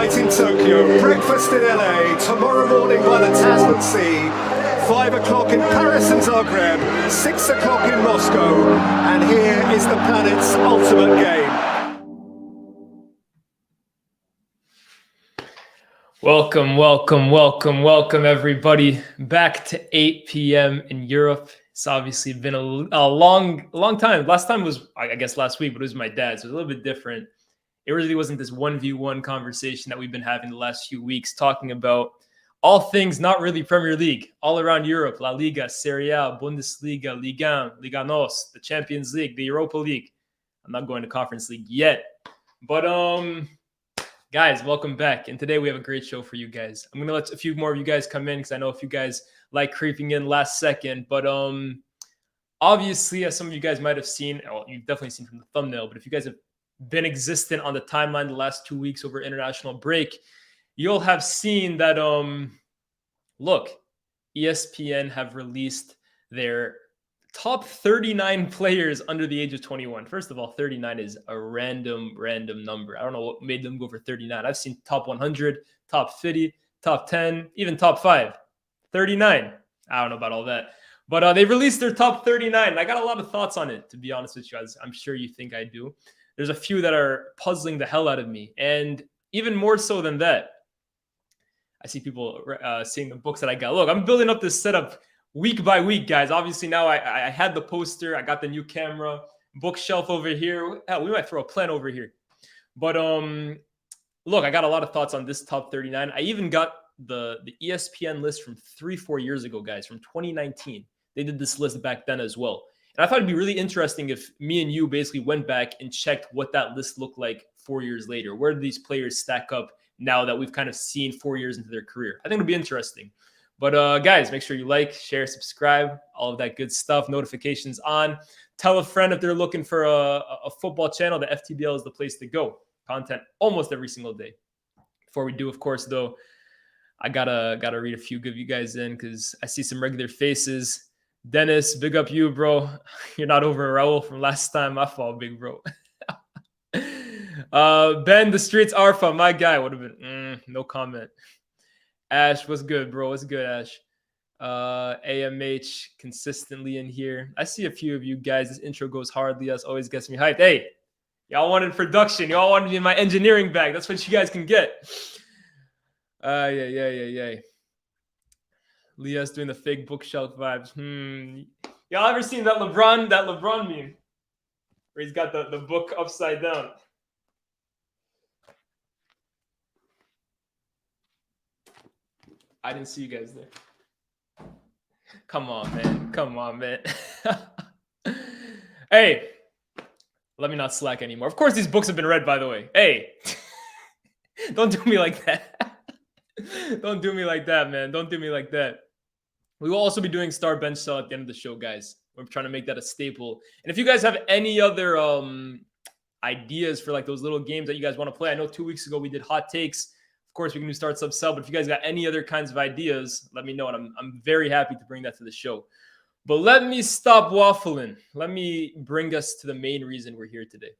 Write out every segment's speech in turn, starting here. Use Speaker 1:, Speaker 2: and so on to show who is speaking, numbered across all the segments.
Speaker 1: midnight in Tokyo, breakfast in LA, tomorrow morning by the Tasman Sea, 5 o'clock in Paris and Zagreb, 6 o'clock in Moscow, and here is the planet's ultimate game.
Speaker 2: Welcome, everybody, back to 8 p.m. in Europe. It's obviously been a long time. Last time was, I guess, last week, but it was my dad's. So it was a little bit different. It really wasn't this 1v1 conversation that we've been having the last few weeks, talking about all things not really Premier League, all around Europe, La Liga, Serie A, Bundesliga, Liga 1, Liga NOS, the Champions League, the Europa League. I'm not going to Conference League yet, but guys, welcome back. And today we have a great show for you guys. I'm going to let a few more of you guys come in because I know a few guys like creeping in last second. But obviously, as some of you guys might have seen, well, you've definitely seen from the thumbnail, but if you guys have been existent on the timeline the last 2 weeks over international break, you'll have seen that, look, ESPN have released their top 39 players under the age of 21. First of all, 39 is a random number. I don't know what made them go for 39. I've seen top 100, top 50, top 10, even top 5. 39. I don't know about all that. But they released their top 39. I got a lot of thoughts on it, to be honest with you, as I'm sure you think I do. There's a few that are puzzling the hell out of me. And even more so than that, I see people seeing the books that I got. Look, I'm building up this setup week by week, guys. Obviously, now I had the poster. I got the new camera, bookshelf over here. Hell, we might throw a plant over here. But look, I got a lot of thoughts on this top 39. I even got the ESPN list from 3-4 years ago, guys, from 2019. They did this list back then as well. And I thought it'd be really interesting if me and you basically went back and checked what that list looked like 4 years later. Where do these players stack up now that we've kind of seen 4 years into their career? I think it'll be interesting. But guys, make sure you like, share, subscribe, all of that good stuff. Notifications on. Tell a friend if they're looking for a football channel. The FTBL is the place to go. Content almost every single day. Before we do, of course, though, I gotta read a few of you guys in because I see some regular faces. Dennis, big up you, bro. You're not over Raul from last time. My fault, big bro. Ben, the streets are fun. My guy would have been no comment. Ash, what's good, bro? What's good, Ash? AMH consistently in here. I see a few of you guys. This intro goes hard. Lias always gets me hyped. Hey, y'all wanted production. Y'all wanted me in my engineering bag. That's what you guys can get. Yeah. Lias doing the fake bookshelf vibes. Y'all ever seen that LeBron meme where he's got the book upside down? I didn't see you guys there. Come on, man. Hey, let me not slack anymore. Of course, these books have been read, by the way. Hey, don't do me like that. Don't do me like that, man. Don't do me like that. We will also be doing Star Bench Cell at the end of the show, guys. We're trying to make that a staple. And if you guys have any other ideas for like those little games that you guys want to play, I know 2 weeks ago we did hot takes. Of course, we can do start sub sell, but if you guys got any other kinds of ideas, let me know, and I'm very happy to bring that to the show. But let me stop waffling. Let me bring us to the main reason we're here today.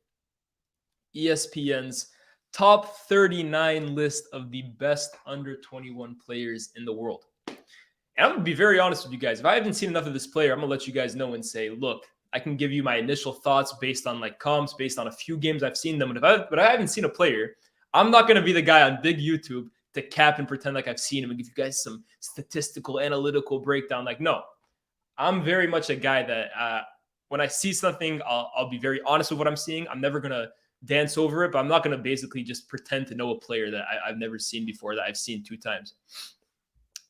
Speaker 2: ESPN's top 39 list of the best under 21 players in the world. And I'm going to be very honest with you guys. If I haven't seen enough of this player, I'm going to let you guys know and say, look, I can give you my initial thoughts based on like comps, based on a few games I've seen them. But I haven't seen a player, I'm not going to be the guy on big YouTube to cap and pretend like I've seen him and give you guys some statistical, analytical breakdown. Like, no, I'm very much a guy that when I see something, I'll be very honest with what I'm seeing. I'm never going to dance over it, but I'm not going to basically just pretend to know a player that I've never seen before, that I've seen 2 times.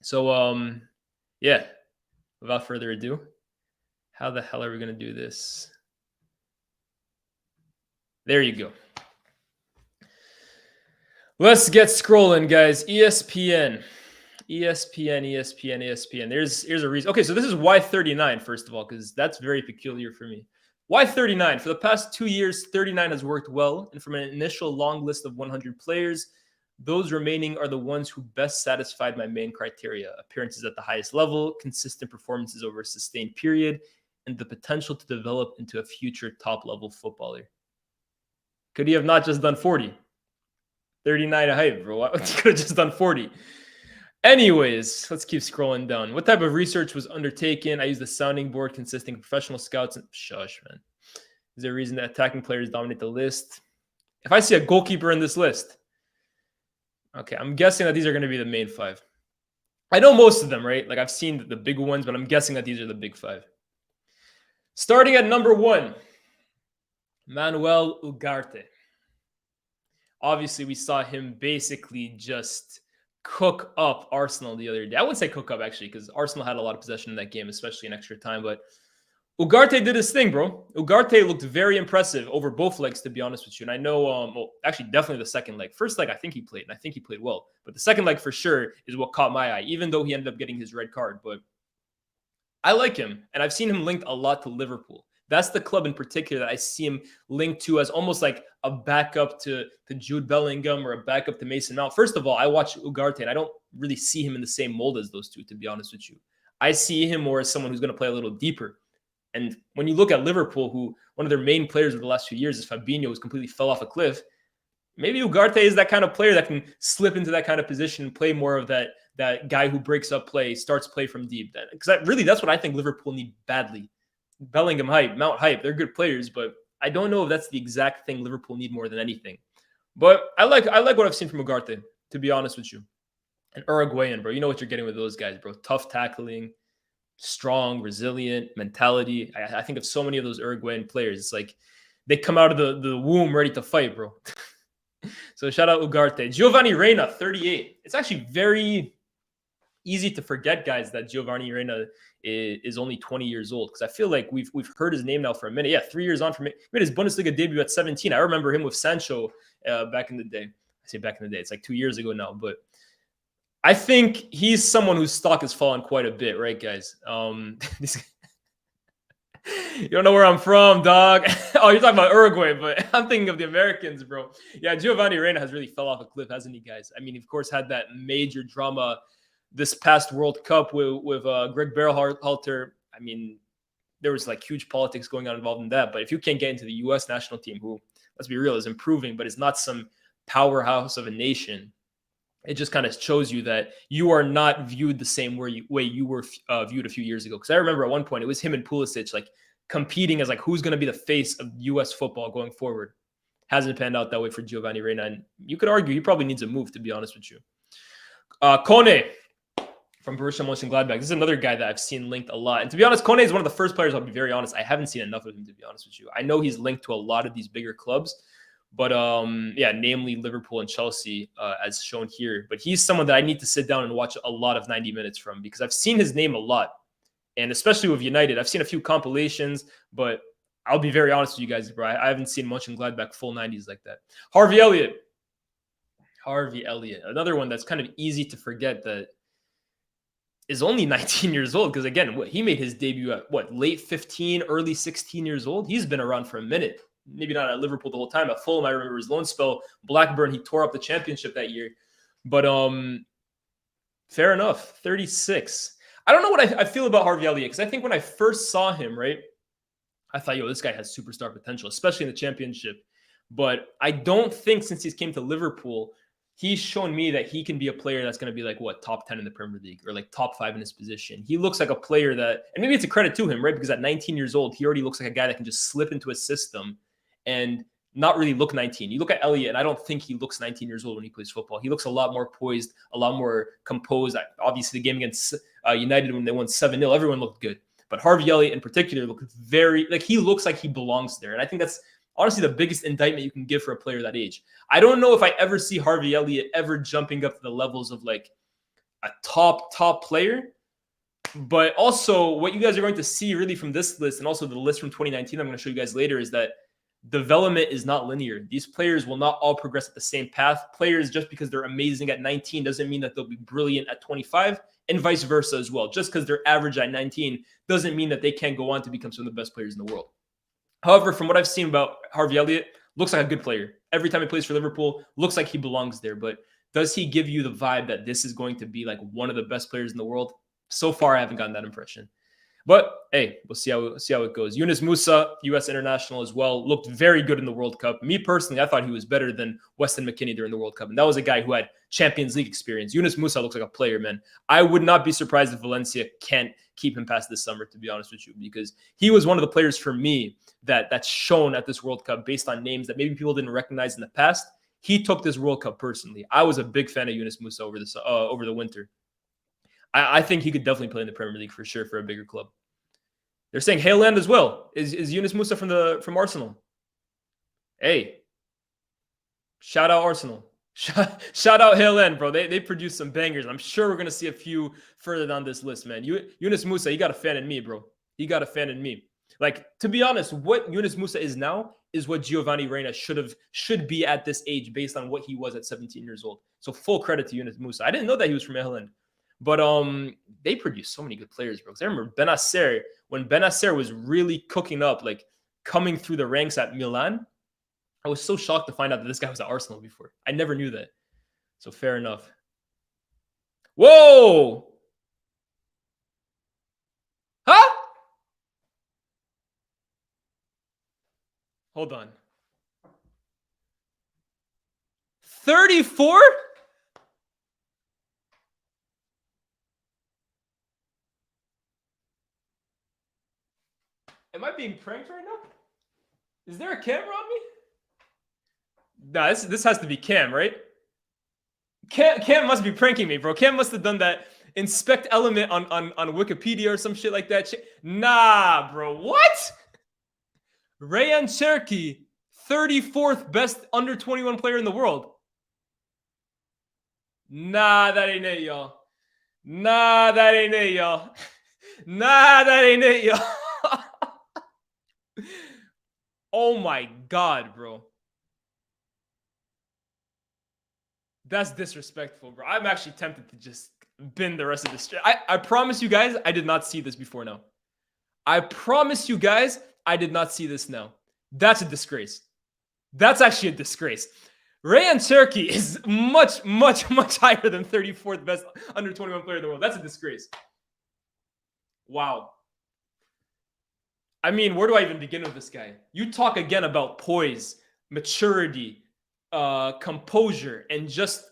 Speaker 2: So, yeah, without further ado, how the hell are we going to do this? There you go. Let's get scrolling, guys. ESPN. Here's a reason. Okay, so this is why 39, first of all, because that's very peculiar for me. Why 39? For the past 2 years, 39 has worked well. And from an initial long list of 100 players, those remaining are the ones who best satisfied my main criteria: appearances at the highest level, consistent performances over a sustained period, and the potential to develop into a future top-level footballer. Could he have not just done 40? 39 a hype, bro. You could have just done 40. Anyways, let's keep scrolling down. What type of research was undertaken? I used a sounding board consisting of professional scouts and shush, man. Is there a reason that attacking players dominate the list? If I see a goalkeeper in this list, okay, I'm guessing that these are going to be the main 5. I know most of them, right? Like I've seen the big ones, but I'm guessing that these are the big 5. Starting at number 1, Manuel Ugarte. Obviously, we saw him basically just cook up Arsenal the other day. I wouldn't say cook up, actually, because Arsenal had a lot of possession in that game, especially in extra time. But Ugarte did his thing, bro. Ugarte looked very impressive over both legs, to be honest with you. And I know, well, actually, definitely the second leg. First leg, I think he played, and I think he played well. But the second leg, for sure, is what caught my eye, even though he ended up getting his red card. But I like him, and I've seen him linked a lot to Liverpool. That's the club in particular that I see him linked to as almost like a backup to Jude Bellingham or a backup to Mason Mount. First of all, I watch Ugarte, and I don't really see him in the same mold as those two, to be honest with you. I see him more as someone who's going to play a little deeper. And when you look at Liverpool, who one of their main players of the last few years is Fabinho, who's completely fell off a cliff, maybe Ugarte is that kind of player that can slip into that kind of position and play more of that guy who breaks up play, starts play from deep. Because really, that's what I think Liverpool need badly. Bellingham hype, Mount hype, they're good players, but I don't know if that's the exact thing Liverpool need more than anything. But I like what I've seen from Ugarte, to be honest with you. And Uruguayan, bro, you know what you're getting with those guys, bro. Tough tackling, strong, resilient mentality. I think of so many of those Uruguayan players. It's like they come out of the womb ready to fight, bro. So shout out Ugarte. Giovanni Reina, 38. It's actually very easy to forget, guys, that Giovanni Reina is only 20 years old, because I feel like we've heard his name now for a minute. Yeah, 3 years on from it. He made his Bundesliga debut at 17. I remember him with Sancho back in the day. I say back in the day. It's like 2 years ago now, but I think he's someone whose stock has fallen quite a bit, right, guys? You don't know where I'm from, dog. Oh, you're talking about Uruguay, but I'm thinking of the Americans, bro. Yeah, Giovanni Reina has really fell off a cliff, hasn't he, guys? I mean, of course, had that major drama this past World Cup with Greg Berhalter. I mean, there was like huge politics going on involved in that. But if you can't get into the U.S. national team, who, let's be real, is improving, but is not some powerhouse of a nation, it just kind of shows you that you are not viewed the same way you were viewed a few years ago. Because I remember at one point, it was him and Pulisic like competing as like who's going to be the face of U.S. football going forward. Hasn't panned out that way for Giovanni Reina. And you could argue he probably needs a move, to be honest with you. Kone from Borussia Mönchengladbach. This is another guy that I've seen linked a lot. And to be honest, Kone is one of the first players, I'll be very honest, I haven't seen enough of him, to be honest with you. I know he's linked to a lot of these bigger clubs, but yeah, namely Liverpool and Chelsea, as shown here. But he's someone that I need to sit down and watch a lot of 90 minutes from, because I've seen his name a lot. And especially with United, I've seen a few compilations, but I'll be very honest with you guys, bro. I haven't seen Mönchengladbach full 90s like that. Harvey Elliott, another one that's kind of easy to forget that is only 19 years old, because again, he made his debut at late 15, early 16 years old. He's been around for a minute. Maybe not at Liverpool the whole time. At Fulham, I remember his loan spell. Blackburn, he tore up the championship that year. But fair enough, 36. I don't know what I feel about Harvey Elliott, because I think when I first saw him, right, I thought, yo, this guy has superstar potential, especially in the championship. But I don't think since he's came to Liverpool, he's shown me that he can be a player that's going to be like, top 10 in the Premier League, or like top 5 in his position. He looks like a player that, and maybe it's a credit to him, right? Because at 19 years old, he already looks like a guy that can just slip into a system and not really look 19. You look at Elliott, and I don't think he looks 19 years old when he plays football. He looks a lot more poised, a lot more composed. Obviously, the game against United when they won 7-0, everyone looked good. But Harvey Elliott in particular looked he looks like he belongs there. And I think that's honestly the biggest indictment you can give for a player that age. I don't know if I ever see Harvey Elliott ever jumping up to the levels of like a top player. But also what you guys are going to see really from this list, and also the list from 2019 I'm going to show you guys later, is that development is not linear. These players will not all progress at the same path. Players, just because they're amazing at 19 doesn't mean that they'll be brilliant at 25, and vice versa as well. Just because they're average at 19 doesn't mean that they can't go on to become some of the best players in the world. However, from what I've seen about Harvey Elliott, looks like a good player. Every time he plays for Liverpool, looks like he belongs there. But does he give you the vibe that this is going to be like one of the best players in the world? So far, I haven't gotten that impression. But hey, we'll see how it goes. Yunus Musa, U.S. international as well, looked very good in the World Cup. Me personally, I thought he was better than Weston McKennie during the World Cup, and that was a guy who had Champions League experience. Yunus Musa looks like a player, man. I would not be surprised if Valencia can't keep him past this summer, to be honest with you, because he was one of the players for me that's shown at this World Cup based on names that maybe people didn't recognize in the past. He took this World Cup personally. I was a big fan of Yunus Musa over the winter. I think he could definitely play in the Premier League for sure for a bigger club. They're saying Haaland as well. Is Yunus Musa from Arsenal? Hey, shout out Arsenal. Shout out Haaland, bro. They produced some bangers. I'm sure we're gonna see a few further down this list, man. Yunus Musa, he got a fan in me, bro. He got a fan in me. Like, to be honest, what Yunus Musa is now is what Giovanni Reina should be at this age based on what he was at 17 years old. So full credit to Yunus Musa. I didn't know that he was from Haaland. But they produced so many good players, bro. Because I remember Benacer, when Benacer was really cooking up, like coming through the ranks at Milan, I was so shocked to find out that this guy was at Arsenal before. I never knew that. So fair enough. Whoa! Huh? Hold on. 34? Am I being pranked right now? Is there a camera on me? Nah, this has to be Cam, right? Cam must be pranking me, bro. Cam must have done that inspect element on Wikipedia or some shit like that. Nah, bro. What? Rayan Cherki, 34th best under 21 player in the world. Nah, that ain't it, y'all. Nah, that ain't it, y'all. Nah, that ain't it, y'all. Oh my God, bro. That's disrespectful, bro. I'm actually tempted to just bin the rest of this. I promise you guys, I did not see this before now. I promise you guys, I did not see this now. That's a disgrace. That's actually a disgrace. Rayan Cherki is much, much, much higher than 34th best under 21 player in the world. That's a disgrace. Wow. I mean, where do I even begin with this guy? You talk again about poise, maturity, composure, and just,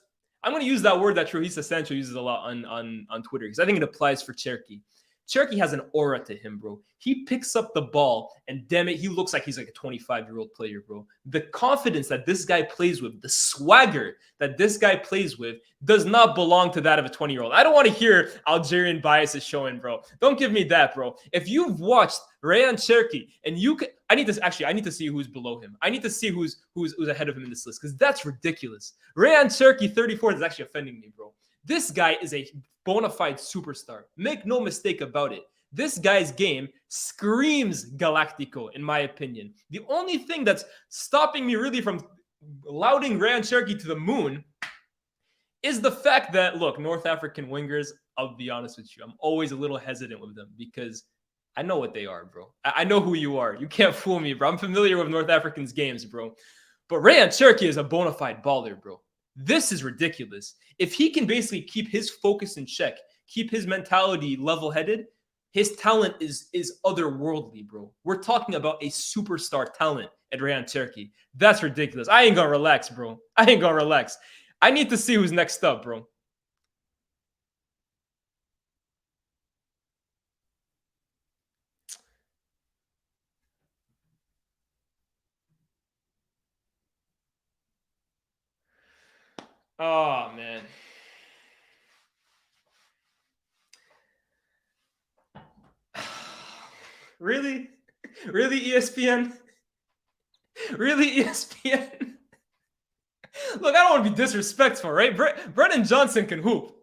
Speaker 2: I'm going to use that word that Jadon Sancho uses a lot on Twitter because I think it applies for Cherki. Cherki has an aura to him, bro. He picks up the ball, and damn it, he looks like he's like a 25-year-old player, bro. The confidence that this guy plays with, the swagger that this guy plays with, does not belong to that of a 20-year-old. I don't want to hear Algerian biases showing, bro. Don't give me that, bro. If you've watched Rayan Cherki, and you can, I need to see who's below him. I need to see who's ahead of him in this list, because that's ridiculous. Rayan Cherki, 34th, is actually offending me, bro. This guy is a bona fide superstar. Make no mistake about it. This guy's game screams Galactico, in my opinion. The only thing that's stopping me really from lauding Rayan Cherki to the moon is the fact that, look, North African wingers, I'll be honest with you, I'm always a little hesitant with them because I know what they are, bro. I know who you are. You can't fool me, bro. I'm familiar with North Africans' games, bro. But Rayan Cherki is a bona fide baller, bro. This is ridiculous. If he can basically keep his focus in check, keep his mentality level-headed, his talent is otherworldly, bro. We're talking about a superstar talent at Rayan Cherki. That's ridiculous. I ain't gonna relax, bro. I ain't gonna relax. I need to see who's next up, bro. Oh, man. Really? Really, ESPN? Really, ESPN? Look, I don't want to be disrespectful, right? Brennan Johnson can hoop.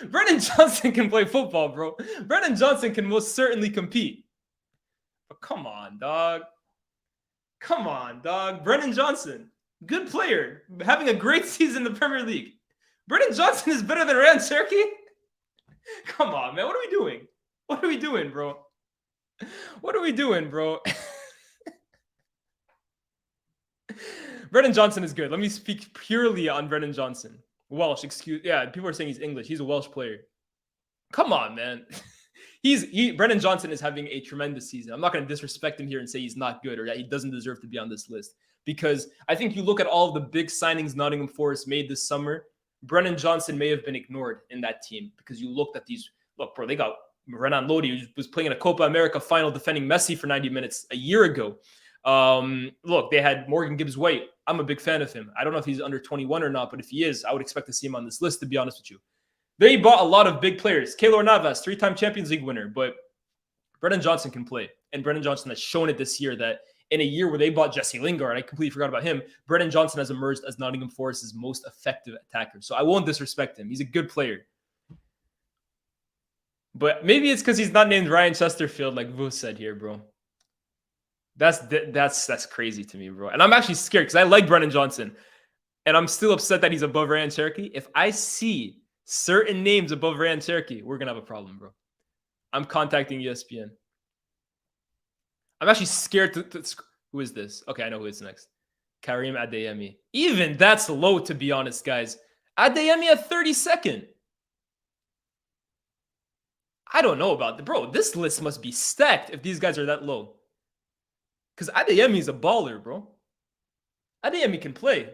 Speaker 2: Brennan Johnson can play football, bro. Brennan Johnson can most certainly compete. But come on, dog. Come on, dog. Brennan Johnson, good player, having a great season in the Premier League. Brennan Johnson is better than Rayan Cherki? Come on, man. What are we doing? What are we doing, bro? What are we doing, bro? Brennan Johnson is good. Let me speak purely on Brennan Johnson. Welsh, yeah, people are saying he's English. He's a Welsh player. Come on, man. Brennan Johnson is having a tremendous season. I'm not going to disrespect him here and say he's not good or that he doesn't deserve to be on this list, because I think you look at all of the big signings Nottingham Forest made this summer, Brennan Johnson may have been ignored in that team, because you looked at these. Look, bro, they got Renan Lodi, who was playing in a Copa America final defending Messi for 90 minutes a year ago. Look, they had Morgan Gibbs-White. I'm a big fan of him. I don't know if he's under 21 or not, but if he is, I would expect to see him on this list, to be honest with you. They bought a lot of big players. Keylor Navas, 3-time Champions League winner, but Brennan Johnson can play. And Brennan Johnson has shown it this year that in a year where they bought Jesse Lingard, I completely forgot about him, Brennan Johnson has emerged as Nottingham Forest's most effective attacker. So I won't disrespect him. He's a good player. But maybe it's because he's not named Ryan Chesterfield, like Vu said here, bro. That's crazy to me, bro. And I'm actually scared because I like Brennan Johnson. And I'm still upset that he's above Ryan Cherokee. If I see certain names above Ryan Cherokee, we're going to have a problem, bro. I'm contacting ESPN. I'm actually scared to who is this? Okay, I know who it's next. Karim Adeyemi. Even that's low, to be honest, guys. Adeyemi at 32nd. I don't know about that. Bro, this list must be stacked if these guys are that low. Because Adeyemi is a baller, bro. Adeyemi can play.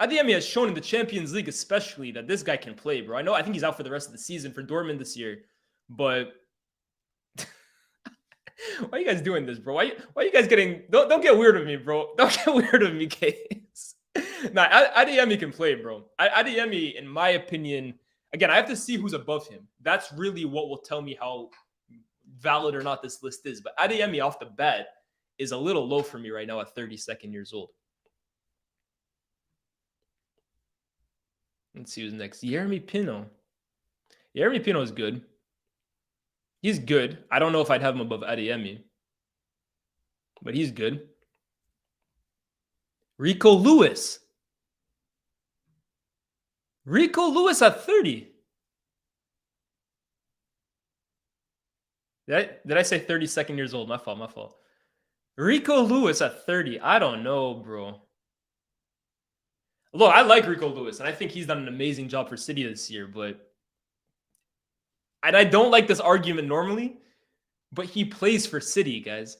Speaker 2: Adeyemi has shown in the Champions League especially that this guy can play, bro. I think he's out for the rest of the season for Dortmund this year. But why are you guys doing this, bro? Why are you guys getting... Don't get weird with me, bro. Don't get weird with me, Case. Nah, Adeyemi can play, bro. Adeyemi, in my opinion... Again, I have to see who's above him. That's really what will tell me how valid or not this list is. But Adeyemi off the bat is a little low for me right now at 32nd years old. Let's see who's next. Yeremy Pino. Yeremy Pino is good. He's good. I don't know if I'd have him above Adeyemi, but he's good. Rico Lewis. Rico Lewis at 30. Did I say 32nd years old? My fault. Rico Lewis at 30. I don't know, bro. Look, I like Rico Lewis, and I think he's done an amazing job for City this year, and I don't like this argument normally, but he plays for City, guys.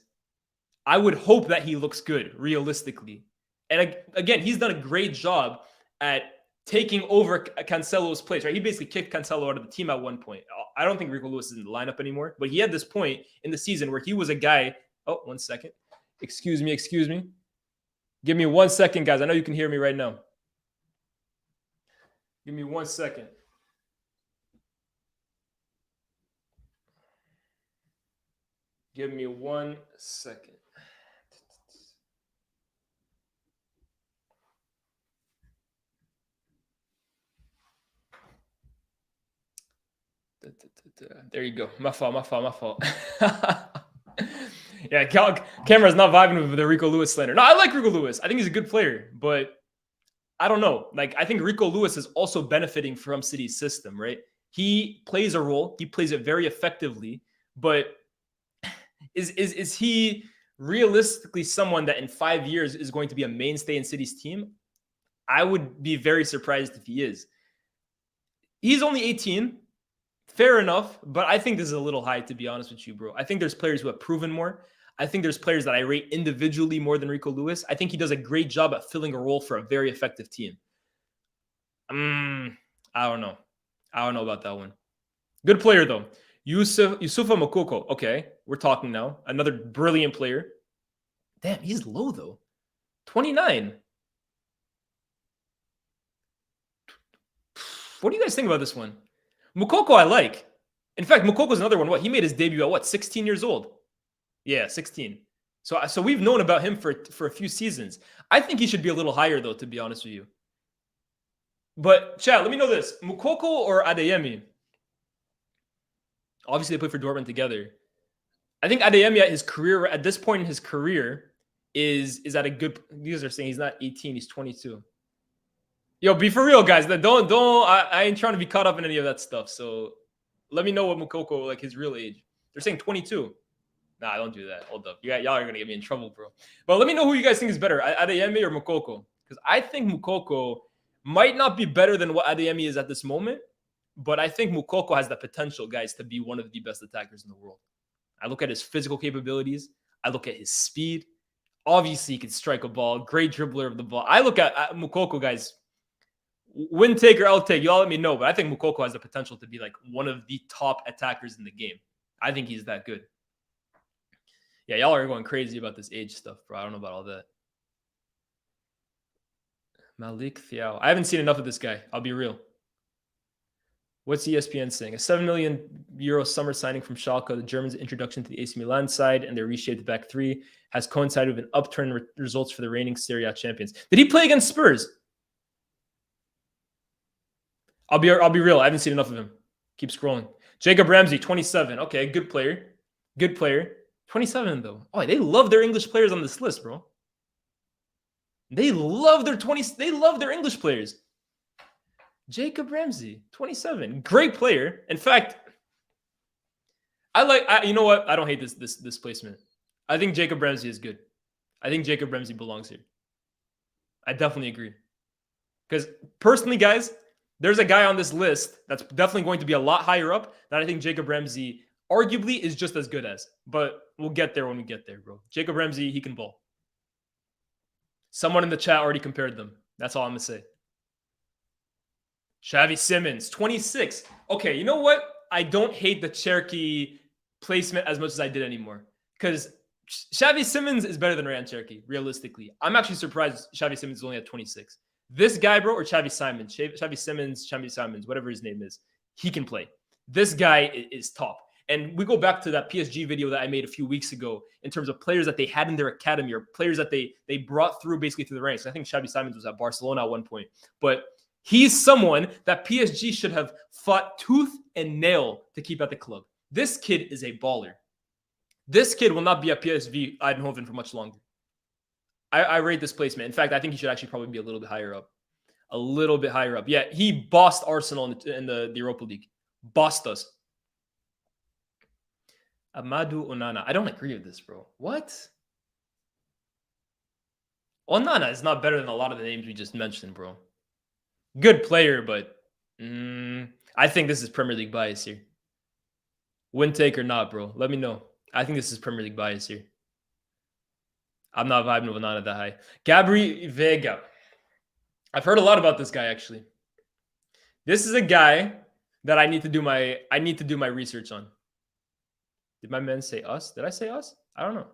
Speaker 2: I would hope that he looks good, realistically. And again, he's done a great job at taking over Cancelo's place, right? He basically kicked Cancelo out of the team at one point. I don't think Rico Lewis is in the lineup anymore, but he had this point in the season where he was a guy. Oh, 1 second. Excuse me. Give me 1 second, guys. I know you can hear me right now. Give me 1 second. Give me 1 second. There you go. My fault. Yeah, camera's not vibing with the Rico Lewis slander. No, I like Rico Lewis. I think he's a good player, but I don't know. Like, I think Rico Lewis is also benefiting from City's system, right? He plays a role. He plays it very effectively, but is he realistically someone that in 5 years is going to be a mainstay in City's team? I would be very surprised if he is. He's only 18. Fair enough, but I think this is a little high, to be honest with you, bro. I think there's players who have proven more. I think there's players that I rate individually more than Rico Lewis. I think he does a great job at filling a role for a very effective team. I don't know. I don't know about that one. Good player, though. Yusufa Mokoko. Okay, we're talking now. Another brilliant player. Damn, he's low, though. 29. What do you guys think about this one? Mukoko, I like. In fact, Mukoko's another one. He made his debut at 16 years old? Yeah, 16. So we've known about him for a few seasons. I think he should be a little higher, though, to be honest with you. But, Chad, let me know this. Mukoko or Adeyemi? Obviously, they play for Dortmund together. I think Adeyemi at this point in his career is at a good... You guys are saying he's not 18, he's 22. Yo, be for real, guys. I ain't trying to be caught up in any of that stuff. So let me know what Mukoko, like his real age. They're saying 22. Nah, don't do that. Hold up. Y'all are going to get me in trouble, bro. But let me know who you guys think is better, Adeyemi or Mukoko. Because I think Mukoko might not be better than what Adeyemi is at this moment. But I think Moukoko has the potential, guys, to be one of the best attackers in the world. I look at his physical capabilities. I look at his speed. Obviously, he can strike a ball. Great dribbler of the ball. I look at Moukoko, guys. Win take or out take, y'all let me know. But I think Moukoko has the potential to be like one of the top attackers in the game. I think he's that good. Yeah, y'all are going crazy about this age stuff, bro. I don't know about all that. Malik Thiaw. I haven't seen enough of this guy. I'll be real. What's ESPN saying? A 7 million euro summer signing from Schalke, the Germans' introduction to the AC Milan side and their reshaped back three, has coincided with an upturn in results for the reigning Serie A champions. Did he play against Spurs? I'll be real. I haven't seen enough of him. Keep scrolling. Jacob Ramsey, 27. Okay, good player. Good player. 27 though. Oh, they love their English players on this list, bro. They love their English players. Jacob Ramsey, 27. Great player. In fact, you know what? I don't hate this placement. I think Jacob Ramsey is good. I think Jacob Ramsey belongs here. I definitely agree. Because personally, guys, there's a guy on this list that's definitely going to be a lot higher up that I think Jacob Ramsey arguably is just as good as. But we'll get there when we get there, bro. Jacob Ramsey, he can ball. Someone in the chat already compared them. That's all I'm going to say. Xavi Simons, 26. Okay, you know what? I don't hate the Cherki placement as much as I did anymore. Because Xavi Simons is better than Ryan Cherki, realistically. I'm actually surprised Xavi Simons is only at 26. This guy, bro, or Xavi Simons, Xavi Simons, whatever his name is, he can play. This guy is top. And we go back to that PSG video that I made a few weeks ago in terms of players that they had in their academy or players that they brought through basically through the ranks. I think Xavi Simons was at Barcelona at one point. But he's someone that PSG should have fought tooth and nail to keep at the club. This kid is a baller. This kid will not be at PSV Eindhoven for much longer. I rate this placement. In fact, I think he should actually probably be a little bit higher up. A little bit higher up. Yeah, he bossed Arsenal in the Europa League. Bossed us. Amadou Onana. I don't agree with this, bro. What? Onana is not better than a lot of the names we just mentioned, bro. Good player, but I think this is Premier League bias here. Win take or not, bro. Let me know. I think this is Premier League bias here. I'm not vibing with Onana that high. Gabri Vega. I've heard a lot about this guy, actually. This is a guy that I need to do my research on. Did my man say us? Did I say us? I don't know.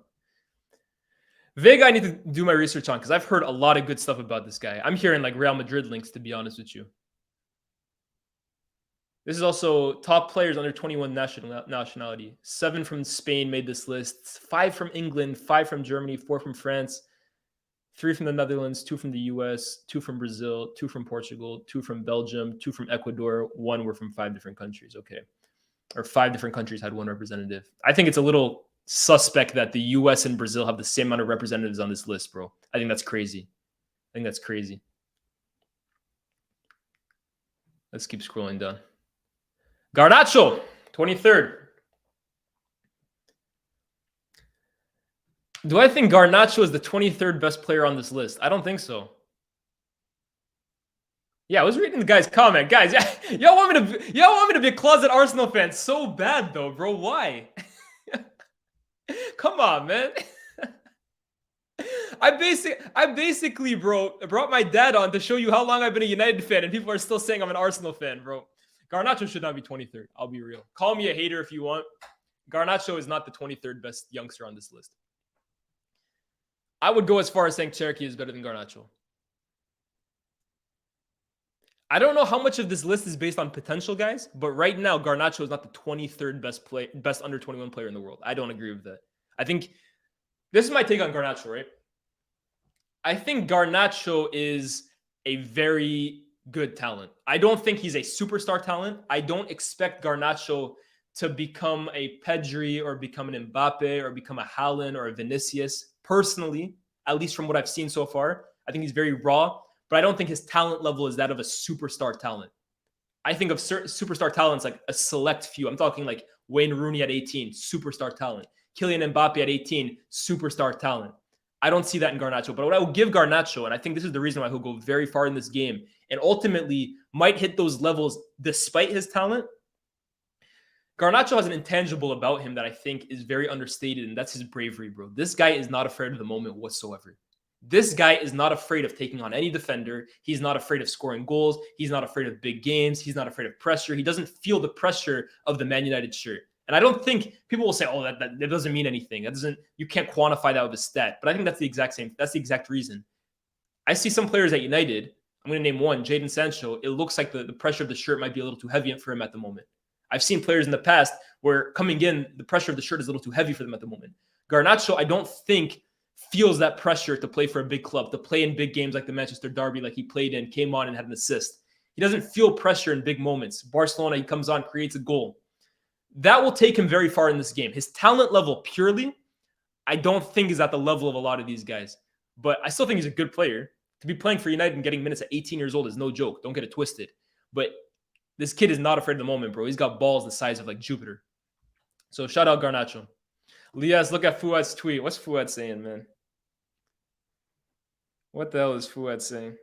Speaker 2: Vega, I need to do my research on because I've heard a lot of good stuff about this guy. I'm hearing like Real Madrid links, to be honest with you. This is also top players under 21 nationality. 7 from Spain made this list. 5 from England, 5 from Germany, 4 from France, 3 from the Netherlands, 2 from the US, 2 from Brazil, 2 from Portugal, 2 from Belgium, 2 from Ecuador, 1 were from 5 different countries. Okay. Or 5 different countries had 1 representative. I think it's a little suspect that the US and Brazil have the same amount of representatives on this list, bro. I think that's crazy. Let's keep scrolling down. Garnacho, 23rd. Do I think Garnacho is the 23rd best player on this list? I don't think so. Yeah, I was reading the guy's comment. Guys, y'all want me to be a closet Arsenal fan so bad though, bro. Why? Come on, man. I basically, bro, brought my dad on to show you how long I've been a United fan, and people are still saying I'm an Arsenal fan, bro. Garnacho should not be 23rd. I'll be real. Call me a hater if you want. Garnacho is not the 23rd best youngster on this list. I would go as far as saying Cherki is better than Garnacho. I don't know how much of this list is based on potential, guys, but right now, Garnacho is not the 23rd best under 21 player in the world. I don't agree with that. I think this is my take on Garnacho, right? I think Garnacho is a very good talent. I don't think he's a superstar talent. I don't expect Garnacho to become a Pedri or become an Mbappe or become a Haaland or a Vinicius. Personally, at least from what I've seen so far, I think he's very raw, but I don't think his talent level is that of a superstar talent. I think of certain superstar talents like a select few. I'm talking like Wayne Rooney at 18, superstar talent. Kylian Mbappe at 18, superstar talent. I don't see that in Garnacho. But what I will give Garnacho, and I think this is the reason why he'll go very far in this game and ultimately might hit those levels despite his talent. Garnacho has an intangible about him that I think is very understated, and that's his bravery, bro. This guy is not afraid of the moment whatsoever. This guy is not afraid of taking on any defender. He's not afraid of scoring goals. He's not afraid of big games. He's not afraid of pressure. He doesn't feel the pressure of the Man United shirt. And I don't think people will say, oh, that doesn't mean anything. You can't quantify that with a stat. But I think that's the exact same. That's the exact reason. I see some players at United. I'm going to name one, Jadon Sancho. It looks like the pressure of the shirt might be a little too heavy for him at the moment. I've seen players in the past where coming in, the pressure of the shirt is a little too heavy for them at the moment. Garnacho, I don't think feels that pressure to play for a big club, to play in big games like the Manchester Derby, like he played in, came on and had an assist. He doesn't feel pressure in big moments. Barcelona, he comes on, creates a goal. That will take him very far in this game. His talent level purely, I don't think is at the level of a lot of these guys. But I still think he's a good player. To be playing for United and getting minutes at 18 years old is no joke. Don't get it twisted. But this kid is not afraid of the moment, bro. He's got balls the size of like Jupiter. So shout out Garnacho. Lias, look at Fuad's tweet. What's Fuad saying, man? What the hell is Fuad saying?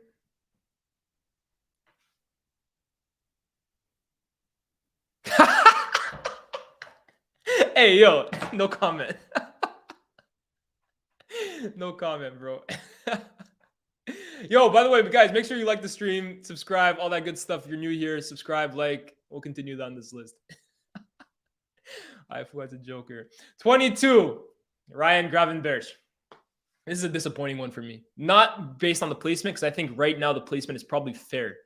Speaker 2: Hey, yo, no comment. No comment, bro. Yo, by the way, guys, make sure you like the stream, subscribe, all that good stuff. If you're new here, subscribe, like. We'll continue down this list. I Fuad's a joker. 22, Ryan Gravenberch. This is a disappointing one for me. Not based on the placement, because I think right now the placement is probably fair.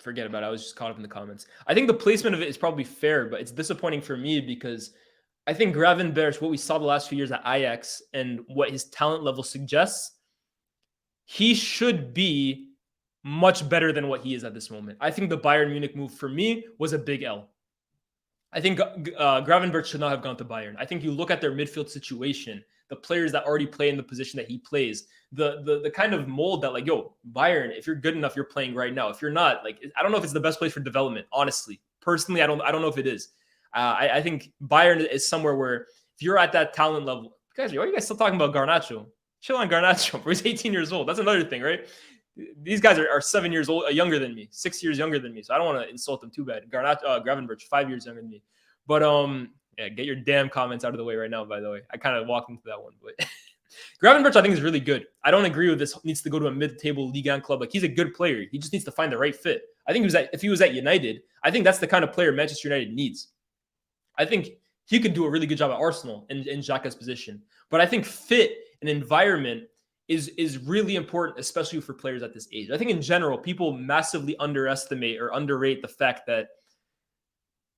Speaker 2: Forget about it. I was just caught up in the comments. I think the placement of it is probably fair, but it's disappointing for me because I think Gravenberch, what we saw the last few years at Ajax and what his talent level suggests, he should be much better than what he is at this moment. I think the Bayern Munich move for me was a big L. I think Gravenberch should not have gone to Bayern. I think you look at their midfield situation, the players that already play in the position that he plays, the kind of mold that, like, yo, Bayern, if you're good enough, you're playing right now. If you're not, like, I don't know if it's the best place for development, honestly. Personally, I don't know if it is. I think Bayern is somewhere where if you're at that talent level, guys, why are you guys still talking about Garnacho? Chill on Garnacho, bro. He's 18 years old. That's another thing, right? These guys are 7 years old, younger than me, 6 years younger than me. So I don't want to insult them too bad. Gravenberch, 5 years younger than me. But yeah, get your damn comments out of the way right now, by the way. I kind of walked into that one. But Gravenberch, I think, is really good. I don't agree with this. Needs to go to a mid-table Ligue 1 club. Like, he's a good player. He just needs to find the right fit. I think if he was at United, I think that's the kind of player Manchester United needs. I think he could do a really good job at Arsenal in Xhaka's position. But I think fit and environment is really important, especially for players at this age. I think in general, people massively underestimate or underrate the fact that,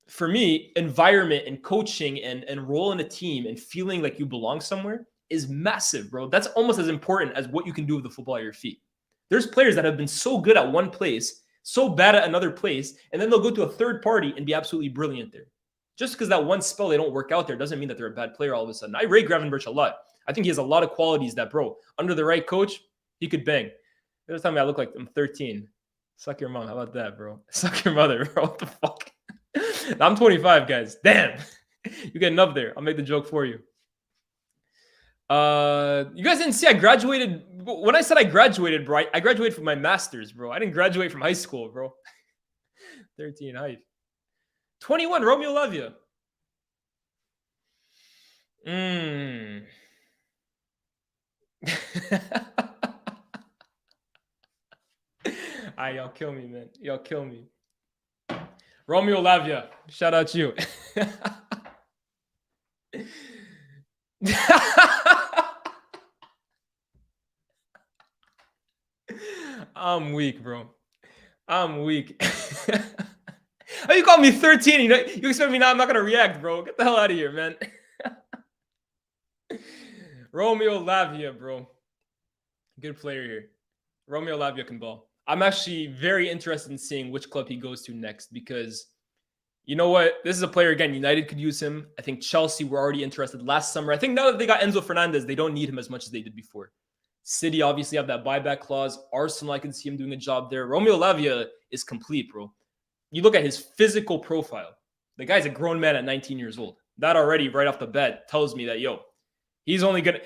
Speaker 2: for me, environment and coaching and role in a team and feeling like you belong somewhere is massive, bro. That's almost as important as what you can do with the football at your feet. There's players that have been so good at one place, so bad at another place, and then they'll go to a third party and be absolutely brilliant there. Just because that one spell they don't work out there doesn't mean that they're a bad player all of a sudden. I rate Gravenberch a lot. I think he has a lot of qualities that, bro, under the right coach, he could bang. They're telling me I look like I'm 13. Suck your mom. How about that, bro? Suck your mother, bro. What the fuck? I'm 25, guys. Damn. You getting up there. I'll make the joke for you. You guys didn't see I graduated. When I said I graduated, bro, I graduated from my master's, bro. I didn't graduate from high school, bro. 13 height. 21, Romeo Lavia. Y'all kill me, man. Y'all kill me. Romeo Lavia, shout out you. I'm weak, bro. I'm weak. How you call me 13? You expect me now? I'm not gonna react, bro. Get the hell out of here, man. Romeo Lavia, bro. Good player here. Romeo Lavia can ball. I'm actually very interested in seeing which club he goes to next because, you know what? This is a player, again, United could use him. I think Chelsea were already interested last summer. I think now that they got Enzo Fernandez, they don't need him as much as they did before. City obviously have that buyback clause. Arsenal, I can see him doing a job there. Romeo Lavia is complete, bro. You look at his physical profile. The guy's a grown man at 19 years old. That already, right off the bat, tells me that, yo, He's only gonna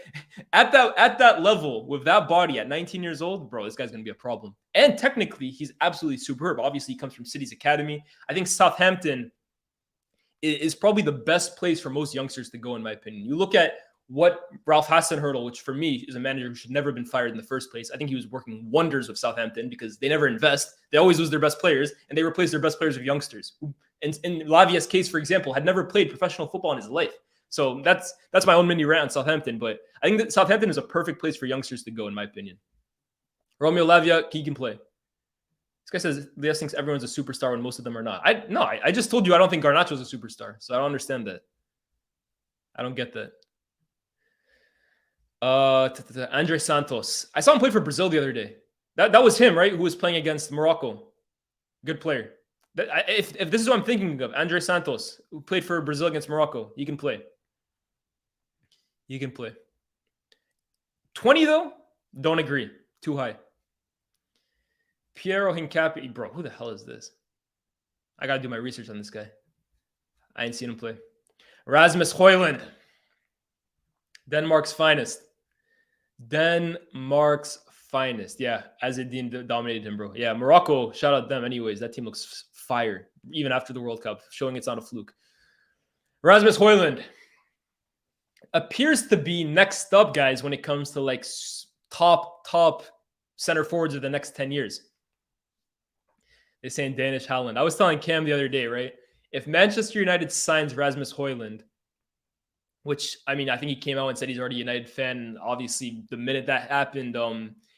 Speaker 2: at that level with that body at 19 years old, bro. This guy's gonna be a problem. And technically, he's absolutely superb. Obviously, he comes from City's academy. I think Southampton is probably the best place for most youngsters to go, in my opinion. You look at what Ralph Hasenhüttl, which for me is a manager who should never have been fired in the first place. I think he was working wonders with Southampton because they never invest. They always lose their best players, and they replace their best players with youngsters. In Lavia's case, for example, had never played professional football in his life. So that's my own mini rant on Southampton. But I think that Southampton is a perfect place for youngsters to go, in my opinion. Romeo Lavia, he can play. This guy says Lias thinks everyone's a superstar when most of them are not. I just told you I don't think Garnacho's a superstar, so I don't understand that. I don't get that. Andre Santos. I saw him play for Brazil the other day. That was him, right? Who was playing against Morocco. Good player. If this is what I'm thinking of, Andre Santos, who played for Brazil against Morocco, he can play. He can play. 20 though? Don't agree. Too high. Piero Hincapié. Bro, who the hell is this? I got to do my research on this guy. I ain't seen him play. Rasmus Højlund. Denmark's finest. Denmark's finest. Yeah, Azzedine dominated him, bro. Yeah, Morocco, shout out them anyways. That team looks fire, even after the World Cup, showing it's not a fluke. Rasmus Højlund appears to be next up, guys, when it comes to like top center forwards of the next 10 years. They're saying Danish Haaland. I was telling Cam the other day, right? If Manchester United signs Rasmus Højlund, which, I mean, I think he came out and said he's already a United fan. Obviously, the minute that happened,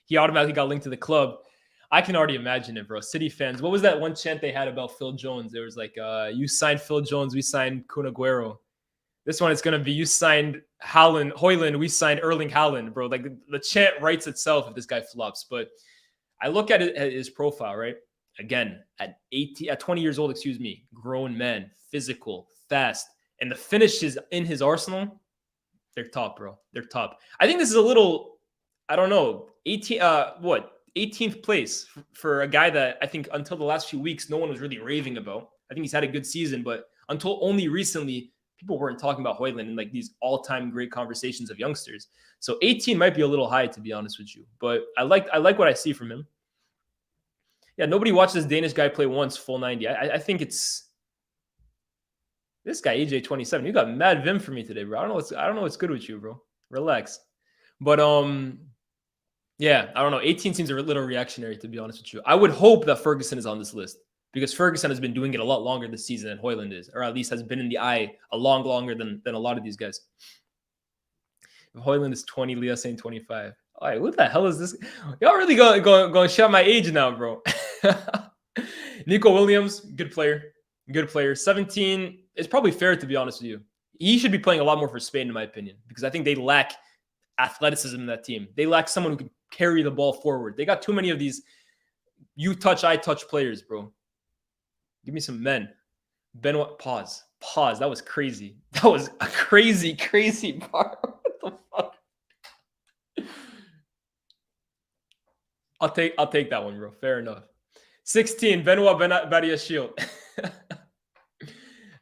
Speaker 2: he automatically got linked to the club. I can already imagine it, bro. City fans. What was that one chant they had about Phil Jones? There was like, you signed Phil Jones, we signed Kun Aguero. This one is going to be, you signed Højlund, we signed Erling Haaland, bro. Like, the chant writes itself if this guy flops. But I look at it at his profile, right? Again, at 20 years old, grown man, physical, fast. And the finishes in his arsenal, they're top, bro. They're top. I think this is a little, I don't know, 18th place for a guy that I think until the last few weeks, no one was really raving about. I think he's had a good season, but until only recently, people weren't talking about Højlund in like these all-time great conversations of youngsters. So 18 might be a little high, to be honest with you. But I like what I see from him. Yeah, nobody watched this Danish guy play once full 90. I think it's this guy, AJ 27. You got mad vim for me today, bro. I don't know what's good with you, bro. Relax. But yeah, I don't know. 18 seems a little reactionary, to be honest with you. I would hope that Ferguson is on this list because Ferguson has been doing it a lot longer this season than Højlund is, or at least has been in the eye a lot longer than a lot of these guys. If Højlund is 20, Leah saying 25. All right, what the hell is this? Y'all really going to shout my age now, bro. Nico Williams, good player. Good player. 17 is probably fair, to be honest with you. He should be playing a lot more for Spain, in my opinion, because I think they lack athleticism in that team. They lack someone who can carry the ball forward. They got too many of these you touch, I touch players, bro. Give me some men. Benoit, pause. That was crazy. That was a crazy bar. What the fuck? I'll take that one, bro. Fair enough. 16, Benoit Badiashile.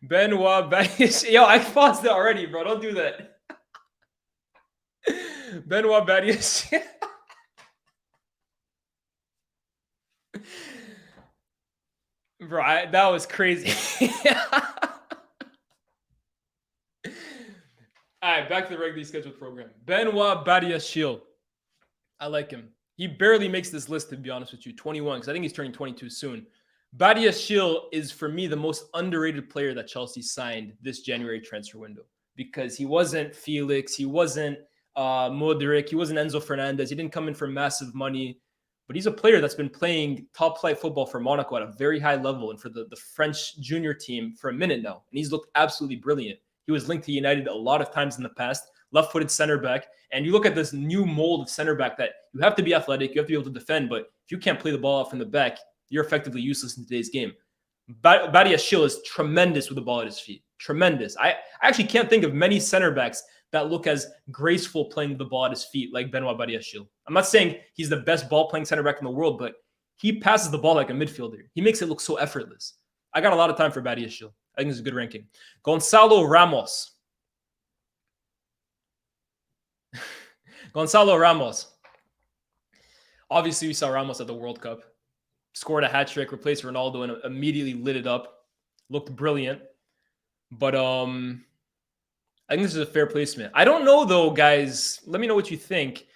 Speaker 2: Benoit Badiashile. Yo, I paused it already, bro. Don't do that. Benoit Badiashile. Bro, that was crazy. All right, back to the regularly scheduled program. Benoit Badiashile. I like him. He barely makes this list, to be honest with you. 21, because I think he's turning 22 soon. Badiashile is, for me, the most underrated player that Chelsea signed this January transfer window because he wasn't Felix, he wasn't Modric, he wasn't Enzo Fernandez. He didn't come in for massive money, but he's a player that's been playing top-flight football for Monaco at a very high level and for the French junior team for a minute now, and he's looked absolutely brilliant. He was linked to United a lot of times in the past, left-footed center back, and you look at this new mold of center back that you have to be athletic, you have to be able to defend, but if you can't play the ball off in the back, you're effectively useless in today's game. Badiashile is tremendous with the ball at his feet. Tremendous. I actually can't think of many center backs that look as graceful playing with the ball at his feet like Benoit Badiashile. I'm not saying he's the best ball-playing center back in the world, but he passes the ball like a midfielder. He makes it look so effortless. I got a lot of time for Badiashile. I think it's a good ranking. Gonçalo Ramos. Gonzalo Ramos. Obviously, we saw Ramos at the World Cup. Scored a hat trick, replaced Ronaldo, and immediately lit it up. Looked brilliant. But I think this is a fair placement. I don't know, though, guys. Let me know what you think.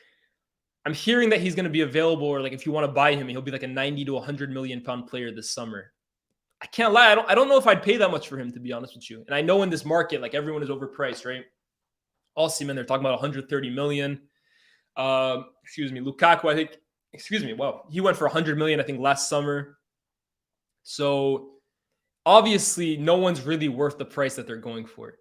Speaker 2: I'm hearing that he's going to be available, or like if you want to buy him, he'll be like a 90 to 100 million pound player this summer. I can't lie. I don't know if I'd pay that much for him, to be honest with you. And I know in this market, like everyone is overpriced, right? All seamen, they're talking about 130 million. Lukaku, I think, wow, he went for 100 million, I think, last summer. So obviously, no one's really worth the price that they're going for.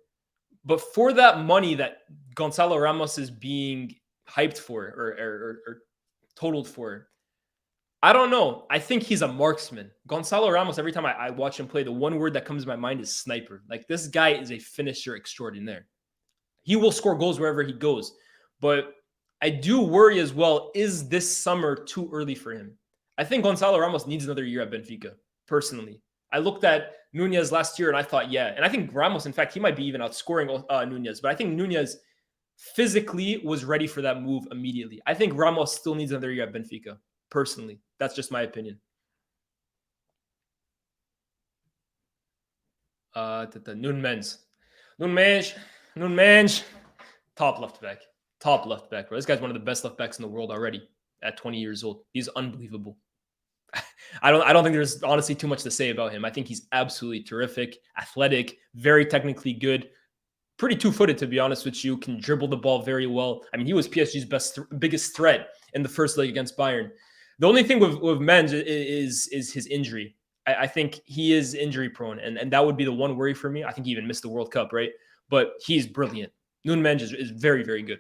Speaker 2: But for that money that Gonzalo Ramos is being hyped for or totaled for, I don't know. I think he's a marksman. Gonzalo Ramos, every time I watch him play, the one word that comes to my mind is sniper. Like, this guy is a finisher extraordinaire. He will score goals wherever he goes. But I do worry as well, is this summer too early for him? I think Gonzalo Ramos needs another year at Benfica, personally. I looked at Nunez last year and I thought, yeah. And I think Ramos, in fact, he might be even outscoring Nunez. But I think Nunez physically was ready for that move immediately. I think Ramos still needs another year at Benfica, personally. That's just my opinion. Nunes. Top left back, bro. This guy's one of the best left backs in the world already at 20 years old. He's unbelievable. I don't think there's honestly too much to say about him. I think he's absolutely terrific, athletic, very technically good, pretty two-footed, to be honest with you, can dribble the ball very well. I mean, he was PSG's biggest threat in the first leg against Bayern. The only thing with Menz is his injury. I think he is injury prone, and that would be the one worry for me. I think he even missed the World Cup, right? But he's brilliant. Menz is very, very good.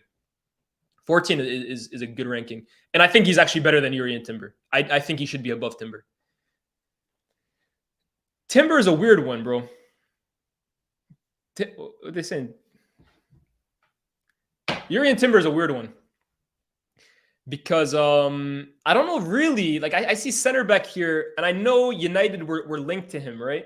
Speaker 2: 14 is a good ranking. And I think he's actually better than Urian Timber. I think he should be above Timber. Timber is a weird one, bro. What are they saying? Urian Timber is a weird one. Because I don't know really. Like, I see center back here, and I know United were linked to him, right?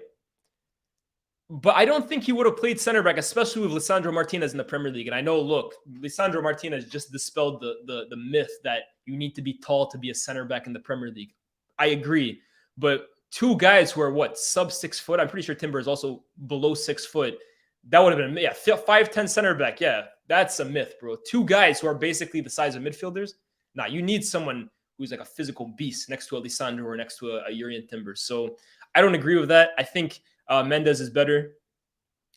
Speaker 2: But I don't think he would have played center back, especially with Lisandro Martinez in the Premier League. And I know, look, Lisandro Martinez just dispelled the myth that you need to be tall to be a center back in the Premier League. I agree. But two guys who are, sub 6 foot? I'm pretty sure Timber is also below 6 foot. That would have been, 5'10" center back. Yeah, that's a myth, bro. Two guys who are basically the size of midfielders. Nah, you need someone who's like a physical beast next to a Lisandro or next to a Urian Timber. So I don't agree with that. I think Mendes is better.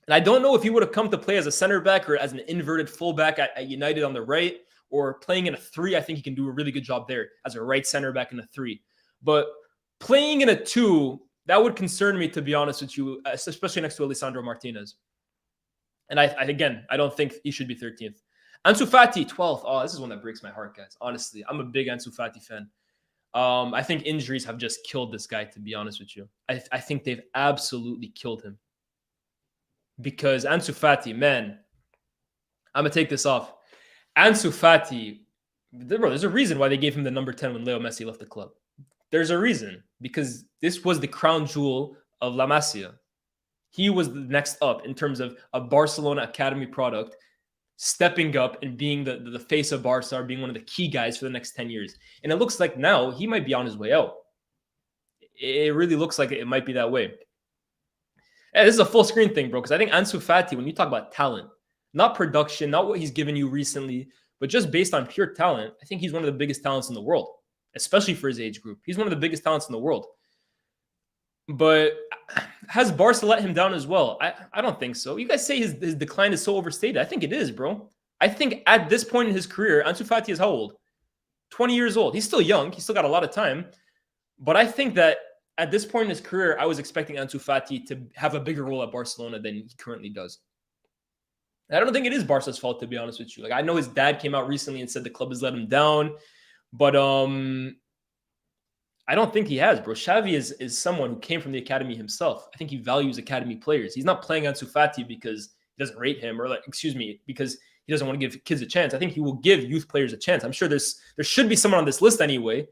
Speaker 2: And I don't know if he would have come to play as a center back or as an inverted fullback at United on the right, or playing in a 3. I think he can do a really good job there as a right center back in a 3. But playing in a 2, that would concern me, to be honest with you, especially next to Lisandro Martinez. And I don't think he should be 13th. Ansu Fati, 12th. Oh, this is one that breaks my heart, guys. Honestly, I'm a big Ansu Fati fan. I think injuries have just killed this guy, to be honest with you. I think they've absolutely killed him. Because Ansu Fati, man, I'm going to take this off. Ansu Fati, bro, there's a reason why they gave him the number 10 when Leo Messi left the club. There's a reason. Because this was the crown jewel of La Masia. He was the next up in terms of a Barcelona Academy product, stepping up and being the face of Barca, being one of the key guys for the next 10 years. And it looks like now he might be on his way out. It really looks like it might be that way. And this is a full screen thing, bro, because I think Ansu Fati, when you talk about talent, not production, not what he's given you recently, but just based on pure talent, I think he's one of the biggest talents in the world, especially for his age group. He's one of the biggest talents in the world. But has Barca let him down as well? I don't think so. You guys say his decline is so overstated. I think it is, bro. I think at this point in his career, Ansu Fati is how old? 20 years old. He's still young. He's still got a lot of time. But I think that at this point in his career, I was expecting Ansu Fati to have a bigger role at Barcelona than he currently does. And I don't think it is Barca's fault, to be honest with you. Like, I know his dad came out recently and said the club has let him down. But I don't think he has, bro. Xavi is someone who came from the academy himself. I think he values academy players. He's not playing Ansu Fati because he doesn't rate him, or because he doesn't want to give kids a chance. I think he will give youth players a chance. I'm sure there should be someone on this list anyway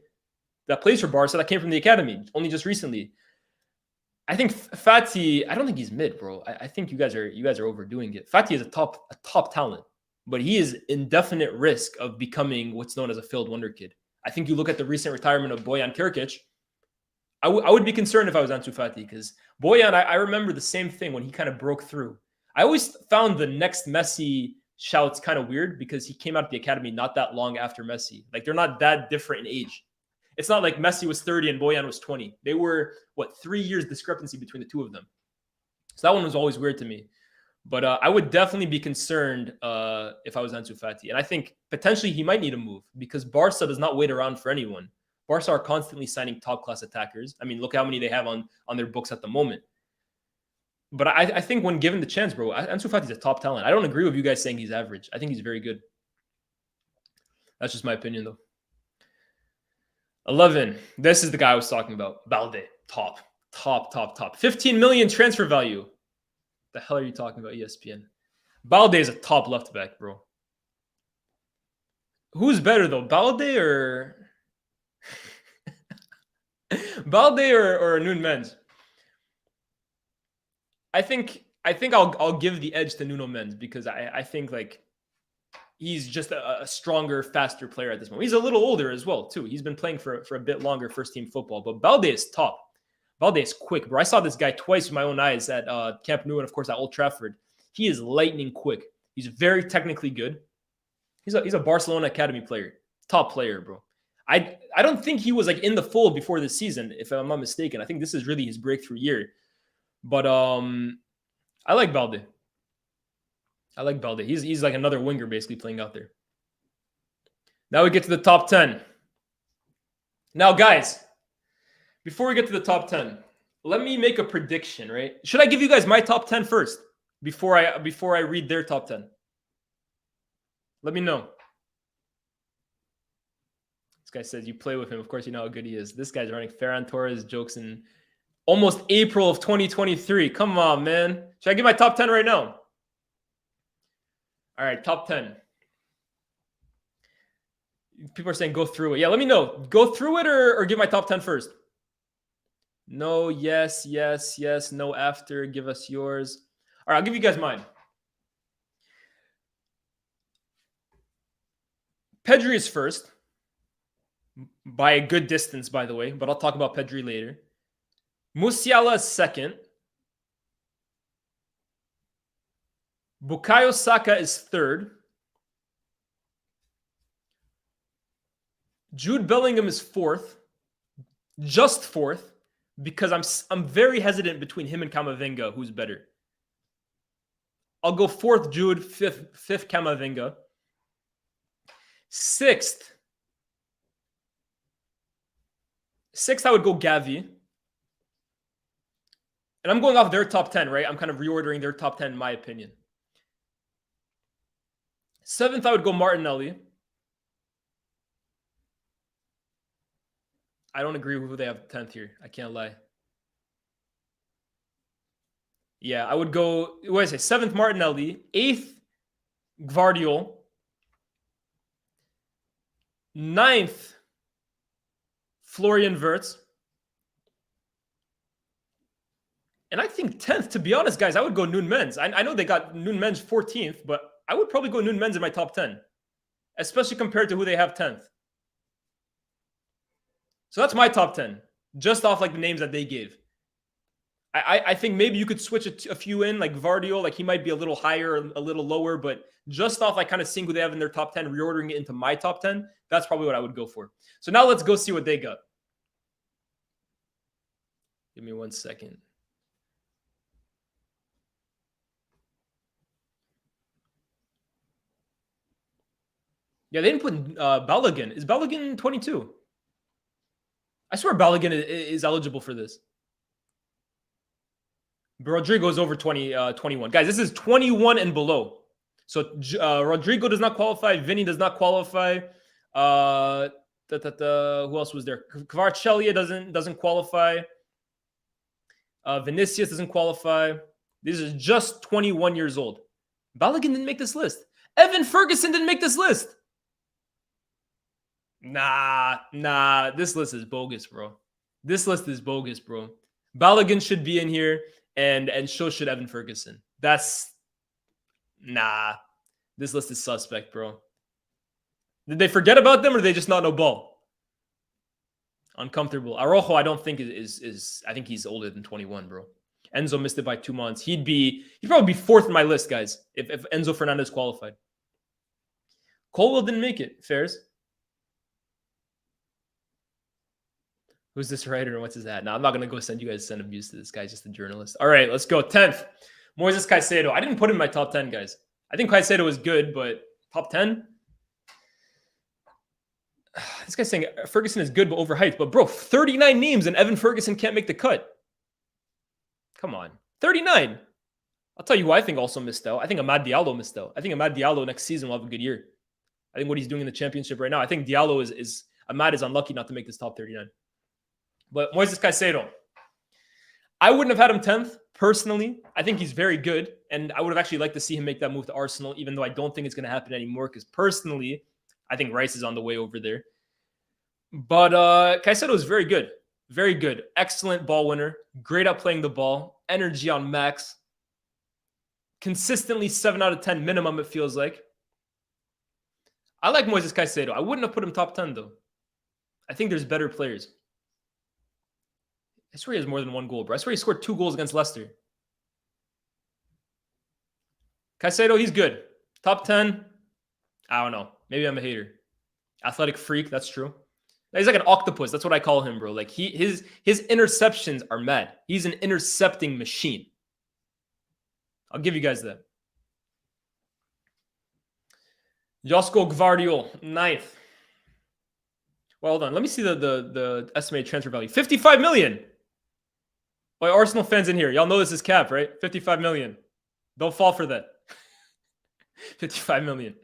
Speaker 2: that plays for Barca that came from the academy only just recently. I think Fati, I don't think he's mid, bro. I think you guys are overdoing it. Fati is a top talent. but he is indefinite risk of becoming what's known as a failed wonder kid. I think you look at the recent retirement of Bojan Kirkic. I would be concerned if I was Ansu Fati, because Bojan, I remember the same thing when he kind of broke through. I always found the next Messi shouts kind of weird because he came out of the academy not that long after Messi. Like, they're not that different in age. It's not like Messi was 30 and Bojan was 20. They were, 3 years discrepancy between the two of them. So that one was always weird to me. But I would definitely be concerned if I was Ansu Fati. And I think potentially he might need a move because Barca does not wait around for anyone. Barca are constantly signing top-class attackers. I mean, look how many they have on their books at the moment. But I think when given the chance, bro, Ansu Fati's a top talent. I don't agree with you guys saying he's average. I think he's very good. That's just my opinion, though. 11. This is the guy I was talking about. Balde. Top. 15 million transfer value. The hell are you talking about, ESPN? Balde is a top left back, bro. Who's better, though? Balde or... Balde or Nuno Mendes? I think I'll give the edge to Nuno Mendes because I think like he's just a stronger, faster player at this moment. He's a little older as well, too. He's been playing for a bit longer first team football, but Balde is top. Balde is quick, bro. I saw this guy twice with my own eyes at Camp Nou and, of course, at Old Trafford. He is lightning quick. He's very technically good. He's a Barcelona Academy player. Top player, bro. I don't think he was like in the fold before this season, if I'm not mistaken. I think this is really his breakthrough year. But I like Balde. He's like another winger basically playing out there. Now we get to the top 10. Now, guys, before we get to the top 10, let me make a prediction, right? Should I give you guys my top 10 first before I read their top 10? Let me know. This guy says you play with him. Of course, you know how good he is. This guy's running Ferran Torres jokes in almost April of 2023. Come on, man. Should I give my top 10 right now? All right, top 10. People are saying go through it. Yeah, let me know. Go through it or give my top 10 first? No, yes. No, after. Give us yours. All right, I'll give you guys mine. Pedri is first. By a good distance, by the way. But I'll talk about Pedri later. Musiala is second. Bukayo Saka is third. Jude Bellingham is fourth. Just fourth. Because I'm very hesitant between him and Camavinga, who's better. I'll go fourth Jude, fifth Camavinga. Sixth, I would go Gavi. And I'm going off their top 10, right? I'm kind of reordering their top 10 in my opinion. Seventh, I would go Martinelli. I don't agree with who they have 10th here. I can't lie. Yeah, I would go, what did I say? 7th, Martinelli. 8th, Gvardiol. 9th, Florian Wirtz. And I think 10th, to be honest, guys, I would go Nuno Mendes. I know they got Nuno Mendes 14th, but I would probably go Nuno Mendes in my top 10, especially compared to who they have 10th. So that's my top 10, just off like the names that they gave. I think maybe you could switch a few in, like Gvardiol, like he might be a little higher, a little lower, but just off like kind of seeing who they have in their top 10, reordering it into my top 10, that's probably what I would go for. So now let's go see what they got. Give me 1 second. Yeah, they didn't put Balogun. Is Balogun 22? I swear Balogun is eligible for this. Rodrigo's over 21. Guys, this is 21 and below. So Rodrigo does not qualify. Vinny does not qualify. Who else was there? Kvaratskhelia doesn't qualify. Vinicius doesn't qualify. These are just 21 years old. Balogun didn't make this list. Evan Ferguson didn't make this list. Nah. This list is bogus, bro. Balogun should be in here, and so should Evan Ferguson. Nah. This list is suspect, bro. Did they forget about them or did they just not know ball? Uncomfortable. Araujo, I don't think is I think he's older than 21, bro. Enzo missed it by 2 months. He'd probably be 4th in my list, guys, if Enzo Fernandez qualified. Colwell didn't make it. Fairs. Who's this writer and what's his hat? Now, I'm not going to go send you guys send abuse to this guy. He's just a journalist. All right, let's go. 10th, Moises Caicedo. I didn't put him in my top 10, guys. I think Caicedo is good, but top 10? This guy's saying Ferguson is good, but overhyped. But, bro, 39 names and Evan Ferguson can't make the cut. Come on. 39. I'll tell you who I think also missed out. I think Amad Diallo missed out. I think Amad Diallo next season will have a good year. I think what he's doing in the championship right now, I think Diallo Amad is unlucky not to make this top 39. But Moises Caicedo, I wouldn't have had him 10th personally. I think he's very good. And I would have actually liked to see him make that move to Arsenal, even though I don't think it's going to happen anymore. Because personally, I think Rice is on the way over there. But Caicedo is very good. Very good. Excellent ball winner. Great at playing the ball. Energy on max. Consistently 7 out of 10 minimum, it feels like. I like Moises Caicedo. I wouldn't have put him top 10, though. I think there's better players. I swear he has more than 1 goal, bro. I swear he scored 2 goals against Leicester. Caicedo, he's good. Top 10, I don't know. Maybe I'm a hater. Athletic freak, that's true. He's like an octopus. That's what I call him, bro. Like his interceptions are mad. He's an intercepting machine. I'll give you guys that. Josko Gvardiol, 9th. Well, hold on. Let me see the estimated transfer value. 55 million. Boy, Arsenal fans in here. Y'all know this is cap, right? 55 million. Don't fall for that. 55 million.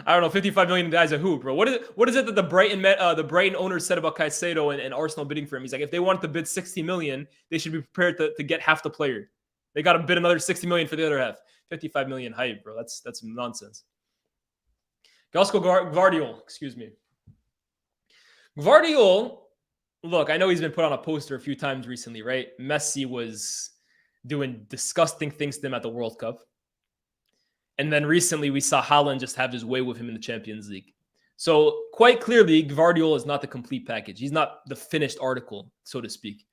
Speaker 2: I don't know. 55 million guys are who, bro? What is it that the Brighton owner said about Caicedo and Arsenal bidding for him? He's like, if they wanted to bid 60 million, they should be prepared to get half the player. They got to bid another 60 million for the other half. 55 million hype, bro. That's nonsense. Josko Gvardiol, excuse me. Gvardiol, look, I know he's been put on a poster a few times recently, right? Messi was doing disgusting things to him at the World Cup. And then recently we saw Haaland just have his way with him in the Champions League. So quite clearly, Gvardiol is not the complete package. He's not the finished article, so to speak.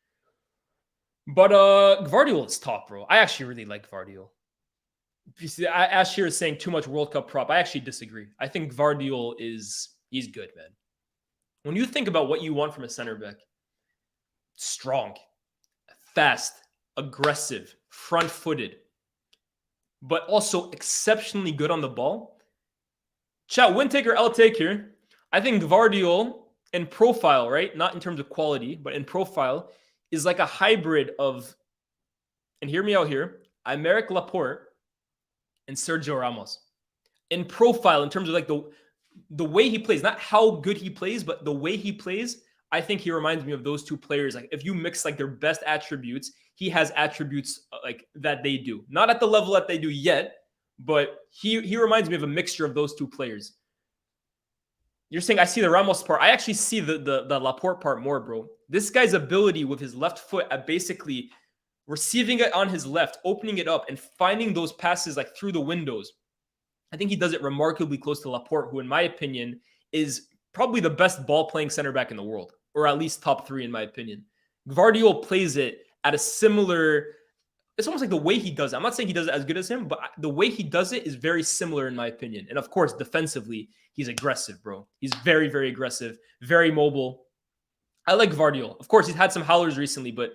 Speaker 2: But Gvardiol is top, bro. I actually really like Gvardiol. You see, Ash here is saying too much World Cup prop. I actually disagree. I think Gvardiol he's good, man. When you think about what you want from a center back, strong, fast, aggressive, front-footed, but also exceptionally good on the ball. Chat, win take or L take here. I think Gvardiol in profile, right? Not in terms of quality, but in profile, is like a hybrid of, and hear me out here, Aymeric Laporte and Sergio Ramos. In profile, in terms of like the way he plays, not how good he plays, but the way he plays, I think he reminds me of those two players. Like if you mix like their best attributes, he has attributes like that they do. Not at the level that they do yet, but he reminds me of a mixture of those two players. You're saying I see the Ramos part. I actually see the Laporte part more, bro. This guy's ability with his left foot at basically receiving it on his left, opening it up, and finding those passes like through the windows. I think he does it remarkably close to Laporte, who in my opinion is probably the best ball-playing center back in the world, or at least top 3 in my opinion. Gvardiol plays it at a similar, it's almost like the way he does it. I'm not saying he does it as good as him, but the way he does it is very similar in my opinion. And of course, defensively, he's aggressive, bro. He's very, very aggressive, very mobile. I like Gvardiol. Of course, he's had some howlers recently, but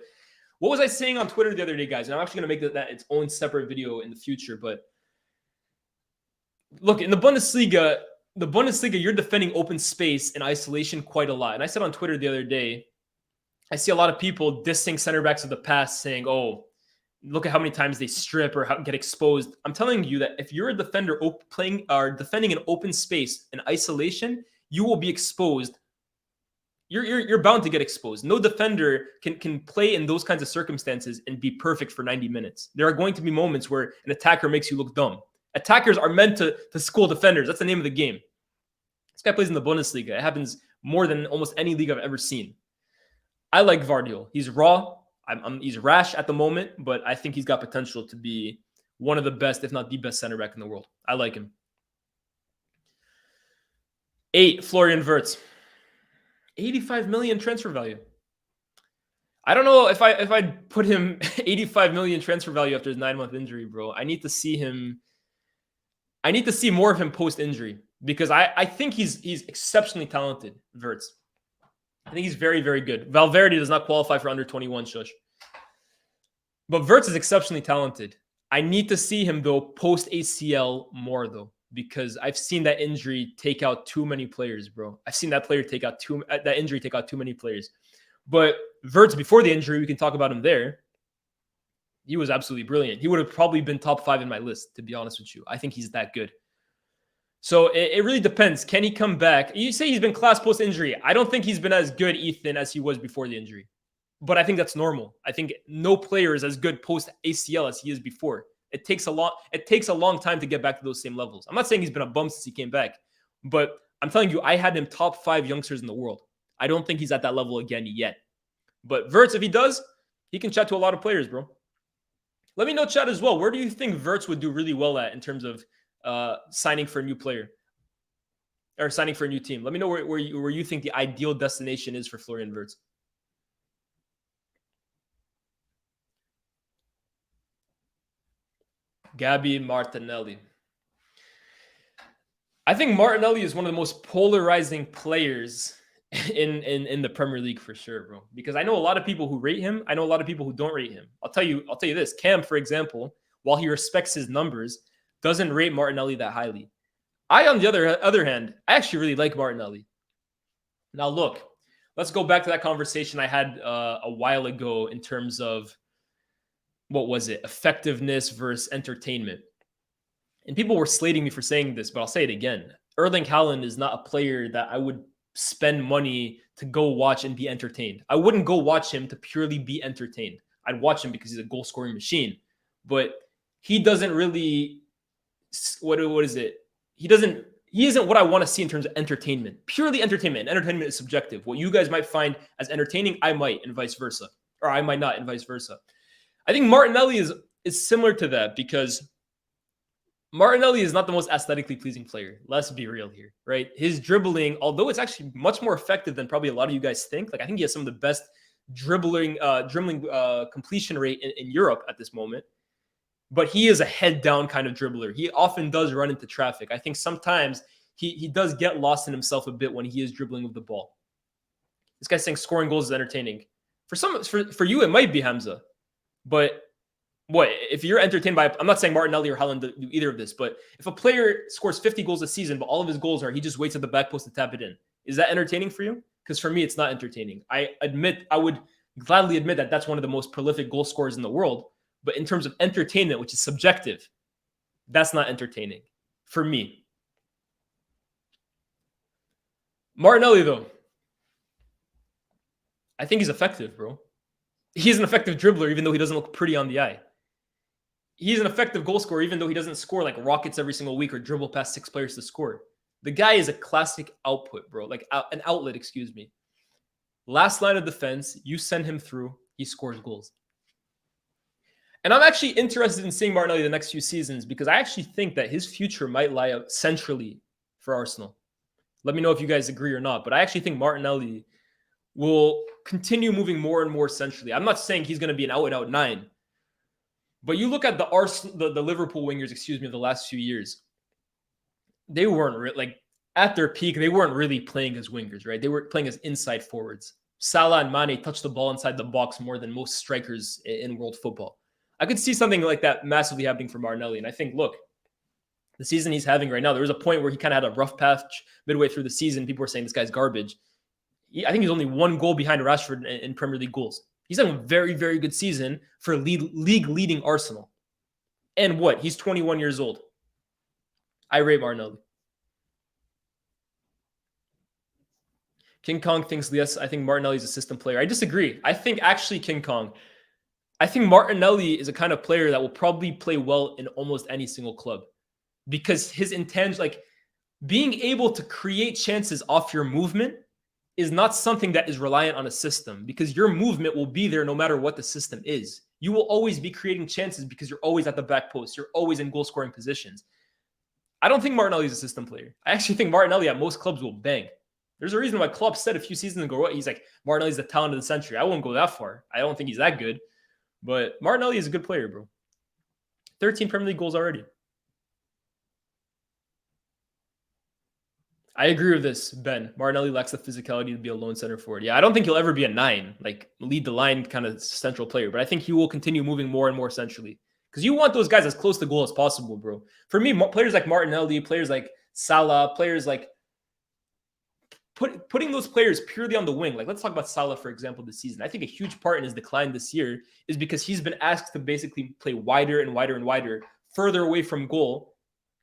Speaker 2: what was I saying on Twitter the other day, guys? And I'm actually going to make that its own separate video in the future, but look, in the Bundesliga, you're defending open space in isolation quite a lot. And I said on Twitter the other day, I see a lot of people dissing center backs of the past saying, oh, look at how many times they strip or get exposed. I'm telling you that if you're a defender defending an open space in isolation, you will be exposed. You're bound to get exposed. No defender can play in those kinds of circumstances and be perfect for 90 minutes. There are going to be moments where an attacker makes you look dumb. Attackers are meant to school defenders. That's the name of the game. This guy plays in the Bundesliga. It happens more than almost any league I've ever seen. I like Gvardiol. He's raw. He's rash at the moment, but I think he's got potential to be one of the best, if not the best center back in the world. I like him. 8, Florian Wirtz. 85 million transfer value. I don't know if I'd put him 85 million transfer value after his 9-month injury, bro. I need to see more of him post-injury because I think he's exceptionally talented, Wirtz. I think he's very, very good. Valverde does not qualify for under 21, shush. But Wirtz is exceptionally talented. I need to see him, though, post-ACL more, though, because I've seen that injury take out too many players, bro. I've seen that injury take out too many players. But Wirtz, before the injury, we can talk about him there. He was absolutely brilliant. He would have probably been top 5 in my list, to be honest with you. I think he's that good. So it really depends. Can he come back? You say he's been class post-injury. I don't think he's been as good, Ethan, as he was before the injury. But I think that's normal. I think no player is as good post-ACL as he is before. It takes a long time to get back to those same levels. I'm not saying he's been a bum since he came back. But I'm telling you, I had him top 5 youngsters in the world. I don't think he's at that level again yet. But Wirtz, if he does, he can chat to a lot of players, bro. Let me know, chat, as well. Where do you think Wirtz would do really well at in terms of signing for a new player or signing for a new team? Let me know where you think the ideal destination is for Florian Wirtz. Gabby Martinelli. I think Martinelli is one of the most polarizing players in the Premier League for sure, bro. Because I know a lot of people who rate him. I know a lot of people who don't rate him. I'll tell you this. Cam, for example, while he respects his numbers, doesn't rate Martinelli that highly. I, on the other hand, I actually really like Martinelli. Now, look, let's go back to that conversation I had a while ago in terms of, what was it? Effectiveness versus entertainment. And people were slating me for saying this, but I'll say it again. Erling Haaland is not a player that I would spend money to go watch and be entertained. I wouldn't go watch him to purely be entertained. I'd watch him because he's a goal-scoring machine. But he doesn't really, what is it? He isn't what I want to see in terms of entertainment. Purely entertainment. And entertainment is subjective. What you guys might find as entertaining, I might, and vice versa. Or I might not, and vice versa. I think Martinelli is similar to that because Martinelli is not the most aesthetically pleasing player. Let's be real here, right? His dribbling, although it's actually much more effective than probably a lot of you guys think. Like, I think he has some of the best dribbling completion rate in Europe at this moment. But he is a head-down kind of dribbler. He often does run into traffic. I think sometimes he does get lost in himself a bit when he is dribbling with the ball. This guy's saying scoring goals is entertaining. For you, it might be Hamza. But what if you're entertained by? I'm not saying Martinelli or Haaland do either of this, but if a player scores 50 goals a season, but all of his goals are he just waits at the back post to tap it in, is that entertaining for you? Because for me, it's not entertaining. I would gladly admit that that's one of the most prolific goal scorers in the world. But in terms of entertainment, which is subjective, that's not entertaining for me. Martinelli, though, I think he's effective, bro. He's an effective dribbler, even though he doesn't look pretty on the eye. He's an effective goal scorer, even though he doesn't score like rockets every single week or dribble past 6 players to score. The guy is a classic output, bro. Like an outlet, excuse me. Last line of defense, you send him through, he scores goals. And I'm actually interested in seeing Martinelli the next few seasons because I actually think that his future might lie out centrally for Arsenal. Let me know if you guys agree or not, but I actually think Martinelli will continue moving more and more centrally. I'm not saying he's going to be an out-and-out 9, but you look at the Liverpool wingers, of the last few years. They weren't at their peak. They weren't really playing as wingers, right? They were playing as inside forwards. Salah and Mane touched the ball inside the box more than most strikers in world football. I could see something like that massively happening for Martinelli, and I think, look, the season he's having right now, there was a point where he kind of had a rough patch midway through the season. People were saying this guy's garbage. I think he's only 1 goal behind Rashford in Premier League goals. He's having a very, very good season for league-leading Arsenal. And what? He's 21 years old. I rate Martinelli. King Kong thinks, yes, I think Martinelli's a system player. I disagree. I think actually King Kong, I think Martinelli is a kind of player that will probably play well in almost any single club because his intent, like being able to create chances off your movement is not something that is reliant on a system because your movement will be there no matter what the system is. You will always be creating chances because you're always at the back post. You're always in goal-scoring positions. I don't think Martinelli is a system player. I actually think Martinelli at most clubs will bang. There's a reason why Klopp said a few seasons ago, he's like, Martinelli's the talent of the century. I won't go that far. I don't think he's that good. But Martinelli is a good player, bro. 13 Premier League goals already. I agree with this, Ben. Martinelli lacks the physicality to be a lone center forward. Yeah, I don't think he'll ever be a 9, like lead the line kind of central player. But I think he will continue moving more and more centrally. Because you want those guys as close to goal as possible, bro. For me, players like Martinelli, players like Salah, players like putting those players purely on the wing. Like, let's talk about Salah, for example, this season. I think a huge part in his decline this year is because he's been asked to basically play wider and wider and wider, further away from goal,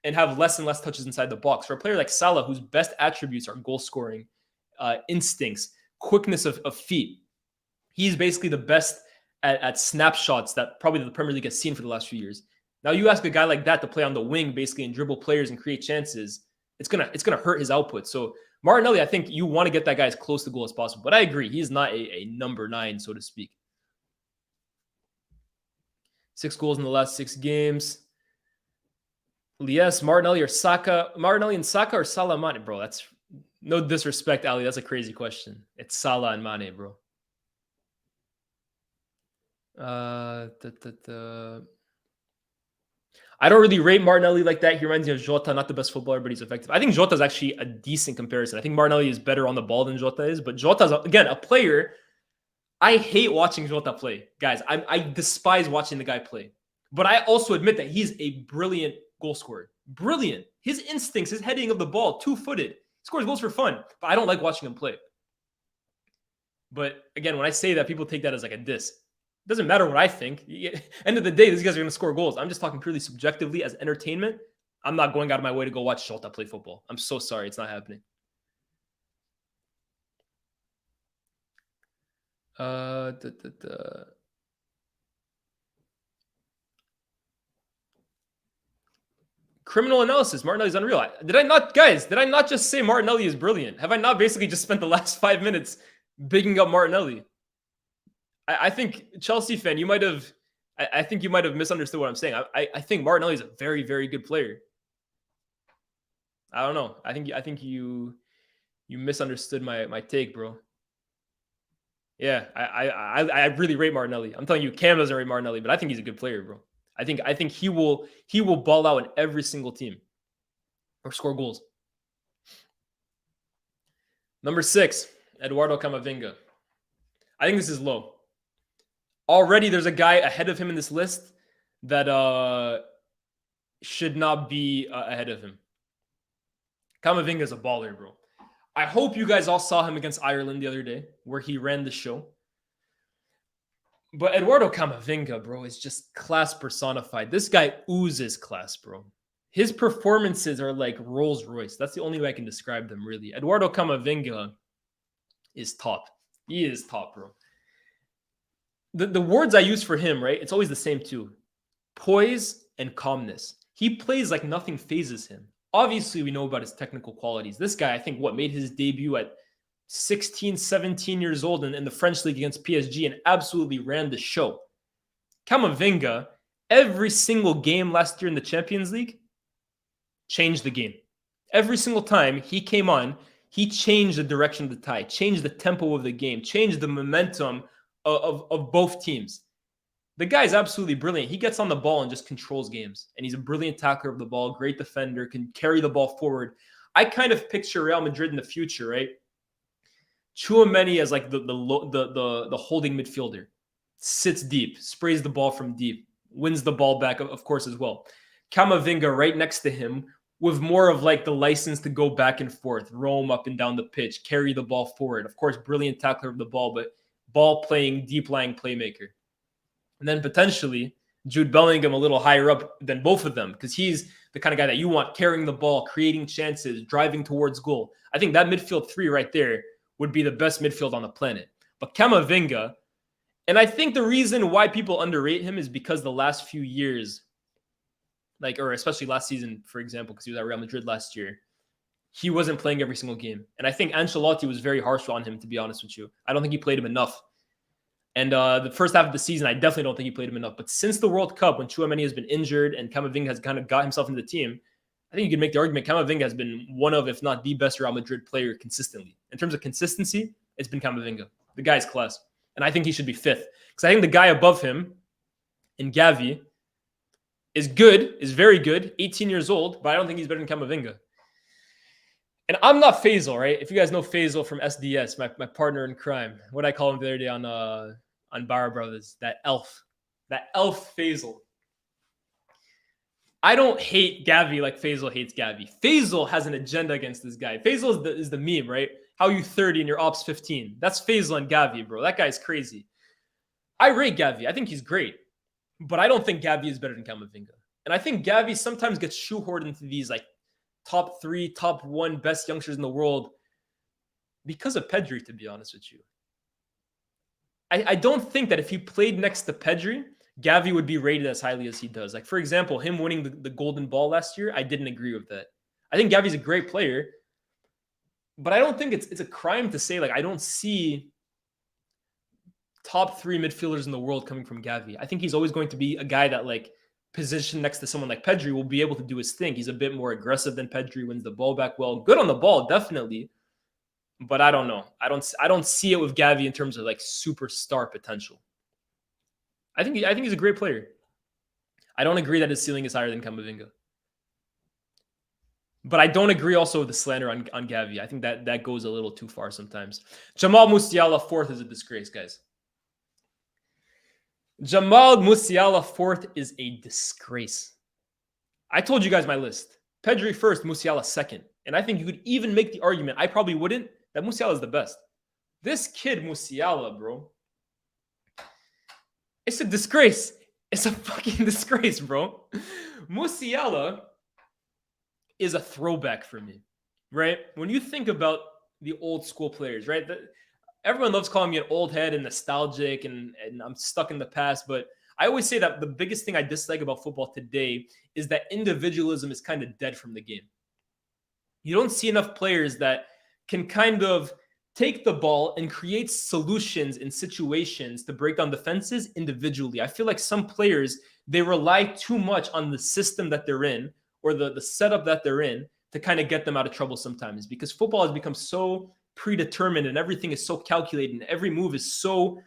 Speaker 2: and have less and less touches inside the box. For a player like Salah, whose best attributes are goal scoring, instincts, quickness of feet, he's basically the best at snapshots that probably the Premier League has seen for the last few years. Now, you ask a guy like that to play on the wing, basically, and dribble players and create chances, it's gonna hurt his output. So Martinelli, I think you want to get that guy as close to goal as possible. But I agree, he's not a number 9, so to speak. 6 goals in the last 6 games. Yes, Martinelli or Saka. Martinelli and Saka or Salah and Mane? Bro, that's no disrespect, Ali. That's a crazy question. It's Salah and Mane, bro. I don't really rate Martinelli like that. He reminds me of Jota, not the best footballer, but he's effective. I think Jota is actually a decent comparison. I think Martinelli is better on the ball than Jota is, but Jota's, again, a player. I hate watching Jota play. Guys, I despise watching the guy play. But I also admit that he's a brilliant goal scorer. Brilliant. His instincts, his heading of the ball, 2-footed. He scores goals for fun, but I don't like watching him play. But again, when I say that, people take that as like a diss. It doesn't matter what I think. End of the day, these guys are going to score goals. I'm just talking purely subjectively as entertainment. I'm not going out of my way to go watch Jota play football. I'm so sorry. It's not happening. Criminal analysis. Martinelli's unreal. Did I not just say Martinelli is brilliant? Have I not basically just spent the last 5 minutes bigging up Martinelli? I think, Chelsea fan, you might have. I think you might have misunderstood what I'm saying. I think Martinelli is a very, very good player. I don't know. I think you misunderstood my take, bro. Yeah, I really rate Martinelli. I'm telling you, Cam doesn't rate Martinelli, but I think he's a good player, bro. I think he will ball out in every single team or score goals. Number 6, Eduardo Camavinga. I think this is low. Already there's a guy ahead of him in this list that should not be ahead of him. Camavinga is a baller, bro. I hope you guys all saw him against Ireland the other day where he ran the show. But Eduardo Camavinga, bro, is just class personified. This guy oozes class, bro. His performances are like Rolls Royce. That's the only way I can describe them, really. Eduardo Camavinga is top. He is top, bro. The words I use for him, right? It's always the same too. Poise and calmness. He plays like nothing phases him. Obviously, we know about his technical qualities. This guy, I think, made his debut at 16, 17 years old in the French league against PSG and absolutely ran the show. Camavinga, every single game last year in the Champions League, changed the game. Every single time he came on, he changed the direction of the tide, changed the tempo of the game, changed the momentum of both teams. The guy is absolutely brilliant. He gets on the ball and just controls games. And he's a brilliant tackler of the ball, great defender, can carry the ball forward. I kind of picture Real Madrid in the future, right? Tchouaméni as like the holding midfielder. Sits deep, sprays the ball from deep, wins the ball back, of course, as well. Camavinga right next to him with more of like the license to go back and forth, roam up and down the pitch, carry the ball forward. Of course, brilliant tackler of the ball, but ball playing, deep lying playmaker. And then potentially Jude Bellingham a little higher up than both of them because he's the kind of guy that you want carrying the ball, creating chances, driving towards goal. I think that midfield 3 right there would be the best midfield on the planet. But Camavinga, and I think the reason why people underrate him is because the last few years, or especially last season, for example, because he was at Real Madrid last year, he wasn't playing every single game. And I think Ancelotti was very harsh on him, to be honest with you. I don't think he played him enough. And the first half of the season, I definitely don't think he played him enough. But since the World Cup, when Tchouaméni has been injured and Camavinga has kind of got himself into the team, I think you can make the argument Camavinga has been one of, if not the best Real Madrid player consistently. In terms of consistency, it's been Camavinga. The guy's class. And I think he should be fifth. Because I think the guy above him in Gavi is good, is very good, 18 years old, but I don't think he's better than Camavinga. And I'm not Faisal, right? If you guys know Faisal from SDS, my partner in crime, what I call him the other day on Barra Brothers, that elf Faisal. I don't hate Gavi like Faisal hates Gavi. Faisal has an agenda against this guy. Faisal is the meme, right? How you 30 and your ops 15. That's Faisal and Gavi, bro. That guy's crazy. I rate Gavi. I think he's great. But I don't think Gavi is better than Camavinga. And I think Gavi sometimes gets shoehorned into these like top 3, top 1 best youngsters in the world because of Pedri, to be honest with you. I don't think that if he played next to Pedri, Gavi would be rated as highly as he does. Like, for example, him winning the golden ball last year, I didn't agree with that. I think Gavi's a great player, but I don't think it's a crime to say, like, I don't see top 3 midfielders in the world coming from Gavi. I think he's always going to be a guy that, like, positioned next to someone like Pedri will be able to do his thing. He's a bit more aggressive than Pedri, wins the ball back well. Good on the ball, definitely. But I don't know. I don't see it with Gavi in terms of, like, superstar potential. I think he's a great player. I don't agree that his ceiling is higher than Camavinga. But I don't agree also with the slander on Gavi. I think that goes a little too far sometimes. Jamal Musiala, 4th is a disgrace, guys. Jamal Musiala, 4th is a disgrace. I told you guys my list. Pedri 1st, Musiala 2nd. And I think you could even make the argument, I probably wouldn't, that Musiala is the best. This kid, Musiala, bro. It's a disgrace. It's a fucking disgrace, bro. Musiala is a throwback for me, right? When you think about the old school players, right? Everyone loves calling me an old head and nostalgic and I'm stuck in the past. But I always say that the biggest thing I dislike about football today is that individualism is kind of dead from the game. You don't see enough players that can kind of take the ball and create solutions in situations to break down defenses individually. I feel like some players, they rely too much on the system that they're in or the setup that they're in to kind of get them out of trouble sometimes, because football has become so predetermined and everything is so calculated and every move is so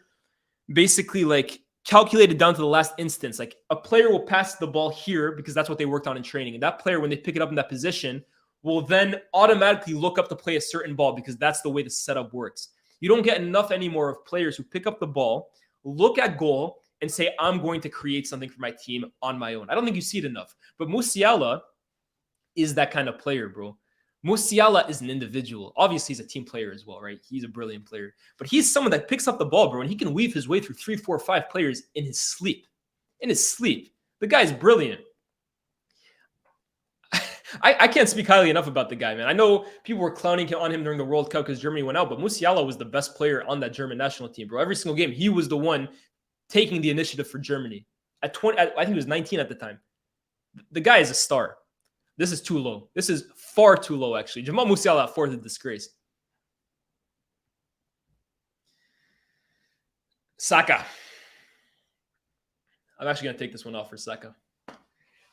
Speaker 2: basically like calculated down to the last instance. Like a player will pass the ball here because that's what they worked on in training. And that player, when they pick it up in that position, will then automatically look up to play a certain ball because that's the way the setup works. You don't get enough anymore of players who pick up the ball, look at goal, and say, I'm going to create something for my team on my own. I don't think you see it enough. But Musiala is that kind of player, bro. Musiala is an individual. Obviously, he's a team player as well, right? He's a brilliant player. But he's someone that picks up the ball, bro, and he can weave his way through 3, 4, 5 players in his sleep. In his sleep. The guy's brilliant. I can't speak highly enough about the guy, man. I know people were clowning on him during the World Cup because Germany went out, but Musiala was the best player on that German national team, bro. Every single game, he was the one taking the initiative for Germany. I think he was 19 at the time. The guy is a star. This is too low. This is far too low, actually. Jamal Musiala at 4th is a disgrace. Saka. I'm actually going to take this one off for Saka.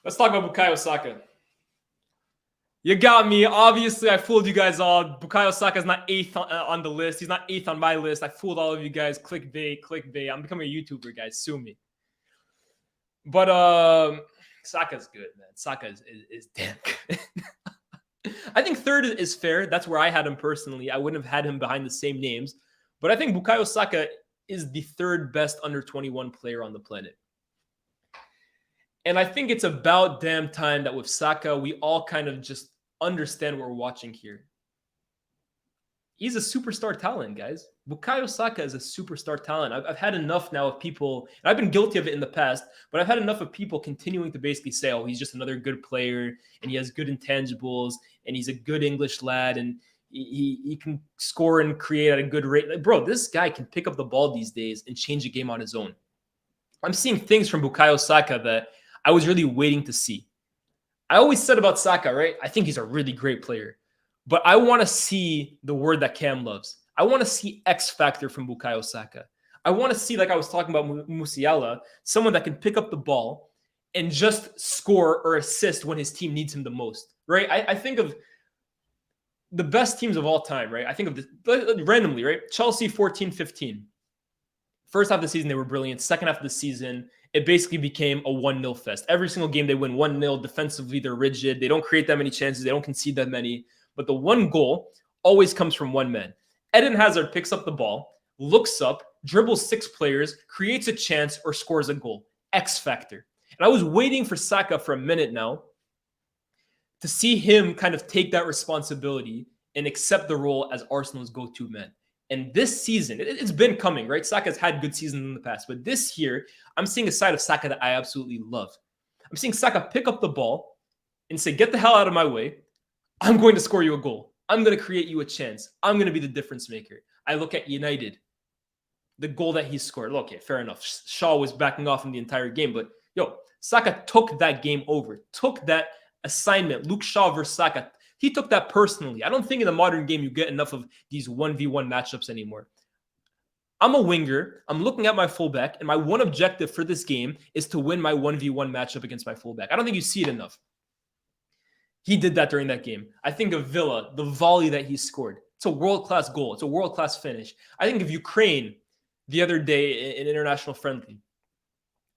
Speaker 2: Let's talk about Bukayo Saka. You got me. Obviously, I fooled you guys all. Bukayo Saka is not 8th on the list. He's not 8th on my list. I fooled all of you guys. Clickbait. I'm becoming a YouTuber, guys. Sue me. But Saka's good, man. Saka is damn good. I think 3rd is fair. That's where I had him personally. I wouldn't have had him behind the same names. But I think Bukayo Saka is the 3rd best under 21 player on the planet. And I think it's about damn time that with Saka, we all kind of just understand what we're watching here. He's a superstar talent, guys. Bukayo Saka is a superstar talent. I've had enough now of people, and I've been guilty of it in the past, but I've had enough of people continuing to basically say, oh, he's just another good player, and he has good intangibles, and he's a good English lad, and he can score and create at a good rate. Like, bro, this guy can pick up the ball these days and change a game on his own. I'm seeing things from Bukayo Saka that I was really waiting to see. I always said about Saka, right? I think he's a really great player. But I want to see the word that Cam loves. I want to see X factor from Bukayo Saka. I want to see, like I was talking about Musiala, someone that can pick up the ball and just score or assist when his team needs him the most, right? I think of the best teams of all time, right? I think of this randomly, right? Chelsea 14-15. First half of the season, they were brilliant. Second half of the season, it basically became a 1-0 fest. Every single game they win 1-0. Defensively, they're rigid. They don't create that many chances. They don't concede that many. But the one goal always comes from one man. Eden Hazard picks up the ball, looks up, dribbles 6 players, creates a chance, or scores a goal. X factor. And I was waiting for Saka for a minute now to see him kind of take that responsibility and accept the role as Arsenal's go-to man. And this season, it's been coming, right? Saka's had good seasons in the past, but this year, I'm seeing a side of Saka that I absolutely love. I'm seeing Saka pick up the ball and say, get the hell out of my way. I'm going to score you a goal. I'm going to create you a chance. I'm going to be the difference maker. I look at United, the goal that he scored. Okay, fair enough. Shaw was backing off in the entire game, but Saka took that game over, took that assignment. Luke Shaw versus Saka. He took that personally. I don't think in the modern game you get enough of these 1v1 matchups anymore. I'm a winger. I'm looking at my fullback, and my one objective for this game is to win my 1v1 matchup against my fullback. I don't think you see it enough. He did that during that game. I think of Villa, the volley that he scored. It's a world-class goal. It's a world-class finish. I think of Ukraine the other day in international friendly.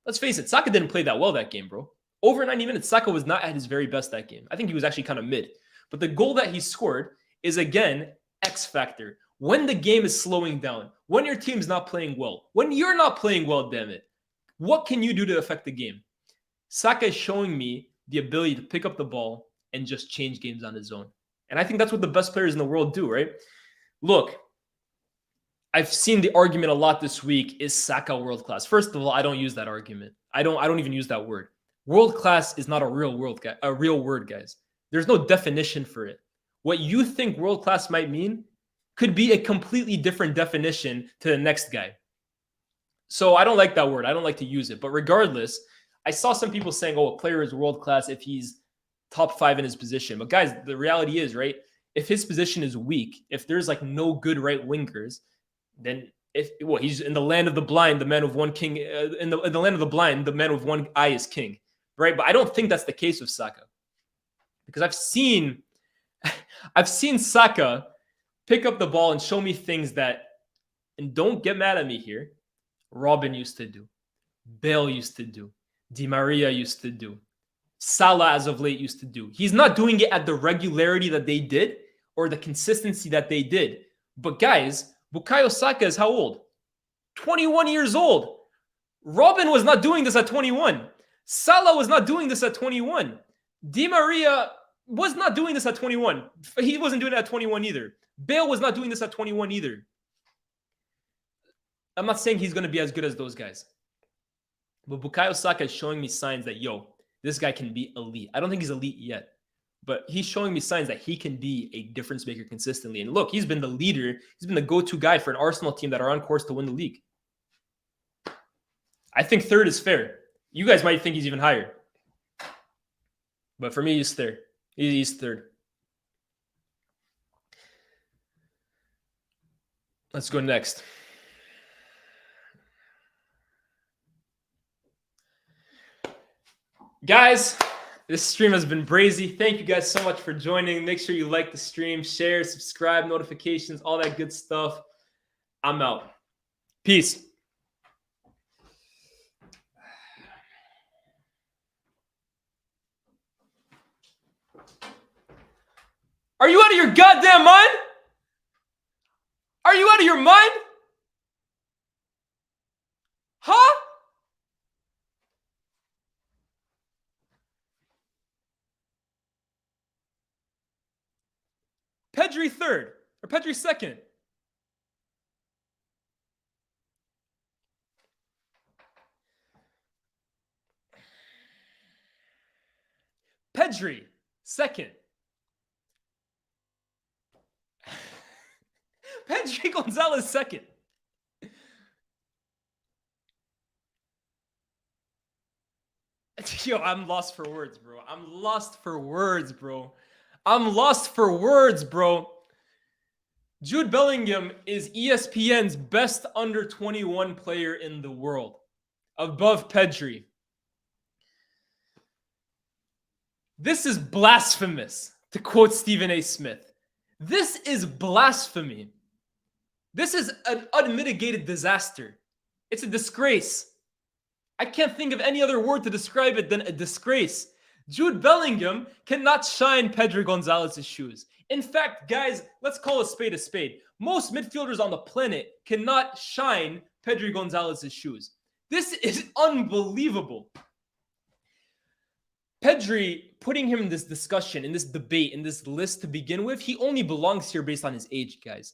Speaker 2: Let's face it, Saka didn't play that well that game, bro. Over 90 minutes, Saka was not at his very best that game. I think he was actually kind of mid. But the goal that he scored is, again, X factor. When the game is slowing down, when your team's not playing well, when you're not playing well, damn it, what can you do to affect the game? Saka is showing me the ability to pick up the ball and just change games on his own. And I think that's what the best players in the world do, right? Look, I've seen the argument a lot this week, is Saka world class? First of all, I don't use that argument. I don't even use that word. World class is not a real word, guys. There's no definition for it. What you think world class might mean could be a completely different definition to the next guy. So I don't like that word. I don't like to use it. But regardless, I saw some people saying, a player is world class if he's top 5 in his position. But guys, the reality is, right, if his position is weak, if there's like no good right wingers, then he's in the land of the blind, the man with one king, in the land of the blind, the man with one eye is king, right? But I don't think that's the case with Saka. Because I've seen Saka pick up the ball and show me things that, and don't get mad at me here, Robin used to do, Bale used to do, Di Maria used to do, Salah as of late used to do. He's not doing it at the regularity that they did or the consistency that they did. But guys, Bukayo Saka is how old? 21 years old. Robin was not doing this at 21. Salah was not doing this at 21. Di Maria was not doing this at 21. He wasn't doing it at 21 either. Bale was not doing this at 21 either. I'm not saying he's going to be as good as those guys. But Bukayo Saka is showing me signs that, this guy can be elite. I don't think he's elite yet. But he's showing me signs that he can be a difference maker consistently. And look, he's been the leader. He's been the go-to guy for an Arsenal team that are on course to win the league. I think 3rd is fair. You guys might think he's even higher. But for me, he's 3rd. He's 3rd. Let's go next. Guys, this stream has been brazy. Thank you guys so much for joining. Make sure you like the stream, share, subscribe, notifications, all that good stuff. I'm out. Peace. Are you out of your goddamn mind? Are you out of your mind? Huh? Pedri 3rd or Pedri 2nd. Pedri 2nd. Pedri Gonzalez 2nd. I'm lost for words, bro. I'm lost for words, bro. Jude Bellingham is ESPN's best under 21 player in the world, above Pedri. This is blasphemous, to quote Stephen A. Smith. This is blasphemy. This is an unmitigated disaster. It's a disgrace. I can't think of any other word to describe it than a disgrace. Jude Bellingham cannot shine Pedro Gonzalez's shoes. In fact, guys, let's call a spade a spade. Most midfielders on the planet cannot shine Pedro Gonzalez's shoes. This is unbelievable. Pedri, putting him in this discussion, in this debate, in this list to begin with, he only belongs here based on his age, guys.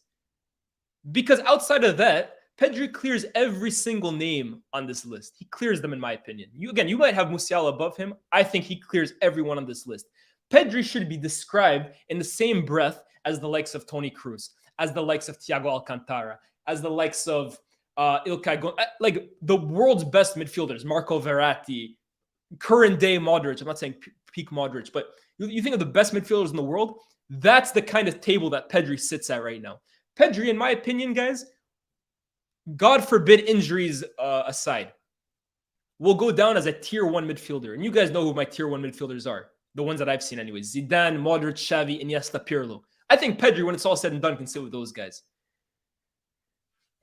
Speaker 2: Because outside of that, Pedri clears every single name on this list. He clears them, in my opinion. You might have Musiala above him. I think he clears everyone on this list. Pedri should be described in the same breath as the likes of Toni Kroos, as the likes of Thiago Alcantara, as the likes of Ilkay, like the world's best midfielders, Marco Verratti, current day Modric. I'm not saying peak Modric, but you think of the best midfielders in the world, that's the kind of table that Pedri sits at right now. Pedri, in my opinion, guys, God forbid injuries aside, will go down as a tier 1 midfielder. And you guys know who my tier 1 midfielders are. The ones that I've seen anyways. Zidane, Modric, Xavi, Iniesta, Pirlo. I think Pedri, when it's all said and done, can sit with those guys.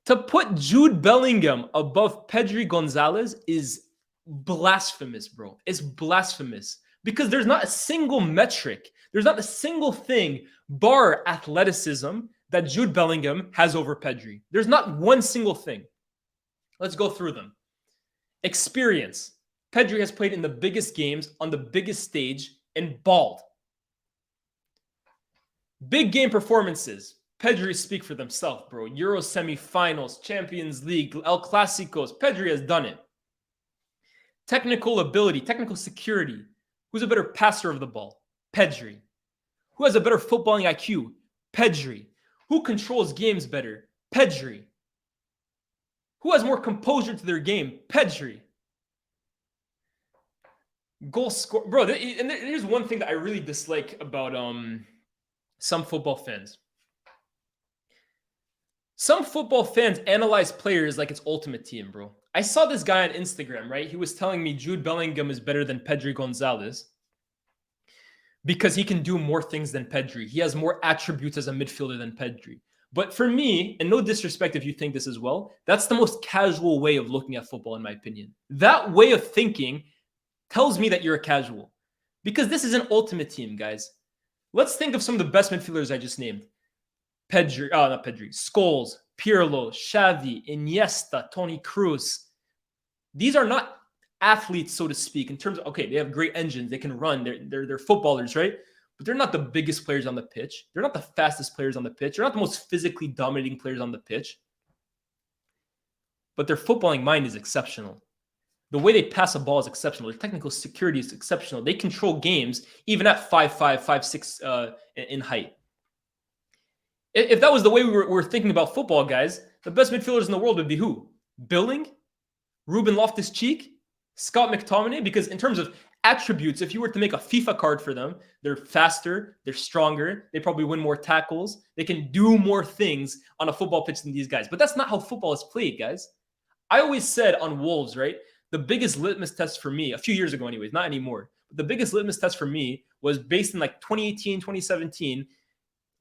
Speaker 2: To put Jude Bellingham above Pedri Gonzalez is blasphemous, bro. It's blasphemous. Because there's not a single metric, there's not a single thing, bar athleticism, that Jude Bellingham has over Pedri. There's not one single thing. Let's go through them. Experience. Pedri has played in the biggest games, on the biggest stage, and balled. Big game performances. Pedri speak for themselves, bro. Euro semifinals, Champions League, El Clasicos. Pedri has done it. Technical ability, technical security. Who's a better passer of the ball? Pedri. Who has a better footballing IQ? Pedri. Who controls games better? Pedri. Who has more composure to their game? Pedri. Goal score, bro. And here's one thing that I really dislike about some football fans. Some football fans analyze players like it's Ultimate Team, bro. I saw this guy on Instagram, right? He was telling me Jude Bellingham is better than Pedri Gonzalez because he can do more things than Pedri. He has more attributes as a midfielder than Pedri. But for me, and no disrespect if you think this as well, that's the most casual way of looking at football, in my opinion. That way of thinking tells me that you're a casual. Because this is an Ultimate Team, guys. Let's think of some of the best midfielders I just named. Scholes, Pirlo, Xavi, Iniesta, Toni Kroos. These are not athletes, so to speak, in terms of, okay, they have great engines, they can run, they're footballers, right? But they're not the biggest players on the pitch. They're not the fastest players on the pitch. They're not the most physically dominating players on the pitch. But their footballing mind is exceptional. The way they pass a ball is exceptional. Their technical security is exceptional. They control games even at 5'5", 5'6" in height. If that was the way we were thinking about football, guys, the best midfielders in the world would be who? Billing? Ruben Loftus-Cheek? Scott McTominay? Because in terms of attributes, if you were to make a FIFA card for them, they're faster, they're stronger, they probably win more tackles, they can do more things on a football pitch than these guys. But that's not how football is played, guys. I always said on Wolves, right, the biggest litmus test for me, a few years ago anyways, not anymore, but the biggest litmus test for me was based in like 2018, 2017,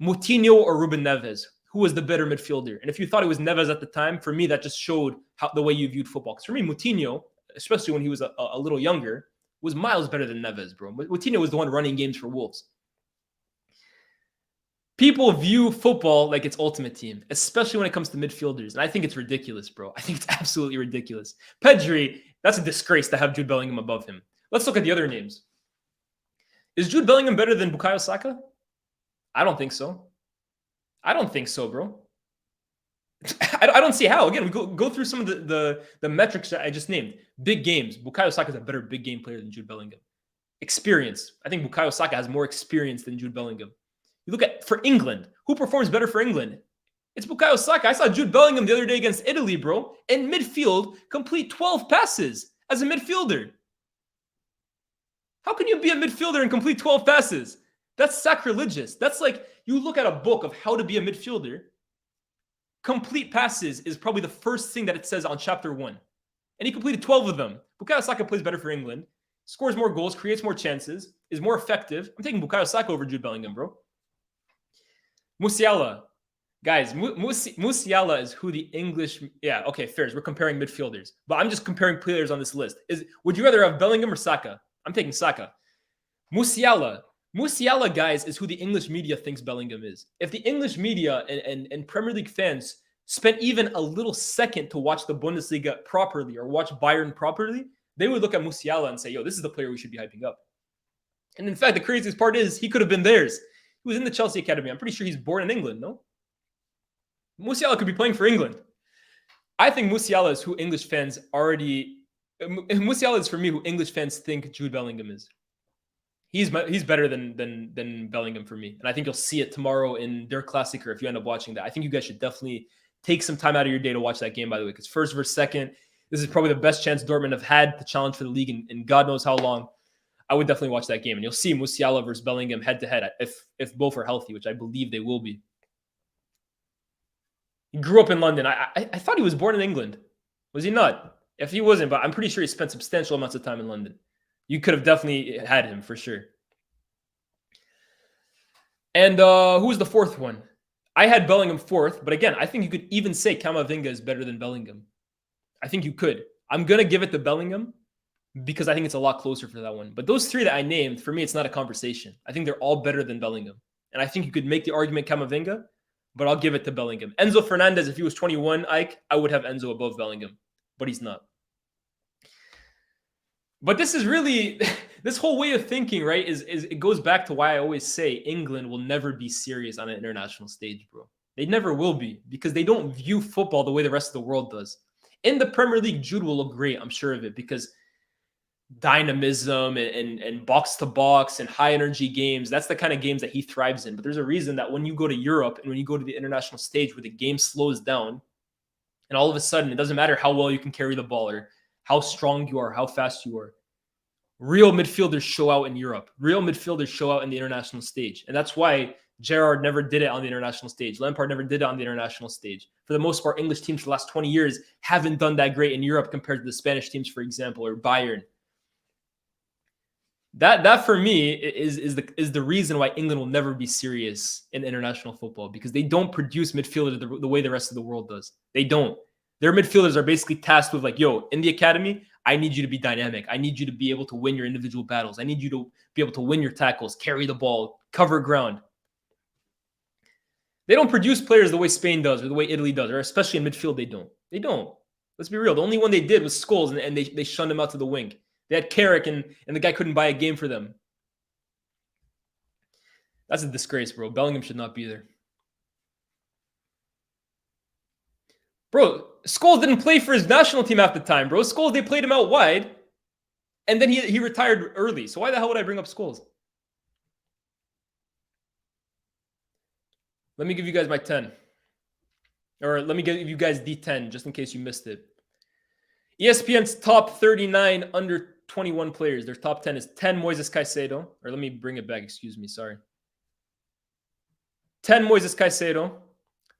Speaker 2: Moutinho or Ruben Neves, who was the better midfielder. And if you thought it was Neves at the time, for me, that just showed the way you viewed football. Because for me, Moutinho, especially when he was a little younger, was miles better than Neves, bro. Moutinho was the one running games for Wolves. People view football like it's Ultimate Team, especially when it comes to midfielders. And I think it's ridiculous, bro. I think it's absolutely ridiculous. Pedri, that's a disgrace to have Jude Bellingham above him. Let's look at the other names. Is Jude Bellingham better than Bukayo Saka? I don't think so. I don't think so, bro. I don't see how. Again, we go through some of the metrics that I just named. Big games. Bukayo Saka is a better big game player than Jude Bellingham. Experience. I think Bukayo Saka has more experience than Jude Bellingham. You look at, for England, who performs better for England? It's Bukayo Saka. I saw Jude Bellingham the other day against Italy, bro. In midfield, complete 12 passes as a midfielder. How can you be a midfielder and complete 12 passes? That's sacrilegious. That's like, you look at a book of how to be a midfielder, complete passes is probably the first thing that it says on chapter 1. And he completed 12 of them. Bukayo Saka plays better for England. scores more goals, creates more chances, is more effective. I'm taking Bukayo Saka over Jude Bellingham, bro. Musiala. Guys, Musiala is who the English... Yeah, okay, fair. We're comparing midfielders. But I'm just comparing players on this list. Would you rather have Bellingham or Saka? I'm taking Saka. Musiala, guys, is who the English media thinks Bellingham is. If the English media and Premier League fans spent even a little second to watch the Bundesliga properly or watch Bayern properly, they would look at Musiala and say, yo, this is the player we should be hyping up. And in fact, the craziest part is he could have been theirs. He was in the Chelsea Academy. I'm pretty sure he's born in England, no? Musiala could be playing for England. I think Musiala is who English fans already... Musiala is, for me, who English fans think Jude Bellingham is. He's better than Bellingham for me. And I think you'll see it tomorrow in their Klassiker if you end up watching that. I think you guys should definitely take some time out of your day to watch that game, by the way, because first versus second, this is probably the best chance Dortmund have had to challenge for the league in God knows how long. I would definitely watch that game. And you'll see Musiala versus Bellingham head-to-head if both are healthy, which I believe they will be. He grew up in London. I thought he was born in England. Was he not? If he wasn't, but I'm pretty sure he spent substantial amounts of time in London. You could have definitely had him for sure. And who was the fourth one? I had Bellingham fourth, but again, I think you could even say Camavinga is better than Bellingham. I think you could. I'm going to give it to Bellingham because I think it's a lot closer for that one. But those three that I named, for me, it's not a conversation. I think they're all better than Bellingham. And I think you could make the argument Camavinga, but I'll give it to Bellingham. Enzo Fernandez, if he was 21, Ike, I would have Enzo above Bellingham, but he's not. But this is really, this whole way of thinking, right, is it goes back to why I always say England will never be serious on an international stage, bro. They never will be because they don't view football the way the rest of the world does. In the Premier League, Jude will look great, I'm sure of it, because dynamism and box-to-box and high-energy games, that's the kind of games that he thrives in. But there's a reason that when you go to Europe and when you go to the international stage where the game slows down, and all of a sudden, it doesn't matter how well you can carry the ball or how strong you are, how fast you are. Real midfielders show out in Europe. Real midfielders show out in the international stage. And that's why Gerrard never did it on the international stage. Lampard never did it on the international stage. For the most part, English teams for the last 20 years haven't done that great in Europe compared to the Spanish teams, for example, or Bayern. That for me is the reason why England will never be serious in international football, because they don't produce midfielders the way the rest of the world does. They don't. Their midfielders are basically tasked with like, yo, in the academy, I need you to be dynamic. I need you to be able to win your individual battles. I need you to be able to win your tackles, carry the ball, cover ground. They don't produce players the way Spain does or the way Italy does, or especially in midfield, they don't. They don't. Let's be real. The only one they did was Scholes, and they shunned him out to the wing. They had Carrick, and the guy couldn't buy a game for them. That's a disgrace, bro. Bellingham should not be there. Bro, Scholes didn't play for his national team half the time, bro. Scholes, they played him out wide, and then he retired early. So why the hell would I bring up Scholes? Let me give you guys my 10. Or let me give you guys D10, just in case you missed it. ESPN's top 39 under 21 players. Their top 10 is 10 Moises Caicedo. Or let me bring it back. Excuse me. Sorry. 10 Moises Caicedo.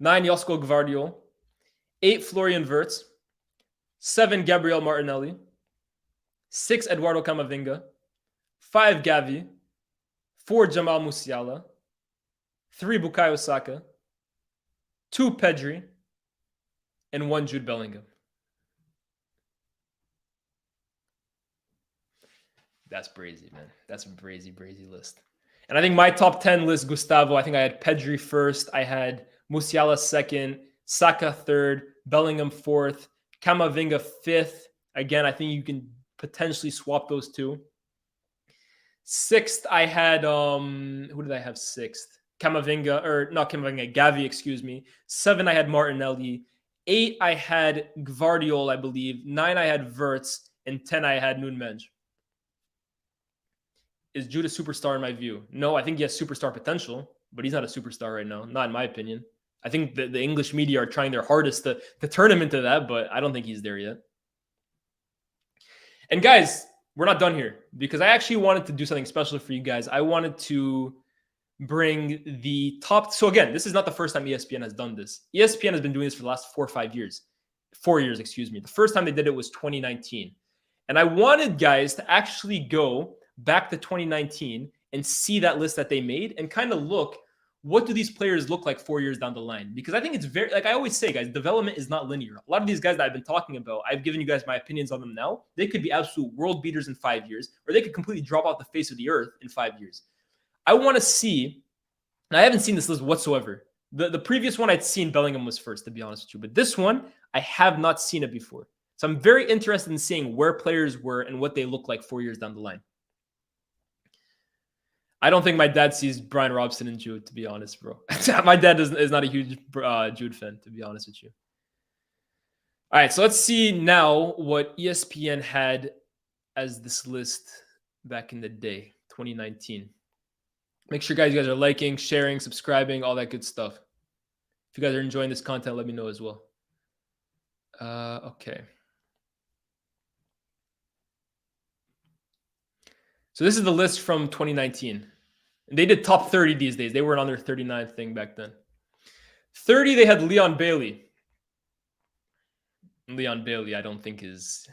Speaker 2: 9 Josko Gvardiol. 8 Florian Wirtz. 7 Gabriel Martinelli. 6 Eduardo Camavinga. 5 Gavi. 4 Jamal Musiala. 3 Bukayo Saka. 2 Pedri. And 1 Jude Bellingham. That's brazy, man. That's a brazy list. And I think my top 10 list, Gustavo, I think I had Pedri first. I had Musiala second, Saka third, Bellingham fourth, Camavinga fifth. Again, I think you can potentially swap those two. Sixth, I had, who did I have sixth? Gavi, excuse me. 7, I had Martinelli. 8, I had Gvardiol, I believe. 9, I had Wirtz. And 10, I had Nunez. Is Jude a superstar in my view? No, I think he has superstar potential, but he's not a superstar right now. Not in my opinion. I think the English media are trying their hardest to turn him into that, but I don't think he's there yet. And guys, we're not done here because I actually wanted to do something special for you guys. I wanted to bring the top. So again, this is not the first time ESPN has done this. ESPN has been doing this for the last 4 or 5 years. 4 years, excuse me. The first time they did it was 2019. And I wanted guys to actually go back to 2019 and see that list that they made and kind of look, what do these players look like 4 years down the line? Because I think it's very, like I always say, guys, development is not linear. A lot of these guys that I've been talking about, I've given you guys my opinions on them now. They could be absolute world beaters in 5 years, or they could completely drop off the face of the earth in 5 years. I want to see, and I haven't seen this list whatsoever. The previous one I'd seen Bellingham was first, to be honest with you. But this one, I have not seen it before. So I'm very interested in seeing where players were and what they look like 4 years down the line. I don't think my dad sees Brian Robson and Jude, to be honest, bro. My dad is not a huge Jude fan, to be honest with you. All right, so let's see now what ESPN had as this list back in the day, 2019. Make sure, guys, you guys are liking, sharing, subscribing, all that good stuff. If you guys are enjoying this content, let me know as well. Okay. So this is the list from 2019. And they did top 30 these days. They weren't on their 39th thing back then. 30, they had Leon Bailey. Leon Bailey, I don't think is...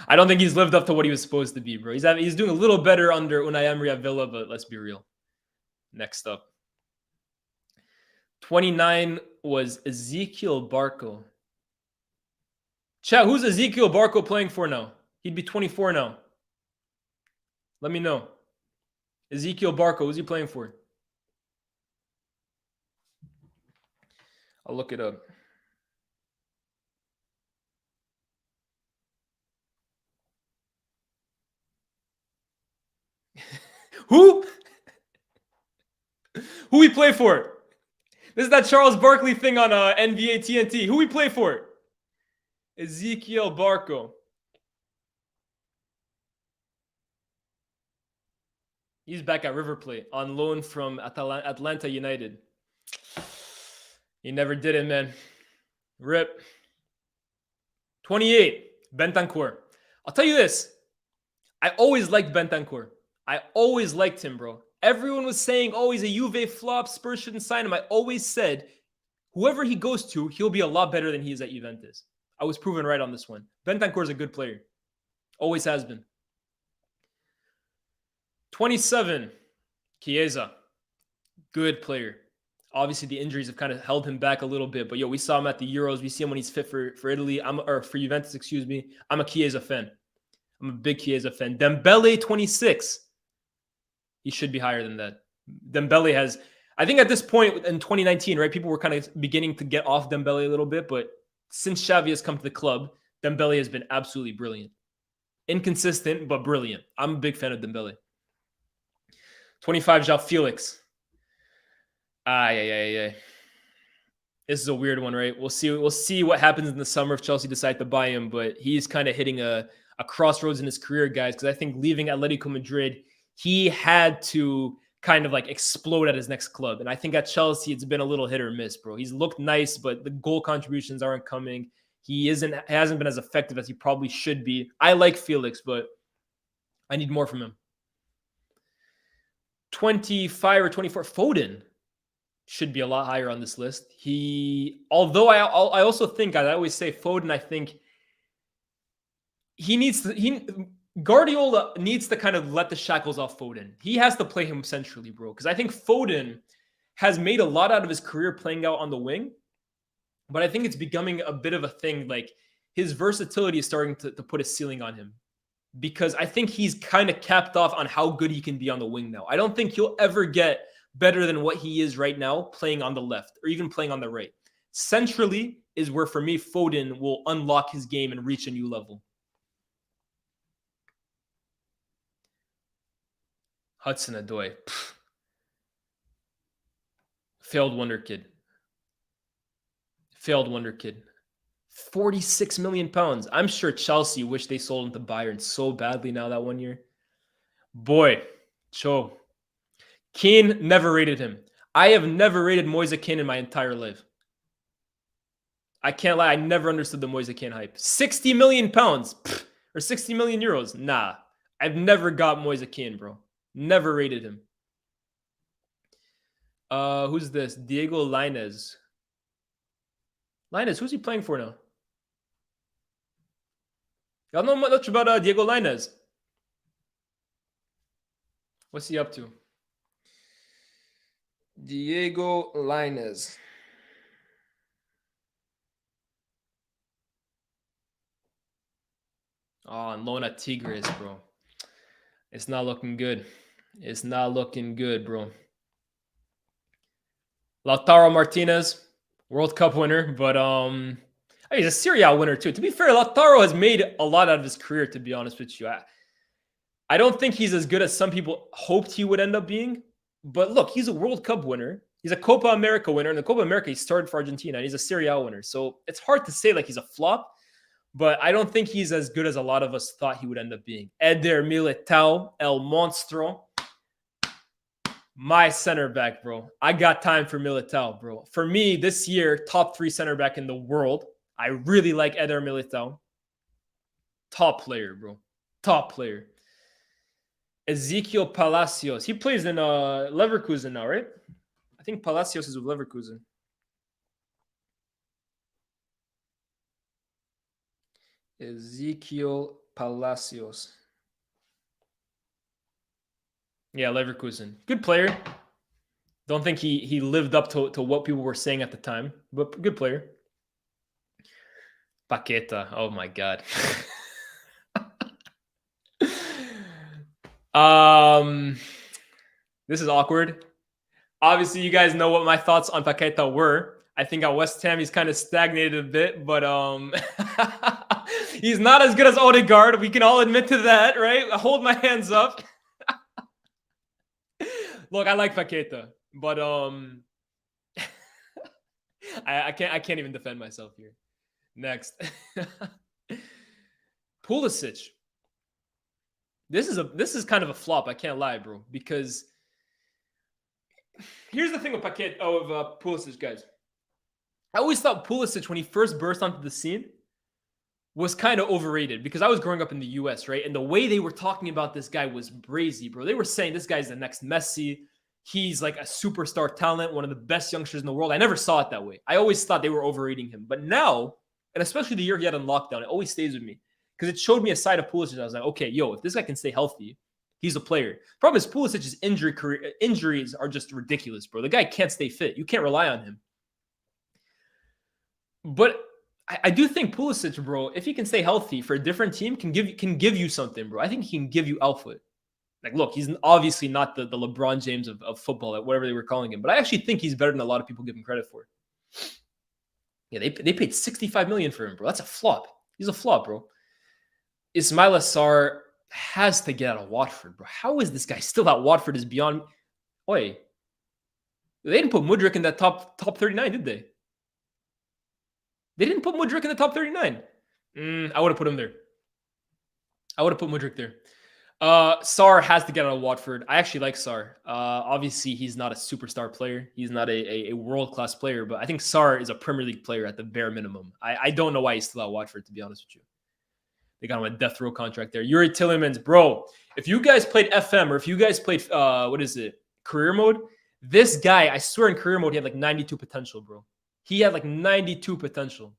Speaker 2: I don't think he's lived up to what he was supposed to be, bro. He's doing a little better under Unai Emery at Villa, but let's be real. Next up. 29 was Ezekiel Barco. Chat, who's Ezekiel Barco playing for now? He'd be 24 now. Let me know. Ezekiel Barco, who's he playing for? I'll look it up. Who? Who we play for? This is that Charles Barkley thing on NBA TNT. Who we play for? Ezekiel Barco. He's back at River Plate on loan from Atlanta United. He never did it, man. Rip. 28, Bentancur. I'll tell you this. I always liked Bentancur. I always liked him, bro. Everyone was saying, oh, he's a Juve flop. Spurs shouldn't sign him. I always said, whoever he goes to, he'll be a lot better than he is at Juventus. I was proven right on this one. Bentancur is a good player. Always has been. 27, Chiesa. Good player. Obviously, the injuries have kind of held him back a little bit. But, we saw him at the Euros. We see him when he's fit for Italy. Or for Juventus, excuse me. I'm a Chiesa fan. I'm a big Chiesa fan. Dembele, 26. He should be higher than that. Dembele has... I think at this point in 2019, right, people were kind of beginning to get off Dembele a little bit. But since Xavi has come to the club, Dembele has been absolutely brilliant. Inconsistent, but brilliant. I'm a big fan of Dembele. 25, João Felix. This is a weird one, right? We'll see what happens in the summer if Chelsea decide to buy him, but he's kind of hitting a crossroads in his career, guys, because I think leaving Atletico Madrid, he had to kind of like explode at his next club. And I think at Chelsea, it's been a little hit or miss, bro. He's looked nice, but the goal contributions aren't coming. He hasn't been as effective as he probably should be. I like Felix, but I need more from him. 25 or 24, Foden should be a lot higher on this list. Although I also think, I always say Foden, I think Guardiola needs to kind of let the shackles off Foden. He has to play him centrally, bro. Because I think Foden has made a lot out of his career playing out on the wing. But I think it's becoming a bit of a thing. Like, his versatility is starting to put a ceiling on him. Because I think he's kind of capped off on how good he can be on the wing now. I don't think he'll ever get better than what he is right now playing on the left or even playing on the right. Centrally is where, for me, Foden will unlock his game and reach a new level. Hudson-Odoi. Failed wonder kid. 46 million pounds. I'm sure Chelsea wish they sold him to Bayern so badly now that 1 year. Boy, Cho. Keane, never rated him. I have never rated Moise Kean in my entire life. I can't lie. I never understood the Moise Kean hype. 60 million pounds or 60 million euros. Nah, I've never got Moise Kean, bro. Never rated him. Who's this? Diego Lainez. Lainez, who's he playing for now? Y'all know much about Diego Lainez. What's he up to? Diego Lainez. Oh, and loan at Tigres, bro. It's not looking good. It's not looking good, bro. Lautaro Martinez, World Cup winner, but he's a Serie A winner too. To be fair, Lautaro has made a lot out of his career, to be honest with you. I don't think he's as good as some people hoped he would end up being. But look, he's a World Cup winner. He's a Copa America winner. And the Copa America, he started for Argentina. And he's a Serie A winner. So it's hard to say like he's a flop. But I don't think he's as good as a lot of us thought he would end up being. Eder Militao, El Monstro. My center back, bro. I got time for Militao, bro. For me, this year, top 3 center back in the world. I really like Eder Militao. Top player, bro. Top player. Ezekiel Palacios. He plays in Leverkusen now, right? I think Palacios is with Leverkusen. Ezekiel Palacios. Yeah, Leverkusen. Good player. Don't think he lived up to what people were saying at the time, but good player. Paqueta. Oh my God. This is awkward. Obviously, you guys know what my thoughts on Paqueta were. I think at West Ham he's kind of stagnated a bit, but he's not as good as Odegaard. We can all admit to that, right? I hold my hands up. Look, I like Paqueta, but I can't even defend myself here. Next, Pulisic. This is kind of a flop. I can't lie, bro. Because here's the thing with Pulisic, guys. I always thought Pulisic, when he first burst onto the scene, was kind of overrated because I was growing up in the US, right? And the way they were talking about this guy was brazy, bro. They were saying this guy's the next Messi. He's like a superstar talent, one of the best youngsters in the world. I never saw it that way. I always thought they were overrating him. But now, and especially the year he had on lockdown, it always stays with me because it showed me a side of Pulisic. I was like, okay, yo, if this guy can stay healthy, he's a player. Problem is, Pulisic's injuries are just ridiculous, bro. The guy can't stay fit. You can't rely on him. But I do think Pulisic, bro, if he can stay healthy for a different team, can give you something, bro. I think he can give you alpha. Like, look, he's obviously not the LeBron James of football, whatever they were calling him. But I actually think he's better than a lot of people give him credit for. Yeah, they paid $65 million for him, bro. That's a flop. He's a flop, bro. Ismail Assar has to get out of Watford, bro. How is this guy still at Watford is beyond me. Oi. They didn't put Mudryk in that top 39, did they? They didn't put Mudryk in the top 39. I would have put him there. I would have put Mudryk there. Sarr has to get out of Watford. I actually like Sarr. Obviously, he's not a superstar player. He's not a world-class player, but I think Sarr is a Premier League player at the bare minimum. I don't know why he's still at Watford, to be honest with you. They got him a death row contract there. Yuri Tillemans, bro, if you guys played FM or if you guys played, career mode, this guy, I swear in career mode, he had like 92 potential, bro. He had like 92 potential.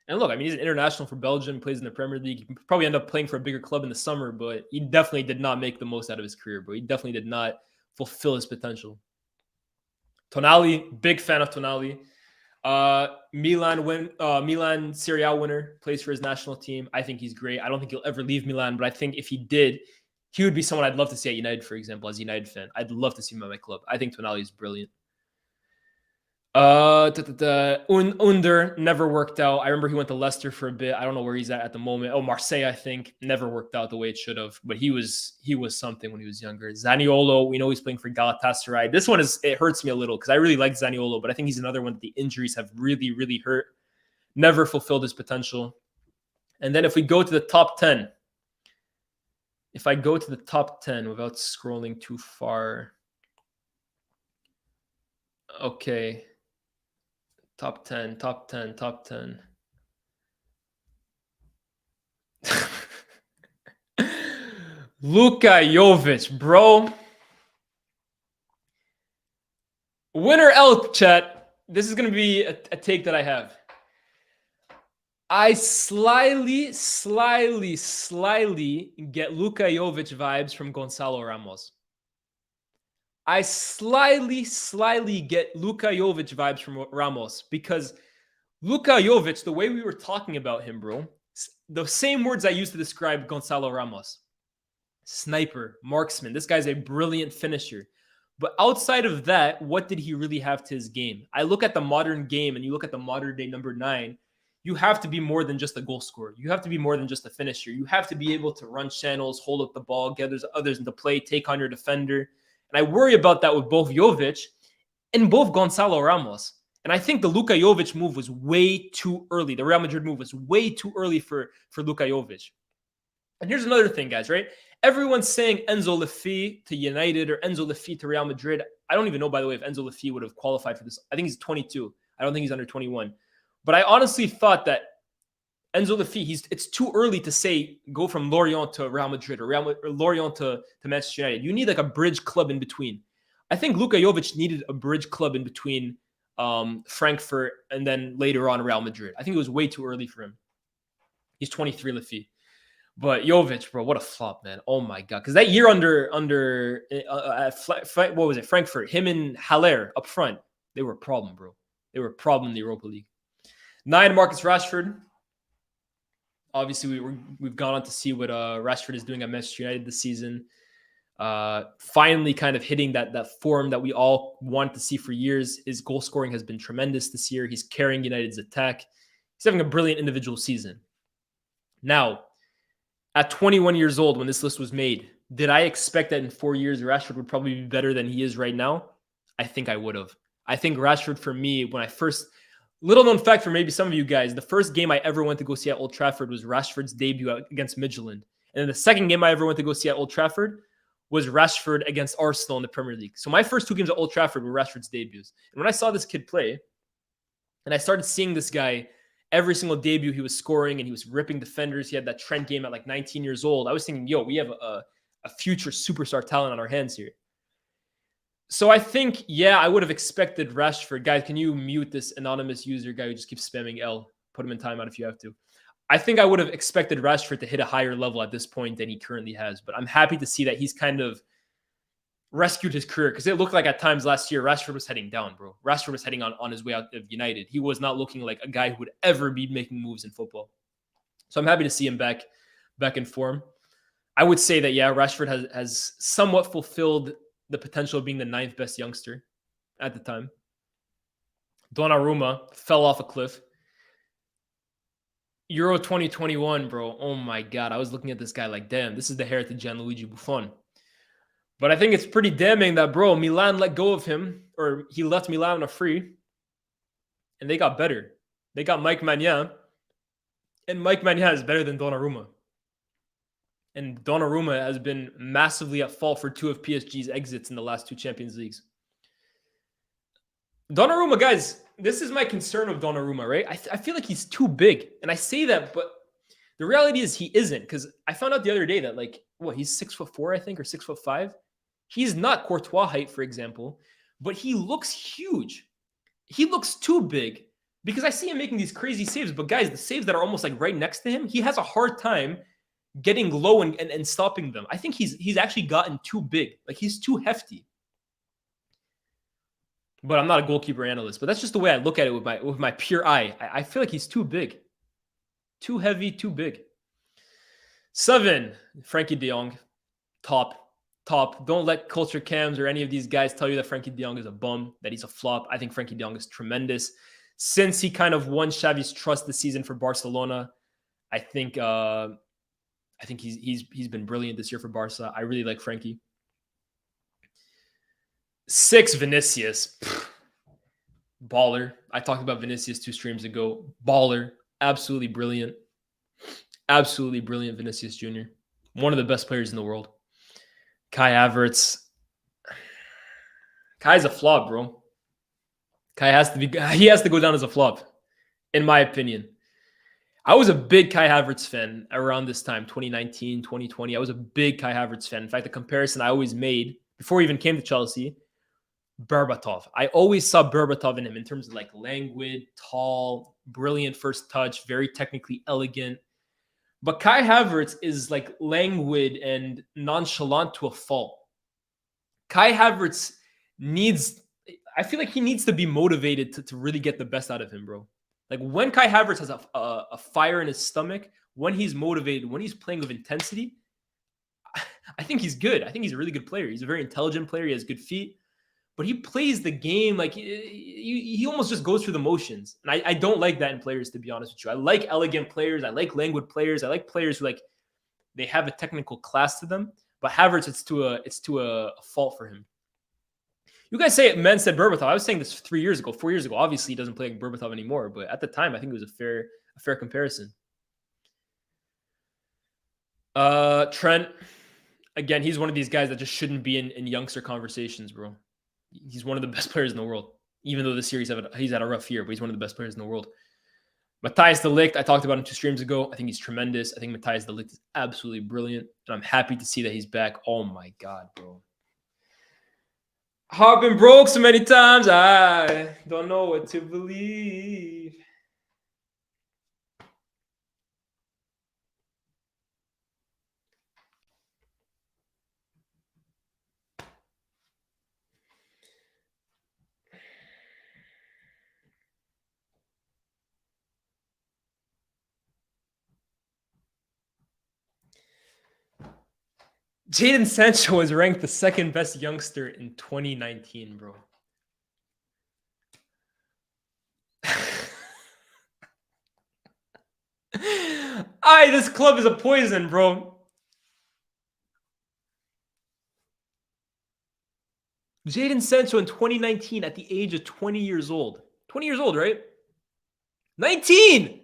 Speaker 2: And look, I mean, he's an international for Belgium, plays in the Premier League. He probably end up playing for a bigger club in the summer, but he definitely did not make the most out of his career, bro. He definitely did not fulfill his potential. Tonali, big fan of Tonali. Milan Serie A winner, plays for his national team. I think he's great. I don't think he'll ever leave Milan, but I think if he did, he would be someone I'd love to see at United, for example, as a United fan. I'd love to see him at my club. I think Tonali is brilliant. Under never worked out. I remember he went to Leicester for a bit. I don't know where he's at the moment. Oh, Marseille, I think. Never worked out the way it should have, but he was something when he was younger. Zaniolo, we know he's playing for Galatasaray. This one it hurts me a little because I really like Zaniolo, but I think he's another one that the injuries have really, really hurt. Never fulfilled his potential. And then if we go to the top 10, if I go to the top 10 without scrolling too far. Okay. Top 10. Luka Jovic, bro. Winner elk, chat. This is going to be a take that I have. I slyly get Luka Jovic vibes from Gonzalo Ramos. I slyly get Luka Jovic vibes from Ramos because Luka Jovic, the way we were talking about him, bro, the same words I used to describe Gonzalo Ramos. Sniper, marksman. This guy's a brilliant finisher. But outside of that, what did he really have to his game? I look at the modern game and you look at the modern day number 9, you have to be more than just a goal scorer. You have to be more than just a finisher. You have to be able to run channels, hold up the ball, get others into play, take on your defender. And I worry about that with both Jovic and both Gonzalo Ramos. And I think the Luka Jovic move was way too early. The Real Madrid move was way too early for Luka Jovic. And here's another thing, guys, right? Everyone's saying Enzo Lefebvre to United or Enzo Lefebvre to Real Madrid. I don't even know, by the way, if Enzo Lefebvre would have qualified for this. I think he's 22. I don't think he's under 21. But I honestly thought that Enzo Lefebvre, it's too early to say go from Lorient to Real Madrid or Lorient to Manchester United. You need like a bridge club in between. I think Luka Jovic needed a bridge club in between Frankfurt and then later on Real Madrid. I think it was way too early for him. He's 23, Lefebvre. But Jovic, bro, what a flop, man. Oh, my God. Because that year under what was it, Frankfurt, him and Haller up front, they were a problem, bro. They were a problem in the Europa League. 9, Marcus Rashford. Obviously, we've gone on to see what Rashford is doing at Manchester United this season. Finally kind of hitting that form that we all wanted to see for years. His goal scoring has been tremendous this year. He's carrying United's attack. He's having a brilliant individual season. Now, at 21 years old, when this list was made, did I expect that in 4 years, Rashford would probably be better than he is right now? I think I would have. I think Rashford, for me, when I first, little known fact for maybe some of you guys, the first game I ever went to go see at Old Trafford was Rashford's debut against Midtjylland. And then the second game I ever went to go see at Old Trafford was Rashford against Arsenal in the Premier League. So my first 2 games at Old Trafford were Rashford's debuts. And when I saw this kid play, and I started seeing this guy, every single debut he was scoring and he was ripping defenders. He had that Trent game at like 19 years old. I was thinking, yo, we have a future superstar talent on our hands here. So I think, yeah, I would have expected Rashford. Guys, can you mute this anonymous user guy who just keeps spamming L? Put him in timeout if you have to. I think I would have expected Rashford to hit a higher level at this point than he currently has. But I'm happy to see that he's kind of rescued his career, because it looked like at times last year Rashford was heading down, bro. Rashford was heading on his way out of United. He was not looking like a guy who would ever be making moves in football. So I'm happy to see him back in form. I would say that, yeah, Rashford has somewhat fulfilled the potential of being the 9th best youngster at the time. Donnarumma fell off a cliff. Euro 2021, bro. Oh my God. I was looking at this guy like, damn, this is the heir to Gianluigi Buffon. But I think it's pretty damning that, bro, Milan let go of him, or he left Milan on a free, and they got better. They got Mike Maignan, and Mike Maignan is better than Donnarumma. And Donnarumma has been massively at fault for 2 of PSG's exits in the last 2 Champions Leagues. Donnarumma, guys, this is my concern with Donnarumma, right? I feel like he's too big. And I say that, but the reality is he isn't, because I found out the other day that, like, he's 6'4", I think, or 6'5". He's not Courtois height, for example, but he looks huge. He looks too big, because I see him making these crazy saves. But guys, the saves that are almost like right next to him, he has a hard time getting low and stopping them. I think he's actually gotten too big. Like, he's too hefty. But I'm not a goalkeeper analyst, but that's just the way I look at it with my pure eye. I feel like he's too big. Too heavy, too big. 7, Frankie de Jong. Top. Don't let culture cams or any of these guys tell you that Frankie de Jong is a bum, that he's a flop. I think Frankie de Jong is tremendous. Since he kind of won Xavi's trust this season for Barcelona, I think he's been brilliant this year for Barca. I really like Frankie. 6, Vinicius. Baller. I talked about Vinicius 2 streams ago. Baller. Absolutely brilliant. Absolutely brilliant Vinicius Jr. One of the best players in the world. Kai Havertz. Kai's a flop, bro. He has to go down as a flop, in my opinion. I was a big Kai Havertz fan around this time, 2019, 2020. I was a big Kai Havertz fan. In fact, the comparison I always made before he even came to Chelsea Berbatov. I always saw Berbatov in him in terms of like languid, tall, brilliant first touch, very technically elegant. But Kai Havertz is like languid and nonchalant to a fault. Kai Havertz needs, I feel like he needs to be motivated to really get the best out of him, bro. Like when Kai Havertz has a fire in his stomach, when he's motivated, when he's playing with intensity, I think he's good. I think he's a really good player. He's a very intelligent player. He has good feet, but he plays the game like he almost just goes through the motions. And I don't like that in players, to be honest with you. I like elegant players. I like languid players. I like players who like they have a technical class to them. But Havertz, it's to a fault for him. You guys say men said Berbatov. I was saying this 3 years ago, 4 years ago. Obviously, he doesn't play like Berbatov anymore, but at the time, I think it was a fair comparison. Trent, again, he's one of these guys that just shouldn't be in youngster conversations, bro. He's one of the best players in the world. Even though this year he's had a rough year, but he's one of the best players in the world. Matthijs de Ligt, I talked about him 2 streams ago. I think he's tremendous. I think Matthijs de Ligt is absolutely brilliant, and I'm happy to see that he's back. Oh my God, bro. I've been broke so many times, I don't know what to believe. Jadon Sancho was ranked the 2nd best youngster in 2019, bro. This club is a poison, bro. Jadon Sancho in 2019 at the age of 20 years old. 20 years old, right? 19!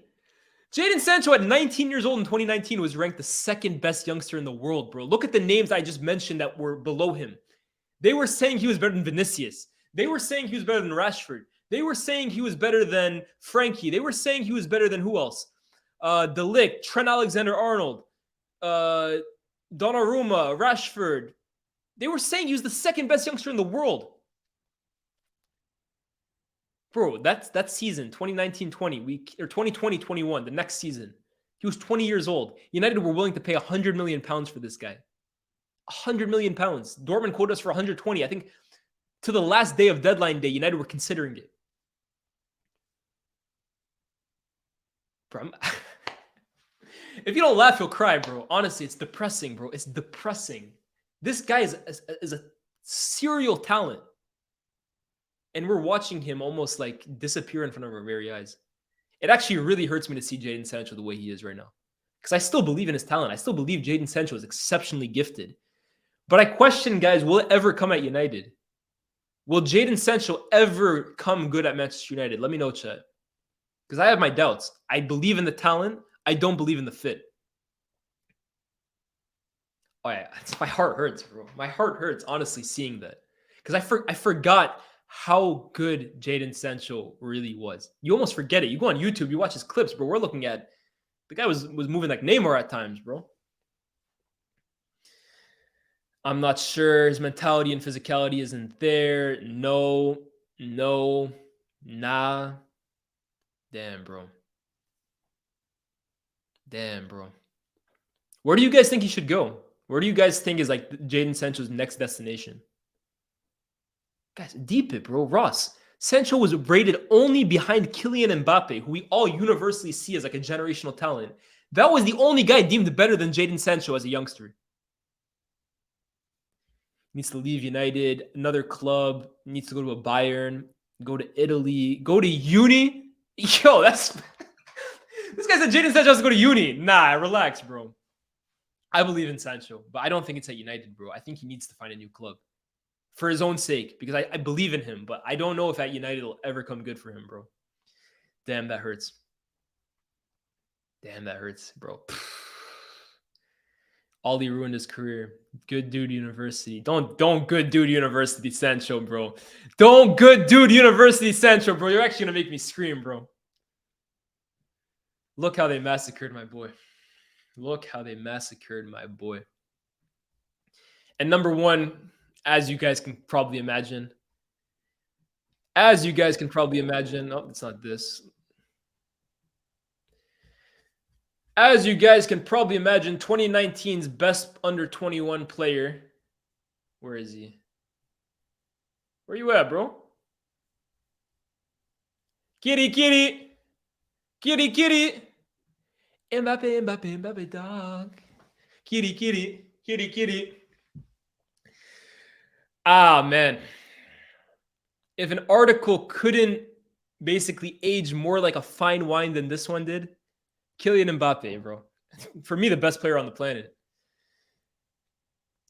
Speaker 2: Jadon Sancho at 19 years old in 2019 was ranked the 2nd best youngster in the world, bro. Look at the names I just mentioned that were below him. They were saying he was better than Vinicius. They were saying he was better than Rashford. They were saying he was better than Frankie. They were saying he was better than who else? De Ligt, Trent Alexander-Arnold, Donnarumma, Rashford. They were saying he was the 2nd best youngster in the world. Bro, that season, 2019-20, or 2020-21, the next season. He was 20 years old. United were willing to pay 100 million pounds for this guy. 100 million pounds. Dortmund quoted us for 120. I think to the last day of deadline day, United were considering it. Bro, if you don't laugh, you'll cry, bro. Honestly, it's depressing, bro. It's depressing. This guy is a serial talent. And we're watching him almost like disappear in front of our very eyes. It actually really hurts me to see Jadon Sancho the way he is right now. Because I still believe in his talent. I still believe Jadon Sancho is exceptionally gifted. But I question, guys, will it ever come at United? Will Jadon Sancho ever come good at Manchester United? Let me know, chat. Because I have my doubts. I believe in the talent. I don't believe in the fit. Oh, yeah. My heart hurts, bro. My heart hurts, honestly, seeing that. Because I forgot how good Jadon Sancho really was. You almost forget it. You go on YouTube, you watch his clips, bro. We're looking at the guy was moving like Neymar at times, bro. I'm not sure. His mentality and physicality isn't there. No, nah. Damn, bro. Where do you guys think he should go? Where do you guys think is like Jadon Sancho's next destination? Guys, deep it, bro. Ross. Sancho was rated only behind Kylian Mbappe, who we all universally see as like a generational talent. That was the only guy deemed better than Jadon Sancho as a youngster. Needs to leave United, another club, needs to go to a Bayern, go to Italy, go to uni. Yo, that's... This guy said Jadon Sancho has to go to uni. Nah, relax, bro. I believe in Sancho, but I don't think it's at United, bro. I think he needs to find a new club. For his own sake, because I believe in him, but I don't know if at United it'll ever come good for him, bro. Damn, that hurts. Damn, that hurts, bro. Ollie ruined his career. Good dude university. Don't good dude university Sancho, bro. Don't good dude university Sancho, bro. You're actually going to make me scream, bro. Look how they massacred my boy. Look how they massacred my boy. And number one, as you guys can probably imagine, As you guys can probably imagine, oh, it's not this. As you guys can probably imagine, 2019's best under 21 player. Where is he? Where you at, bro? Kitty, kitty, kitty, kitty. Mbappe, Mbappe, Mbappe, dog. Kitty, kitty, kitty, kitty. Ah, man. If an article couldn't basically age more like a fine wine than this one did, Kylian Mbappe, bro. For me, the best player on the planet.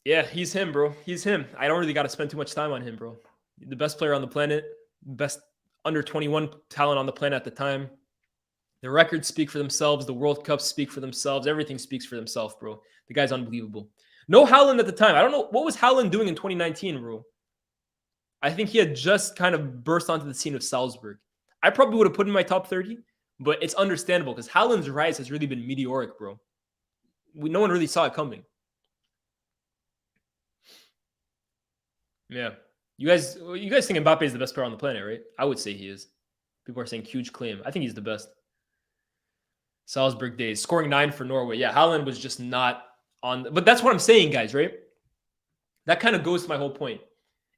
Speaker 2: Yeah, he's him, bro. He's him. I don't really got to spend too much time on him, bro. The best player on the planet, best under 21 talent on the planet at the time. The records speak for themselves. The World Cups speak for themselves. Everything speaks for themselves, bro. The guy's unbelievable. No Haaland at the time. I don't know. What was Haaland doing in 2019, bro? I think he had just kind of burst onto the scene with Salzburg. I probably would have put him in my top 30, but it's understandable because Haaland's rise has really been meteoric, bro. No one really saw it coming. Yeah. You guys think Mbappe is the best player on the planet, right? I would say he is. People are saying huge claim. I think he's the best. Salzburg days. Scoring 9 for Norway. Yeah, Haaland was just not on. But that's what I'm saying, guys, right? That kind of goes to my whole point.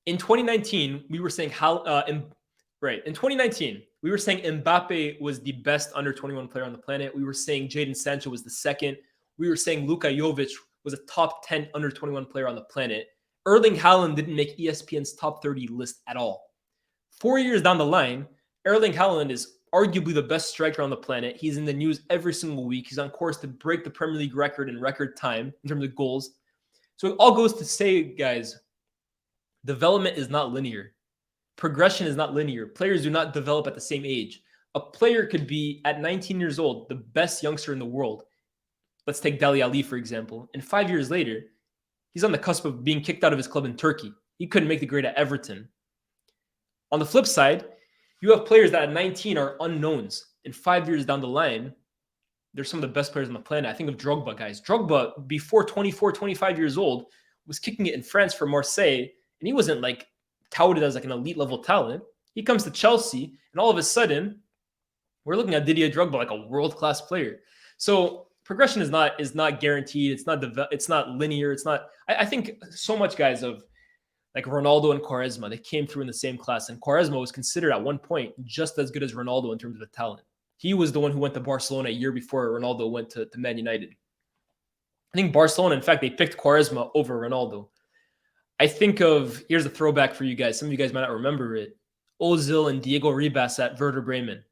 Speaker 2: In 2019, we were saying right. In 2019, we were saying Mbappe was the best under 21 player on the planet. We were saying Jadon Sancho was the second. We were saying Luka Jovic was a top 10 under 21 player on the planet. Erling Haaland didn't make ESPN's top 30 list at all. 4 years down the line, Erling Haaland is arguably the best striker on the planet. He's in the news every single week. He's on course to break the Premier League record in record time in terms of goals. So it all goes to say, guys, development is not linear. Progression is not linear. Players do not develop at the same age. A player could be, at 19 years old, the best youngster in the world. Let's take Dele Alli, for example. And 5 years later, he's on the cusp of being kicked out of his club in Turkey. He couldn't make the grade at Everton. On the flip side, you have players that at 19 are unknowns. And 5 years down the line, they're some of the best players on the planet. I think of Drogba, guys. Drogba, before 24, 25 years old, was kicking it in France for Marseille. And he wasn't like touted as like an elite level talent. He comes to Chelsea, and all of a sudden, we're looking at Didier Drogba like a world-class player. So progression is not guaranteed. It's not linear. It's not. I think so much, guys, of like Ronaldo and Quaresma. They came through in the same class, and Quaresma was considered at one point just as good as Ronaldo in terms of the talent. He was the one who went to Barcelona a year before Ronaldo went to Man United. I think Barcelona, in fact, they picked Quaresma over Ronaldo. I think of, here's a throwback for you guys. Some of you guys might not remember it. Ozil and Diego Ribas at Werder Bremen.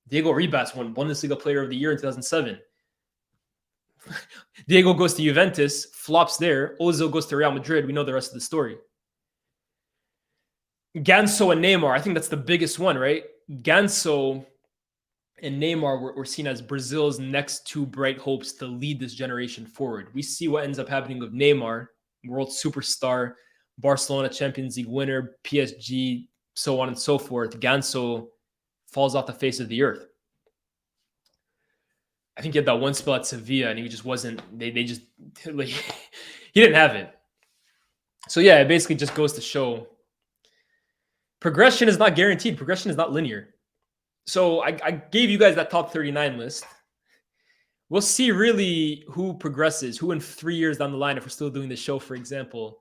Speaker 2: Diego Ribas won Bundesliga Player of the Year in 2007. Diego goes to Juventus, flops there. Ozil goes to Real Madrid. We know the rest of the story. Ganso and Neymar, I think that's the biggest one, right? Ganso and Neymar were seen as Brazil's next two bright hopes to lead this generation forward. We see what ends up happening with Neymar, world superstar, Barcelona Champions League winner, PSG, so on and so forth. Ganso falls off the face of the earth. I think he had that one spell at Sevilla, and he just wasn't. They just like he didn't have it. So yeah, it basically just goes to show progression is not guaranteed. Progression is not linear. So I gave you guys that top 39 list. We'll see really who progresses, who in 3 years down the line, if we're still doing the show, for example,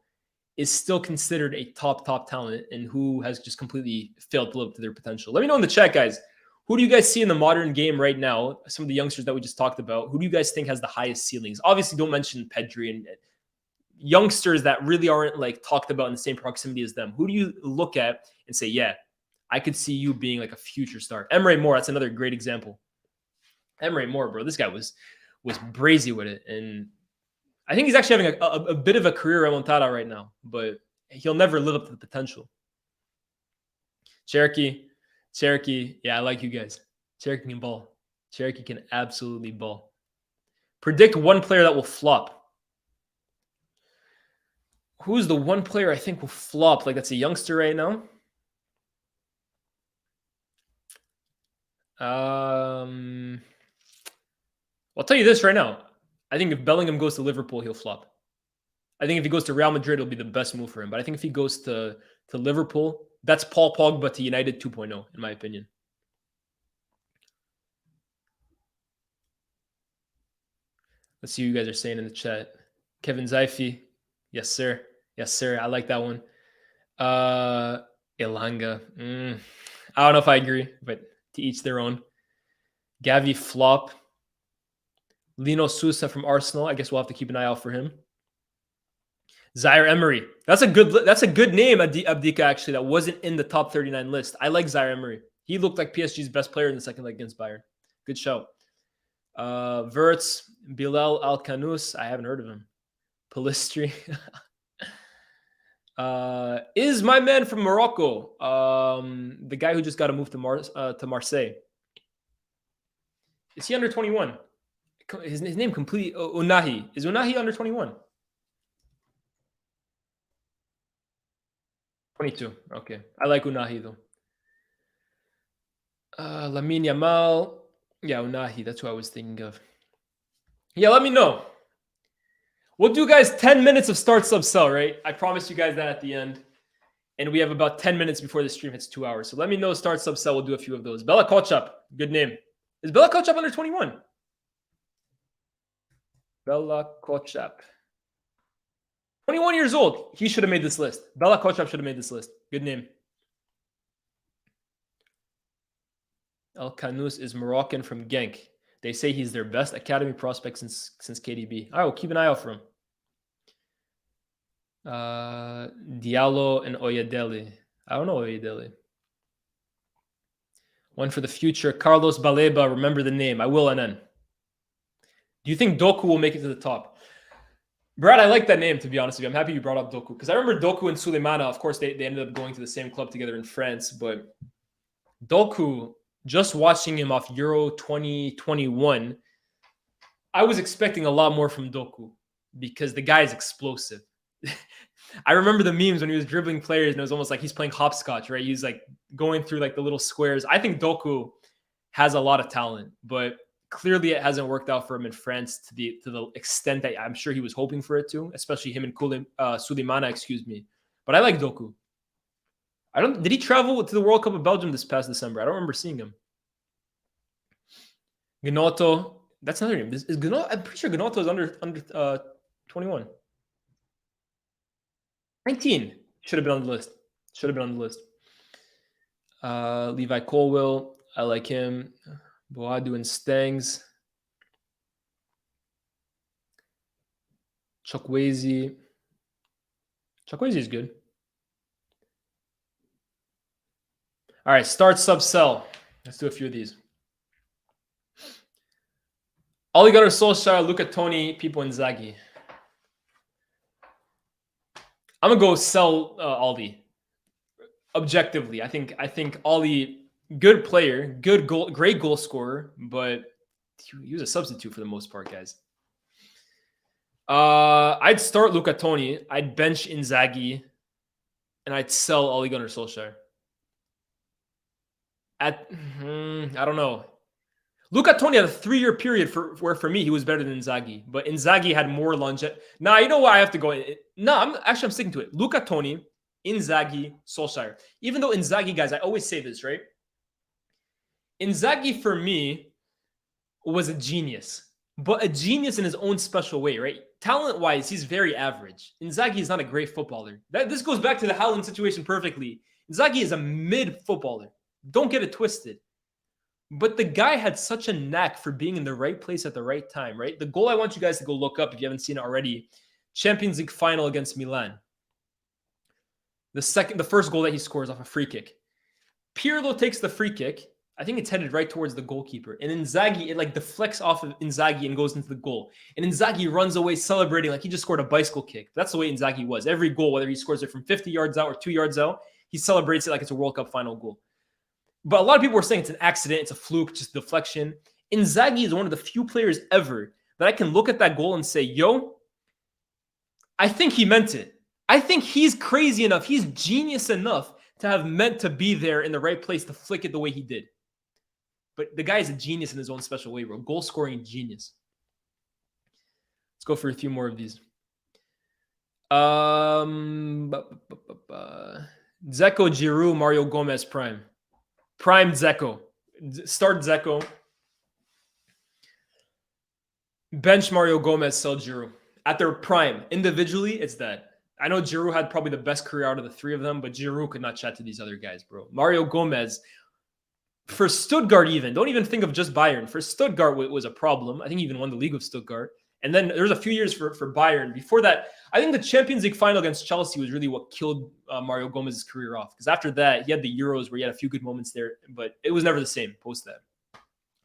Speaker 2: is still considered a top talent and who has just completely failed to live up to their potential. Let me know in the chat, guys. Who do you guys see in the modern game right now? Some of the youngsters that we just talked about. Who do you guys think has the highest ceilings? Obviously, don't mention Pedri and youngsters that really aren't like talked about in the same proximity as them. Who do you look at and say, yeah, I could see you being like a future star? Emre Moore, that's another great example. Emre Moore, bro, this guy was brazy with it. And I think he's actually having a bit of a career remontada right now, but he'll never live up to the potential. Cherokee, yeah, I like you guys. Cherokee can ball. Cherokee can absolutely ball. Predict one player that will flop. Who's the one player I think will flop? Like, that's a youngster right now. I'll tell you this right now. I think if Bellingham goes to Liverpool, he'll flop. I think if he goes to Real Madrid, it'll be the best move for him. But I think if he goes to Liverpool, that's Paul Pogba to United 2.0, in my opinion. Let's see what you guys are saying in the chat. Kevin Zaifi. Yes, sir. Yes, sir. I like that one. Elanga. I don't know if I agree, but to each their own. Gavi flop. Lino Sousa from Arsenal. I guess we'll have to keep an eye out for him. Zaire Emery. That's a good name, Abdika, actually, that wasn't in the top 39 list. I like Zaire Emery. He looked like PSG's best player in the second leg against Bayern. Good show. Verts, Bilal Al-Kanous. I haven't heard of him. Palistri. Is my man from Morocco. The guy who just got a move to Marseille. Is he under 21? His name completely Unahi. Is Unahi under 21? 22. Okay. I like Unahi though. Lamine Yamal. Yeah, Unahi. That's who I was thinking of. Yeah, let me know. We'll do, guys, 10 minutes of start, sub, sell, right? I promised you guys that at the end. And we have about 10 minutes before the stream hits 2 hours. So let me know, start, sub, sell. We'll do a few of those. Bella Kochap. Good name. Is Bella Kochap under 21? Bella Kochap. 21 years old. He should have made this list. Bella Kochap should have made this list. Good name. El Kanous is Moroccan from Genk. They say he's their best academy prospect since KDB. I will keep an eye out for him. Diallo and Oyedele. I don't know Oyedele. One for the future. Carlos Baleba. Remember the name. I will, NN. Do you think Doku will make it to the top? Brad, I like that name, to be honest with you. I'm happy you brought up Doku. Because I remember Doku and Suleimana, of course, they ended up going to the same club together in France. But Doku, just watching him off Euro 2021, I was expecting a lot more from Doku because the guy is explosive. I remember the memes when he was dribbling players and it was almost like he's playing hopscotch, right? He's like going through like the little squares. I think Doku has a lot of talent, but clearly it hasn't worked out for him in France to the extent that I'm sure he was hoping for it to, especially him and Suleimana, excuse me. But I like Doku. Did he travel to the World Cup of Belgium this past December? I don't remember seeing him. Gnotto. That's another name. Is Gnotto, I'm pretty sure Gnotto is under 21. 19. Should have been on the list. Should have been on the list. Levi Colwell. I like him. Boadu and Stengs. Chukwueze. Chukwueze is good. All right, start, sub, sell. Let's do a few of these. Ole Gunnar Solskjaer, Luca Toni, Pippo Inzaghi. I'm gonna go sell Ole. Objectively, I think Ole, good player, great goal scorer, but he was a substitute for the most part, guys. I'd start Luca Toni, I'd bench Inzaghi, and I'd sell Ole Gunnar Solskjaer. I don't know. Luca Toni had a 3-year period where for me he was better than Inzaghi, but Inzaghi had more longevity. Now you know why I have to go. I'm sticking to it. Luca Toni, Inzaghi, Solskjaer. Even though Inzaghi, guys, I always say this, right? Inzaghi for me was a genius, but a genius in his own special way, right? Talent-wise, he's very average. Inzaghi is not a great footballer. This goes back to the Haaland situation perfectly. Inzaghi is a mid-footballer. Don't get it twisted. But the guy had such a knack for being in the right place at the right time, right? The goal I want you guys to go look up if you haven't seen it already, Champions League final against Milan. The first goal that he scores off a free kick. Pirlo takes the free kick. I think it's headed right towards the goalkeeper. And Inzaghi, it like deflects off of Inzaghi and goes into the goal. And Inzaghi runs away celebrating like he just scored a bicycle kick. That's the way Inzaghi was. Every goal, whether he scores it from 50 yards out or 2 yards out, he celebrates it like it's a World Cup final goal. But a lot of people were saying it's an accident, it's a fluke, just deflection. Inzaghi is one of the few players ever that I can look at that goal and say, yo, I think he meant it. I think he's crazy enough, he's genius enough to have meant to be there in the right place to flick it the way he did. But the guy is a genius in his own special way, bro. Goal scoring genius. Let's go for a few more of these. Dzeko, Giroud, Mario Gomez, prime. Prime Dzeko. Start Dzeko. Bench Mario Gomez, sell Giroud. At their prime. Individually, it's that. I know Giroud had probably the best career out of the three of them, but Giroud could not chat to these other guys, bro. Mario Gomez, for Stuttgart even, don't even think of just Bayern. For Stuttgart, it was a problem. I think he even won the league of Stuttgart. And then there's a few years for Bayern. Before that, I think the Champions League final against Chelsea was really what killed Mario Gomez's career off. Because after that, he had the Euros where he had a few good moments there, but it was never the same post that.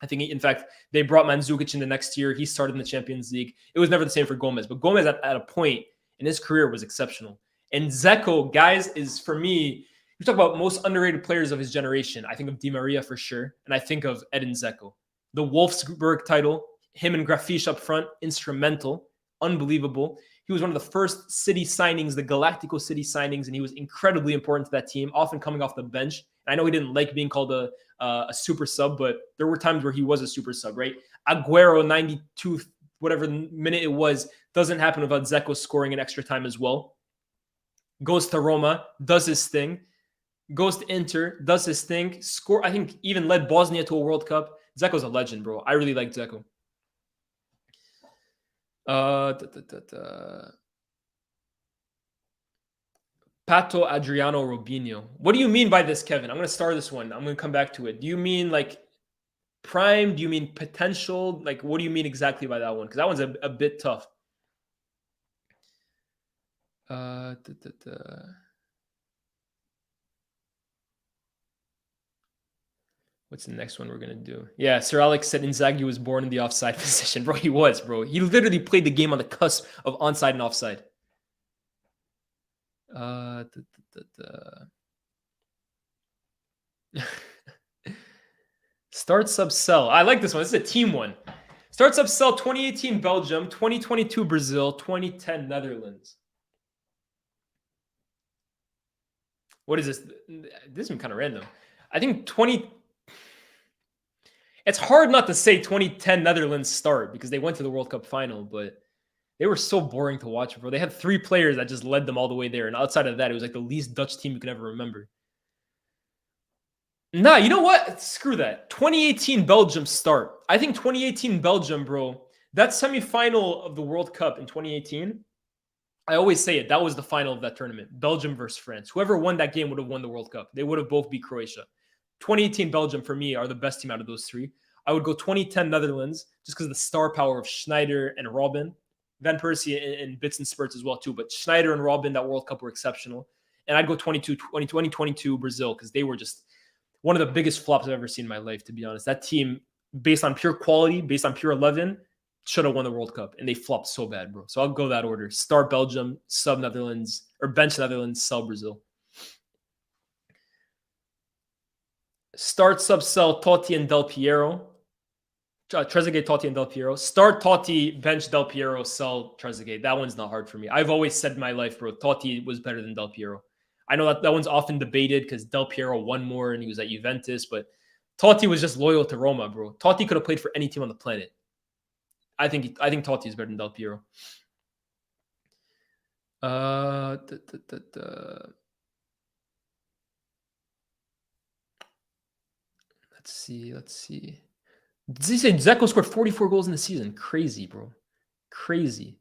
Speaker 2: I think, in fact, they brought Mandzukic in the next year. He started in the Champions League. It was never the same for Gomez. But Gomez, at a point in his career, was exceptional. And Dzeko, guys, is, for me, you talk about most underrated players of his generation. I think of Di Maria for sure. And I think of Edin Dzeko. The Wolfsburg title, him and Grafish up front, instrumental, unbelievable. He was one of the first City signings, the Galactico City signings, and he was incredibly important to that team, often coming off the bench. I know he didn't like being called a super sub, but there were times where he was a super sub, right? Aguero, 92, whatever minute it was, doesn't happen without Dzeko scoring in extra time as well. Goes to Roma, does his thing. Goes to Inter, does his thing. Score, I think even led Bosnia to a World Cup. Dzeko's a legend, bro. I really like Dzeko. Pato Adriano Robinho. What do you mean by this, Kevin? I'm going to start this one. I'm going to come back to it. Do you mean like prime? Do you mean potential? Like, what do you mean exactly by that one? Because that one's a bit tough. What's the next one we're going to do? Yeah, Sir Alex said Inzaghi was born in the offside position. Bro, he was, bro. He literally played the game on the cusp of onside and offside. Start, sub, sell. I like this one. This is a team one. Start, sub, sell 2018 Belgium, 2022 Brazil, 2010 Netherlands. What is this? This is kind of random. I think 20... It's hard not to say 2010 Netherlands start because they went to the World Cup final, but they were so boring to watch, bro. They had three players that just led them all the way there. And outside of that, it was like the least Dutch team you can ever remember. Nah, you know what? Screw that. 2018 Belgium start. I think 2018 Belgium, bro, that semifinal of the World Cup in 2018, I always say it. That was the final of that tournament. Belgium versus France. Whoever won that game would have won the World Cup. They would have both beat Croatia. 2018 Belgium, for me, are the best team out of those three. I would go 2010 Netherlands just because of the star power of Schneider and Robben. Van Persie in bits and spurts as well, too. But Schneider and Robben, that World Cup, were exceptional. And I'd go 2022 Brazil because they were just one of the biggest flops I've ever seen in my life, to be honest. That team, based on pure quality, based on pure 11, should have won the World Cup. And they flopped so bad, bro. So I'll go that order. Start Belgium, sub Netherlands, or bench Netherlands, sell Brazil. Start, sub, sell Totti and Del Piero. Trezeguet, Totti, and Del Piero. Start Totti, bench Del Piero, sell Trezeguet. That one's not hard for me. I've always said in my life, bro, Totti was better than Del Piero. I know that one's often debated because Del Piero won more and he was at Juventus, but Totti was just loyal to Roma, bro. Totti could have played for any team on the planet. I think Totti is better than Del Piero. Let's see. Did he say Dzeko scored 44 goals in the season? Crazy, bro. Crazy.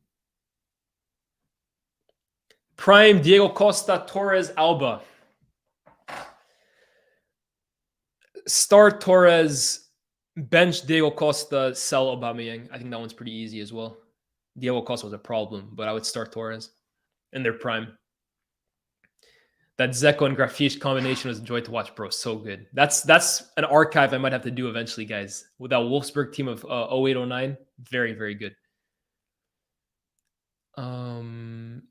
Speaker 2: Prime, Diego Costa, Torres, Alba. Start Torres, bench Diego Costa, sell Aubameyang. I think that one's pretty easy as well. Diego Costa was a problem, but I would start Torres in their prime. That Dzeko and Grafish combination was a joy to watch, bro. So good. That's an archive I might have to do eventually, guys. With that Wolfsburg team of 08-09, very, very good. Pirlo,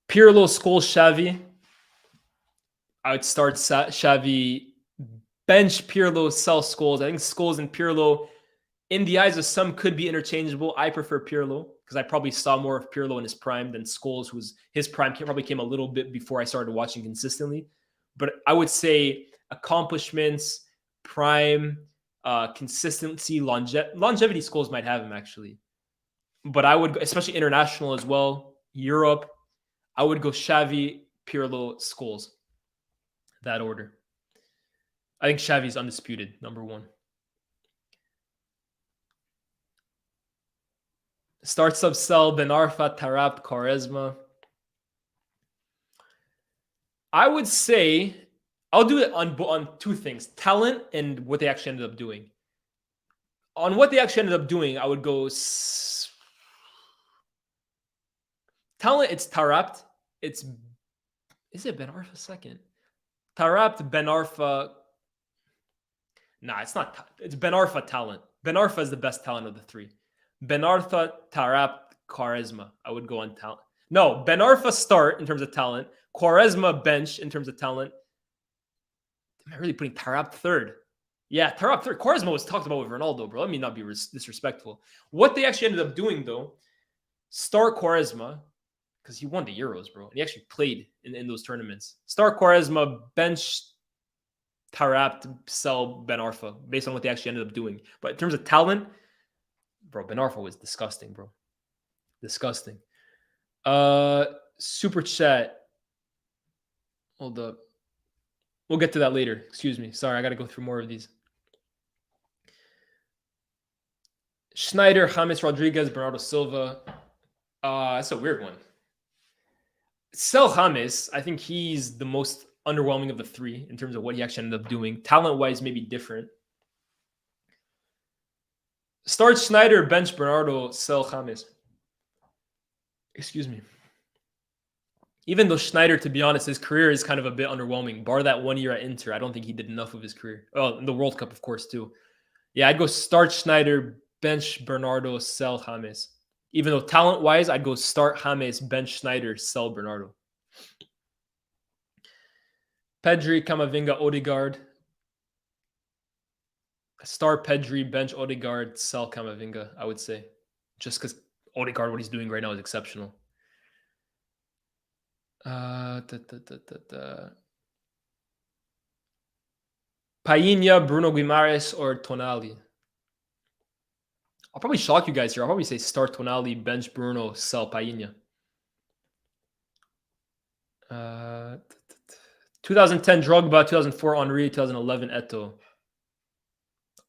Speaker 2: Scholes, Xavi. I would start Xavi, bench Pirlo, sell Scholes. I think Scholes and Pirlo, in the eyes of some, could be interchangeable. I prefer Pirlo because I probably saw more of Pirlo in his prime than Scholes, his prime probably came a little bit before I started watching consistently. But I would say accomplishments, prime, consistency, longevity, Scholes might have him actually. But I would, especially international as well. Europe, I would go Xavi, Pirlo, Scholes. That order. I think Xavi's undisputed, number one. Start, sub, sell, Ben Arfa, Tarap, Quaresma. I would say I'll do it on two things: talent and what they actually ended up doing. On what they actually ended up doing, I would go talent. It's Tarapt. Is it Ben Arfa second? Tarapt, Ben Arfa. Nah, it's not. It's Ben Arfa talent. Ben Arfa is the best talent of the three. Ben Arfa, Tarapt, Quaresma. I would go on talent. No, Ben Arfa start in terms of talent. Quaresma bench in terms of talent. Am I really putting Tarapt third? Yeah, Tarapt third. Quaresma was talked about with Ronaldo, bro. Let me not be disrespectful. What they actually ended up doing, though, start Quaresma, because he won the Euros, bro. And he actually played in those tournaments. Start Quaresma, bench Tarapt, sell Ben Arfa, based on what they actually ended up doing. But in terms of talent, bro, Ben Arfa was disgusting, bro. Disgusting. Super chat. Hold up. We'll get to that later. Excuse me. Sorry, I got to go through more of these. Schneider, James Rodriguez, Bernardo Silva. That's a weird one. Sell James. I think he's the most underwhelming of the three in terms of what he actually ended up doing. Talent-wise, maybe different. Start Schneider, bench Bernardo, sell James. Excuse me. Even though Schneider, to be honest, his career is kind of a bit underwhelming. Bar that 1 year at Inter, I don't think he did enough of his career. Oh, in the World Cup, of course, too. Yeah, I'd go start Schneider, bench Bernardo, sell James. Even though talent-wise, I'd go start James, bench Schneider, sell Bernardo. Pedri, Camavinga, Odegaard. Start Pedri, bench Odegaard, sell Camavinga, I would say. Just because Odegaard, what he's doing right now is exceptional. Painha, Bruno Guimaraes, or Tonali? I'll probably shock you guys here. I'll probably say start Tonali, bench Bruno, sell Painha. 2010 Drogba, 2004 Henry, 2011 Eto'o.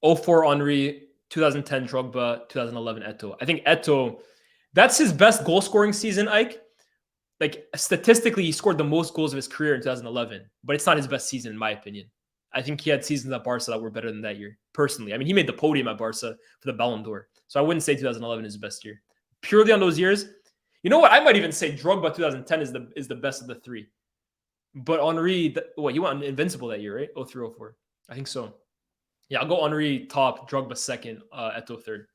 Speaker 2: 04 Henry, 2010 Drogba, 2011 Eto'o. I think Eto'o, that's his best goal scoring season, Ike. Like, statistically, he scored the most goals of his career in 2011, but it's not his best season, in my opinion. I think he had seasons at Barca that were better than that year, personally. I mean, he made the podium at Barca for the Ballon d'Or, so I wouldn't say 2011 is his best year. Purely on those years, you know what? I might even say Drogba 2010 is the best of the three. But Henry, he went invincible that year, right? 03, 04. I think so. Yeah, I'll go Henry top, Drogba second, Eto'o third.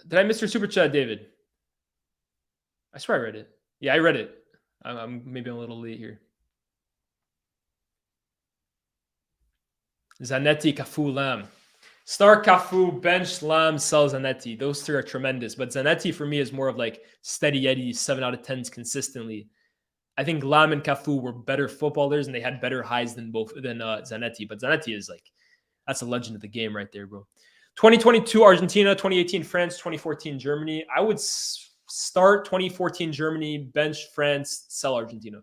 Speaker 2: Did I miss your super chat, David? I swear I read it. Yeah, I read it. I'm maybe a little late here. Zanetti, Cafu, Lam. Start Cafu, bench Lam, sell Zanetti. Those three are tremendous. But Zanetti for me is more of like steady Eddie, 7 out of 10s consistently. I think Lam and Cafu were better footballers and they had better highs than Zanetti. But Zanetti is like, that's a legend of the game right there, bro. 2022 Argentina, 2018 France, 2014 Germany. I would start 2014 Germany, bench France, sell Argentina.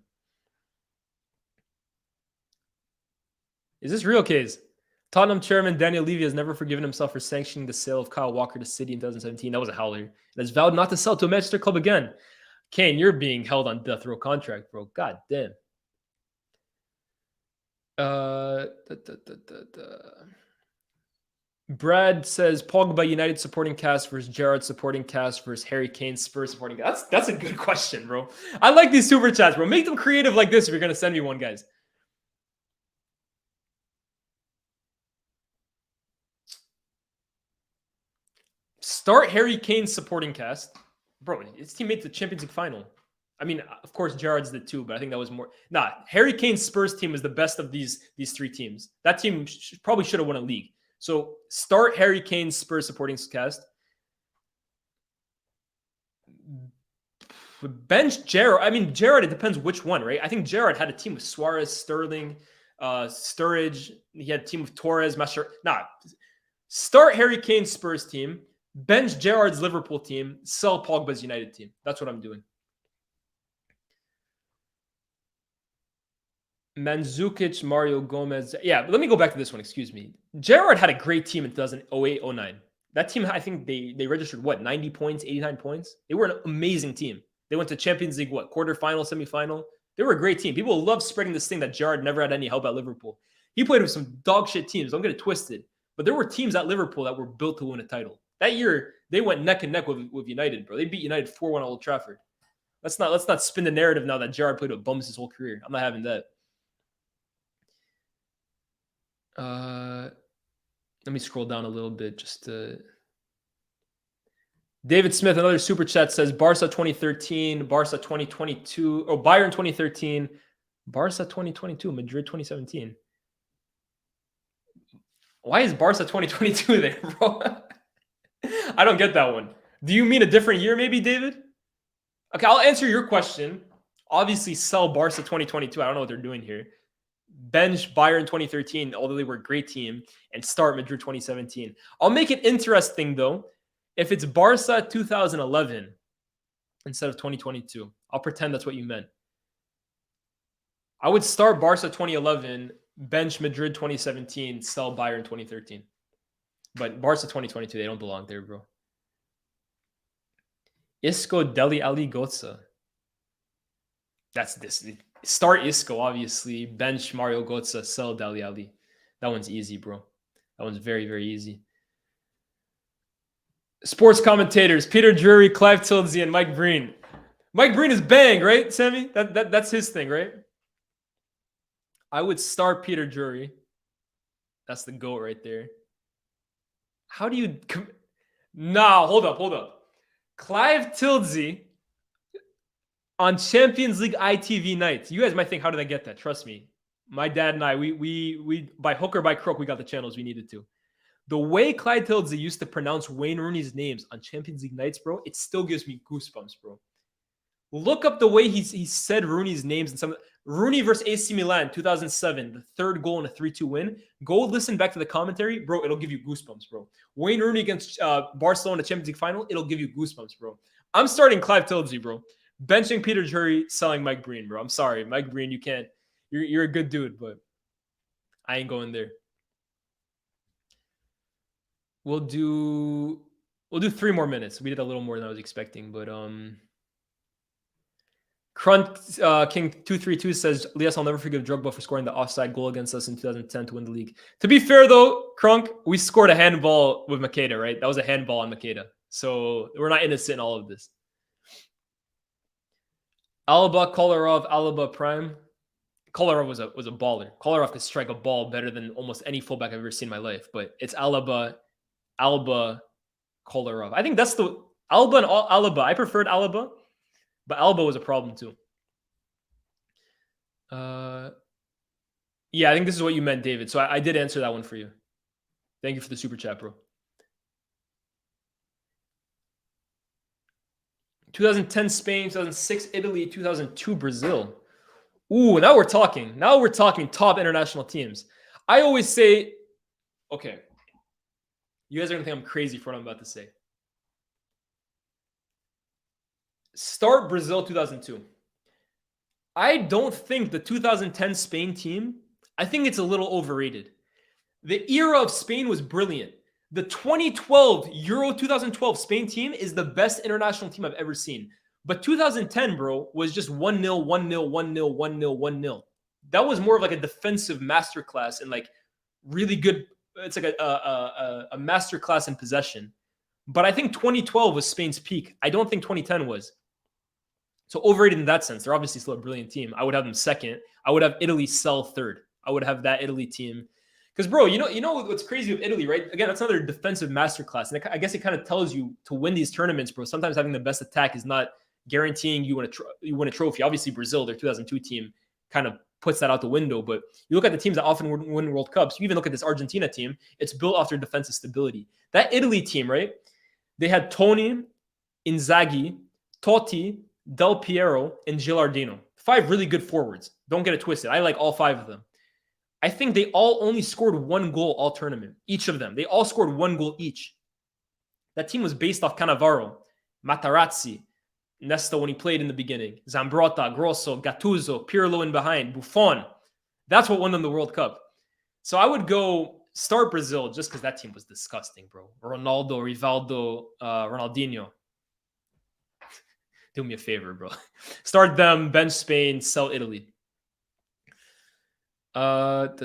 Speaker 2: Is this real, case? Tottenham chairman Daniel Levy has never forgiven himself for sanctioning the sale of Kyle Walker to City in 2017. That was a howler. And has vowed not to sell to a Manchester club again. Kane, you're being held on death row contract, bro. God damn. Brad says Pogba United supporting cast versus Gerrard supporting cast versus Harry Kane Spurs supporting cast. That's a good question, bro. I like these super chats, bro. Make them creative like this if you're going to send me one, guys. Start Harry Kane supporting cast. Bro, his team made the Champions League final. I mean, of course, Gerrard's did too, but I think that was more. Nah, Harry Kane's Spurs team is the best of these three teams. That team probably should have won a league. So start Harry Kane's Spurs supporting cast. Bench Gerrard. I mean, Gerrard, it depends which one, right? I think Gerrard had a team with Suarez, Sterling, Sturridge. He had a team with Torres, Start Harry Kane's Spurs team. Bench Gerrard's Liverpool team, sell Pogba's United team. That's what I'm doing. Mandzukic, Mario Gomez. Yeah, let me go back to this one. Excuse me. Gerrard had a great team in 2008-09. That team, I think they registered, 90 points, 89 points? They were an amazing team. They went to Champions League, quarterfinal, semifinal? They were a great team. People love spreading this thing that Gerrard never had any help at Liverpool. He played with some dog shit teams. Don't get it twisted. But there were teams at Liverpool that were built to win a title. That year, they went neck and neck with United, bro. They beat United 4-1 at Old Trafford. Let's not spin the narrative now that Gerrard played with bums his whole career. I'm not having that. Let me scroll down a little bit just to... David Smith, another super chat, says Barca 2013, Barca 2022, or Bayern 2013, Barca 2022, Madrid 2017. Why is Barca 2022 there, bro? I don't get that one. Do you mean a different year, maybe, David? Okay, I'll answer your question. Obviously, sell Barca 2022. I don't know what they're doing here. Bench Bayern 2013, although they were a great team, and start Madrid 2017. I'll make it interesting, though. If it's Barca 2011 instead of 2022, I'll pretend that's what you meant. I would start Barca 2011, bench Madrid 2017, sell Bayern 2013. But Barca 2022, they don't belong there, bro. Isco, Dele Alli, Götze. That's this. Start Isco, obviously. Bench Mario Götze, sell Dele Alli. That one's easy, bro. That one's very, very easy. Sports commentators, Peter Drury, Clive Tildesley, and Mike Breen. Mike Breen is bang, right, Sammy? That's his thing, right? I would start Peter Drury. That's the GOAT right there. How do you... Nah, hold up. Clive Tildesley on Champions League ITV nights. You guys might think, how did I get that? Trust me. My dad and I, we by hook or by crook, we got the channels we needed to. The way Clyde Tildesley used to pronounce Wayne Rooney's names on Champions League nights, bro, it still gives me goosebumps, bro. Look up the way he said Rooney's names and some... Rooney versus AC Milan, 2007, the third goal in a 3-2 win. Go listen back to the commentary, bro. It'll give you goosebumps, bro. Wayne Rooney against Barcelona Champions League final, it'll give you goosebumps, bro. I'm starting Clive Tildesley, bro. Benching Peter Drury, selling Mike Breen, bro. I'm sorry, Mike Breen, you can't. You're a good dude, but I ain't going there. We'll do 3 more minutes. We did a little more than I was expecting, but Crunch King 232 says, Elias, I'll never forgive Drogba for scoring the offside goal against us in 2010 to win the league. To be fair, though, Crunk, we scored a handball with Makeda, right? That was a handball on Makeda. So we're not innocent in all of this. Alaba, Kolarov, Alaba, Prime. Kolarov was a baller. Kolarov could strike a ball better than almost any fullback I've ever seen in my life. But it's Alaba, Kolarov. I think that's the... Alba and Alaba. I preferred Alaba. But Alba was a problem too. Yeah, I think this is what you meant, David. So I did answer that one for you. Thank you for the super chat, bro. 2010 Spain, 2006 Italy, 2002 Brazil. Ooh, now we're talking. Now we're talking top international teams. I always say, okay, you guys are going to think I'm crazy for what I'm about to say. Start Brazil 2002. I don't think the 2010 Spain team, I think it's a little overrated. The era of Spain was brilliant. The 2012 Euro 2012 Spain team is the best international team I've ever seen. But 2010, bro, was just 1-0, 1-0, 1-0, 1-0, 1-0. That was more of like a defensive masterclass and like really good. It's like a masterclass in possession. But I think 2012 was Spain's peak. I don't think 2010 was. So overrated in that sense. They're obviously still a brilliant team. I would have them second. I would have Italy sell third. I would have that Italy team. Because, bro, you know what's crazy with Italy, right? Again, that's another defensive masterclass. And I guess it kind of tells you to win these tournaments, bro. Sometimes having the best attack is not guaranteeing you win a trophy. Obviously, Brazil, their 2002 team, kind of puts that out the window. But you look at the teams that often win World Cups. You even look at this Argentina team. It's built off their defensive stability. That Italy team, right? They had Toni, Inzaghi, Totti, Del Piero, and Gilardino. 5 really good forwards. Don't get it twisted. I like all 5 of them. I think they all only scored 1 goal all tournament. Each of them. They all scored 1 goal each. That team was based off Cannavaro, Matarazzi, Nesta when he played in the beginning, Zambrotta, Grosso, Gattuso, Pirlo in behind, Buffon. That's what won them the World Cup. So I would go start Brazil just because that team was disgusting, bro. Ronaldo, Rivaldo, Ronaldinho. Do me a favor, bro. Start them, bench Spain, sell Italy. What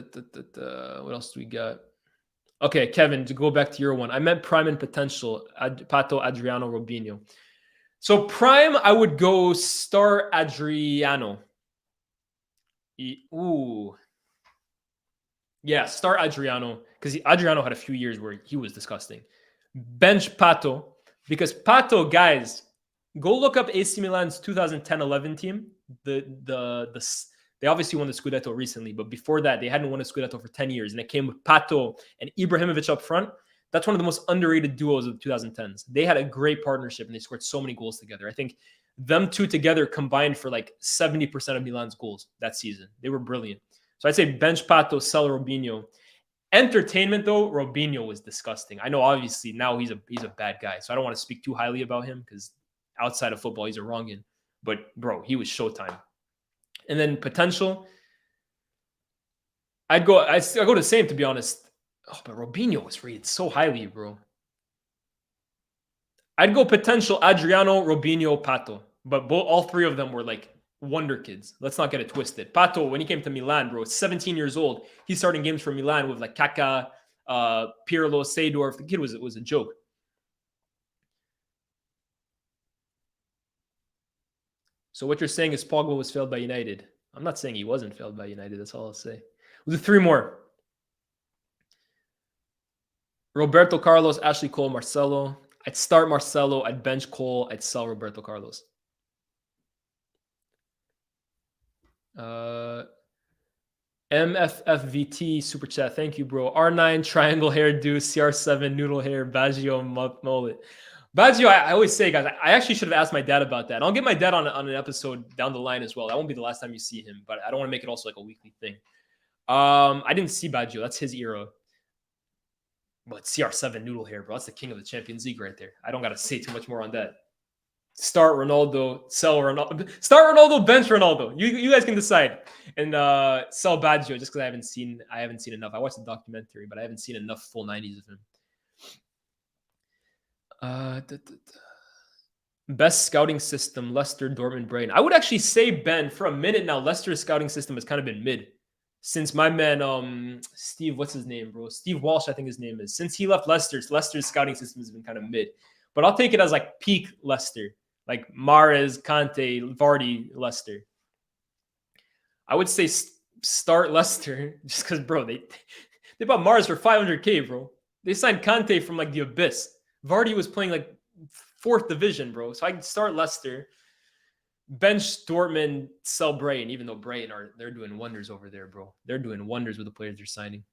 Speaker 2: else do we got? Okay, Kevin, to go back to your one. I meant prime and potential. Pato, Adriano, Robinho. So prime, I would go start Adriano. Ooh. Yeah, start Adriano. Because Adriano had a few years where he was disgusting. Bench Pato. Because Pato, guys, go look up AC Milan's 2010-11 team. They obviously won the Scudetto recently, but before that, they hadn't won a Scudetto for 10 years. And it came with Pato and Ibrahimovic up front. That's one of the most underrated duos of the 2010s. They had a great partnership and they scored so many goals together. I think them two together combined for like 70% of Milan's goals that season. They were brilliant. So I'd say bench Pato, sell Robinho. Entertainment, though, Robinho was disgusting. I know, obviously, now he's a bad guy. So I don't want to speak too highly about him because outside of football, he's a wrongin. But, bro, he was showtime. And then potential, I go the same, to be honest. Oh, but Robinho was rated so highly, bro. I'd go potential Adriano, Robinho, Pato. But all three of them were like wonder kids. Let's not get it twisted. Pato, when he came to Milan, bro, 17 years old. He's starting games for Milan with like Kaká, Pirlo, Seedorf. The kid was a joke. So what you're saying is Pogba was failed by United. I'm not saying he wasn't failed by United. That's all I'll say. We'll do three more. Roberto Carlos, Ashley Cole, Marcelo. I'd start Marcelo. I'd bench Cole. I'd sell Roberto Carlos. MFFVT super chat. Thank you, bro. R9 triangle hairdo, CR7 noodle hair, Baggio mullet. Baggio, I always say, guys, I actually should have asked my dad about that. I'll get my dad on an episode down the line as well. That won't be the last time you see him, but I don't want to make it also like a weekly thing. I didn't see Baggio. That's his era. But CR7 noodle hair, bro. That's the king of the Champions League right there. I don't got to say too much more on that. Start Ronaldo, sell Ronaldo. Start Ronaldo, bench Ronaldo. You guys can decide. And sell Baggio just because I haven't seen enough. I watched the documentary, but I haven't seen enough full 90s of him. Best scouting system, Leicester, Dortmund, Brighton. I would actually say, Ben, for a minute now, Leicester's scouting system has kind of been mid. Since my man, Steve, what's his name, bro? Steve Walsh, I think his name is. Since he left Leicester's scouting system has been kind of mid. But I'll take it as like peak Leicester. Like Mahrez, Kante, Vardy, Leicester. I would say start Leicester just because, bro, they bought Mahrez for 500K, bro. They signed Kante from like the abyss. Vardy was playing like 4th division, bro. So I can start Leicester. Bench Dortmund, sell Brighton, even though Brighton they're doing wonders over there, bro. They're doing wonders with the players they're signing.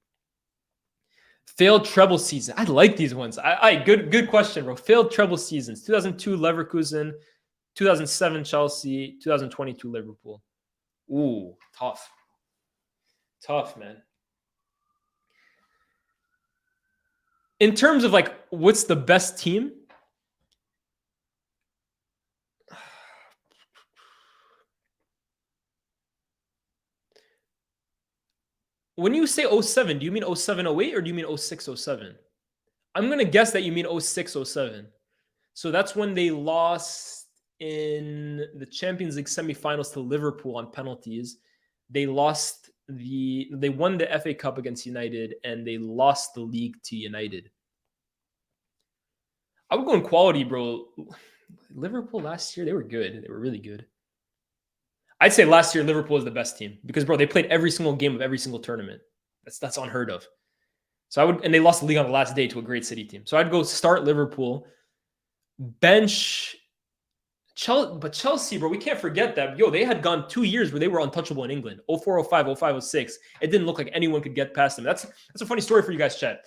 Speaker 2: Failed treble season. I like these ones. Good question, bro. Failed treble seasons. 2002 Leverkusen, 2007 Chelsea, 2022 Liverpool. Ooh, tough. Tough, man. In terms of like what's the best team? When you say 07, do you mean 07, 08 or do you mean 06, 07? I'm going to guess that you mean 06, 07. So that's when they lost in the Champions League semifinals to Liverpool on penalties. They won the FA Cup against United and they lost the league to United. I would go in quality, bro. Liverpool last year, they were good. They were really good. I'd say last year Liverpool was the best team because, bro, they played every single game of every single tournament. That's unheard of. So and they lost the league on the last day to a great City team. So I'd go start Liverpool, bench Chelsea. But Chelsea, bro, we can't forget that. Yo, they had gone 2 years where they were untouchable in England. 04, 05, 05, 06. It didn't look like anyone could get past them. That's a funny story for you guys, chat.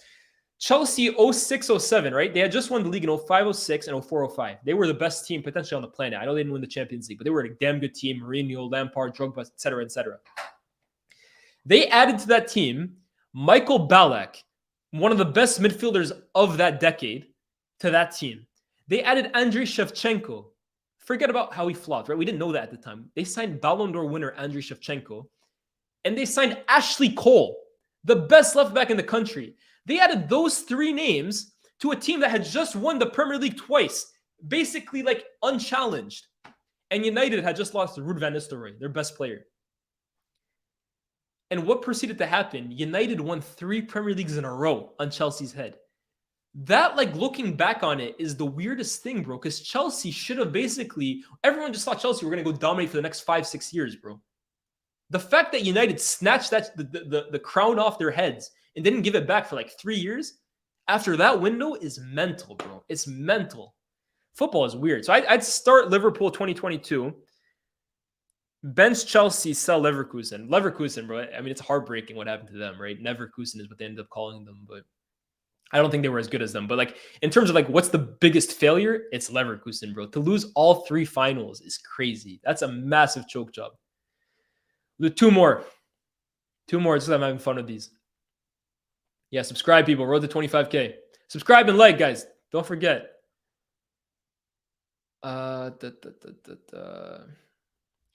Speaker 2: Chelsea 06, 07, right? They had just won the league in 05, 06, and 04, 05. They were the best team potentially on the planet. I know they didn't win the Champions League, but they were a damn good team. Mourinho, Lampard, Drogba, etc., etc. They added to that team Michael Ballack, one of the best midfielders of that decade, to that team. They added Andriy Shevchenko. Forget about how he flopped, right? We didn't know that at the time. They signed Ballon d'Or winner Andriy Shevchenko, and they signed Ashley Cole, the best left back in the country. They added those three names to a team that had just won the Premier League twice, basically like unchallenged. And United had just lost to Ruud van Nistelrooy, their best player. And what proceeded to happen? United won 3 Premier Leagues in a row on Chelsea's head. That, like, looking back on it, is the weirdest thing, bro, because Chelsea should have basically, everyone just thought Chelsea were going to go dominate for the next 5-6 years, bro. The fact that United snatched the crown off their heads and didn't give it back for like 3 years after that window is mental, bro. It's mental. Football is weird. So I'd start Liverpool 2022, bench Chelsea, sell Leverkusen. Leverkusen, bro, I mean, it's heartbreaking what happened to them, right? Neverkusen is what they ended up calling them, but I don't think they were as good as them. But like in terms of like what's the biggest failure, it's Leverkusen, bro. To lose all 3 finals is crazy. That's a massive choke job. Two more. Just I'm having fun with these. Yeah, subscribe, people. Road to 25K. Subscribe and like, guys. Don't forget.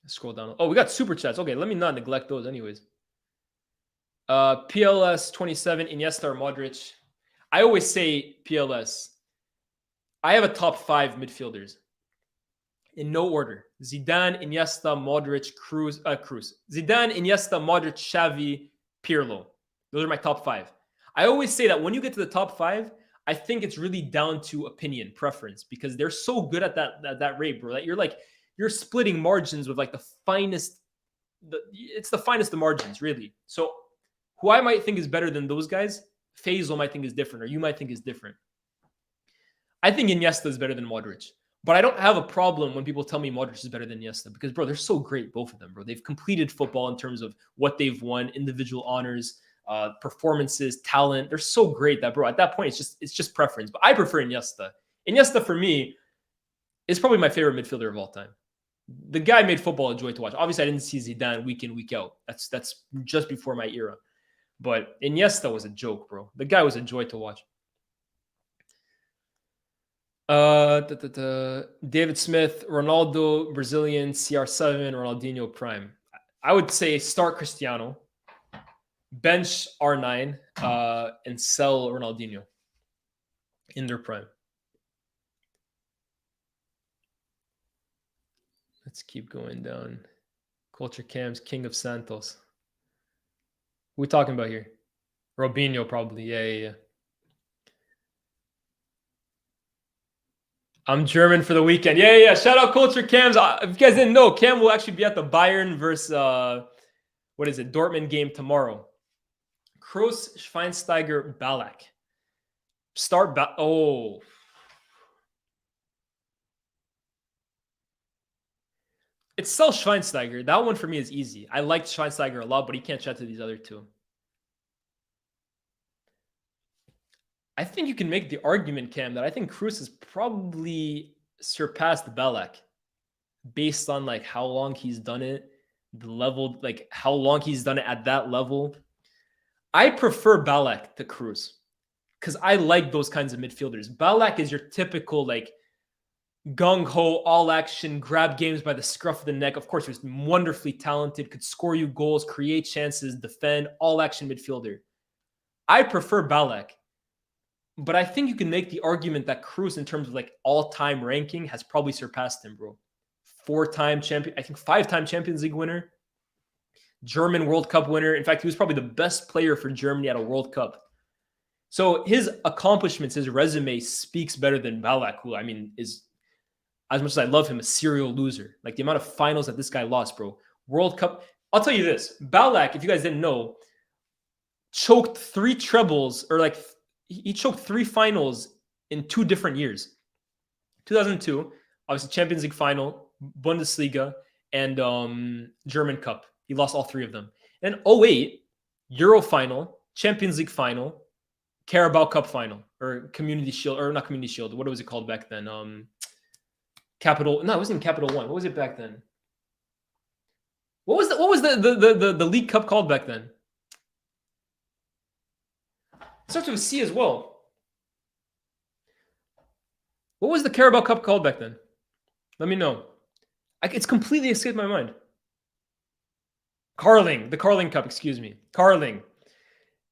Speaker 2: Scroll down. Oh, we got super chats. Okay, let me not neglect those anyways. PLS 27, Iniesta or Modric. I always say PLS. I have a top 5 midfielders in no order. Zidane, Iniesta, Modric, Cruz. Zidane, Iniesta, Modric, Xavi, Pirlo. Those are my top 5. I always say that when you get to the top 5, I think it's really down to opinion, preference, because they're so good at that rate, bro. That you're splitting margins with like the finest. It's the finest of margins, really. So who I might think is better than those guys, Faisal might think is different, or you might think is different. I think Iniesta is better than Modric. But I don't have a problem when people tell me Modric is better than Iniesta because, bro, they're so great, both of them, bro. They've completed football in terms of what they've won, individual honors, performances, talent. They're so great that, bro, at that point, it's just preference. But I prefer Iniesta. Iniesta, for me, is probably my favorite midfielder of all time. The guy made football a joy to watch. Obviously, I didn't see Zidane week in, week out. That's just before my era. But Iniesta was a joke, bro. The guy was a joy to watch. David Smith, Ronaldo, Brazilian, CR7, Ronaldinho Prime. I would say start Cristiano, bench R9, and sell Ronaldinho in their prime. Let's keep going down. Culture Cams, King of Santos. Who are we talking about here? Robinho, probably. Yeah. I'm German for the weekend. Yeah. Shout out Culture Cams. If you guys didn't know, Cam will actually be at the Bayern versus Dortmund game tomorrow. Kroos, Schweinsteiger, Ballack. It's still Schweinsteiger. That one for me is easy. I liked Schweinsteiger a lot, but he can't chat to these other two. I think you can make the argument, Cam, that I think Kroos has probably surpassed Ballack based on like how long he's done it, the level, like how long he's done it at that level. I prefer Ballack to Kroos because I like those kinds of midfielders. Ballack is your typical like gung-ho, all-action, grab games by the scruff of the neck. Of course, he was wonderfully talented, could score you goals, create chances, defend, all-action midfielder. I prefer Ballack. But I think you can make the argument that Kroos, in terms of like all-time ranking, has probably surpassed him, bro. 4-time champion, I think 5-time Champions League winner, German World Cup winner. In fact, he was probably the best player for Germany at a World Cup. So his accomplishments, his resume speaks better than Ballack, who, I mean, is, as much as I love him, a serial loser. Like the amount of finals that this guy lost, bro. World Cup. I'll tell you this. Ballack, if you guys didn't know, choked 3 trebles, or like he choked 3 finals in 2 different years. 2002, obviously Champions League final, Bundesliga, and German Cup. He lost all 3 of them. And 2008, Euro final, Champions League final, Carabao Cup final, or Community Shield, or not Community Shield. What was it called back then? Capital. No, it wasn't Capital One. What was it back then? What was the League Cup called back then? It starts with a C as well. What was the Carabao Cup called back then? Let me know. It's completely escaped my mind. The Carling Cup, excuse me. Carling.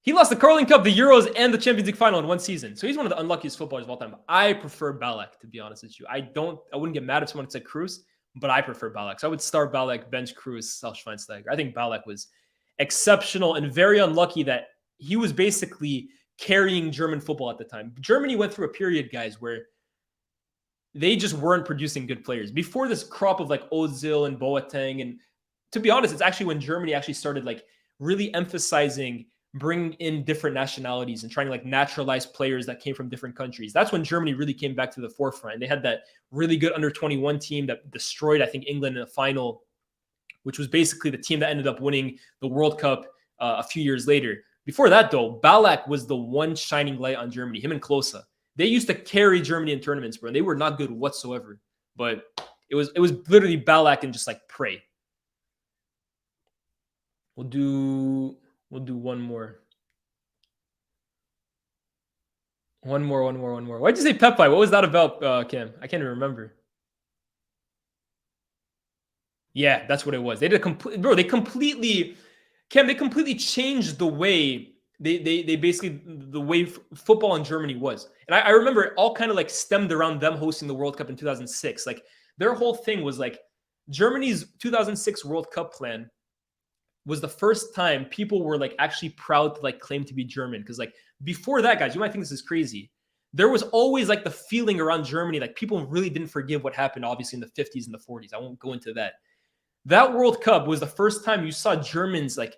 Speaker 2: He lost the Carling Cup, the Euros, and the Champions League final in one season. So he's one of the unluckiest footballers of all time. I prefer Ballack, to be honest with you. I wouldn't get mad if someone said Cruz, but I prefer Ballack. So I would start Ballack, bench Cruz, sell Schweinsteiger. I think Ballack was exceptional and very unlucky that he was basically carrying German football at the time. Germany went through a period, guys, where they just weren't producing good players. Before this crop of like Ozil and Boateng, and to be honest, it's actually when Germany actually started like really emphasizing bringing in different nationalities and trying to like naturalize players that came from different countries. That's when Germany really came back to the forefront. And they had that really good under-21 team that destroyed, I think, England in a final, which was basically the team that ended up winning the World Cup a few years later. Before that, though, Ballack was the one shining light on Germany, him and Klose. They used to carry Germany in tournaments, bro, and they were not good whatsoever. But it was literally Ballack and just like pray. We'll do one more. One more. Why'd you say Pepe? What was that about, Cam? I can't even remember. Yeah, that's what it was. They completely changed the way they basically the way football in Germany was. And I remember it all kind of like stemmed around them hosting the World Cup in 2006. Like their whole thing was like Germany's 2006 World Cup plan was the first time people were like actually proud to like claim to be German. Because like before that, guys, you might think this is crazy. There was always like the feeling around Germany, like people really didn't forgive what happened, obviously, in the 50s and the 40s. I won't go into that. That World Cup was the first time you saw Germans like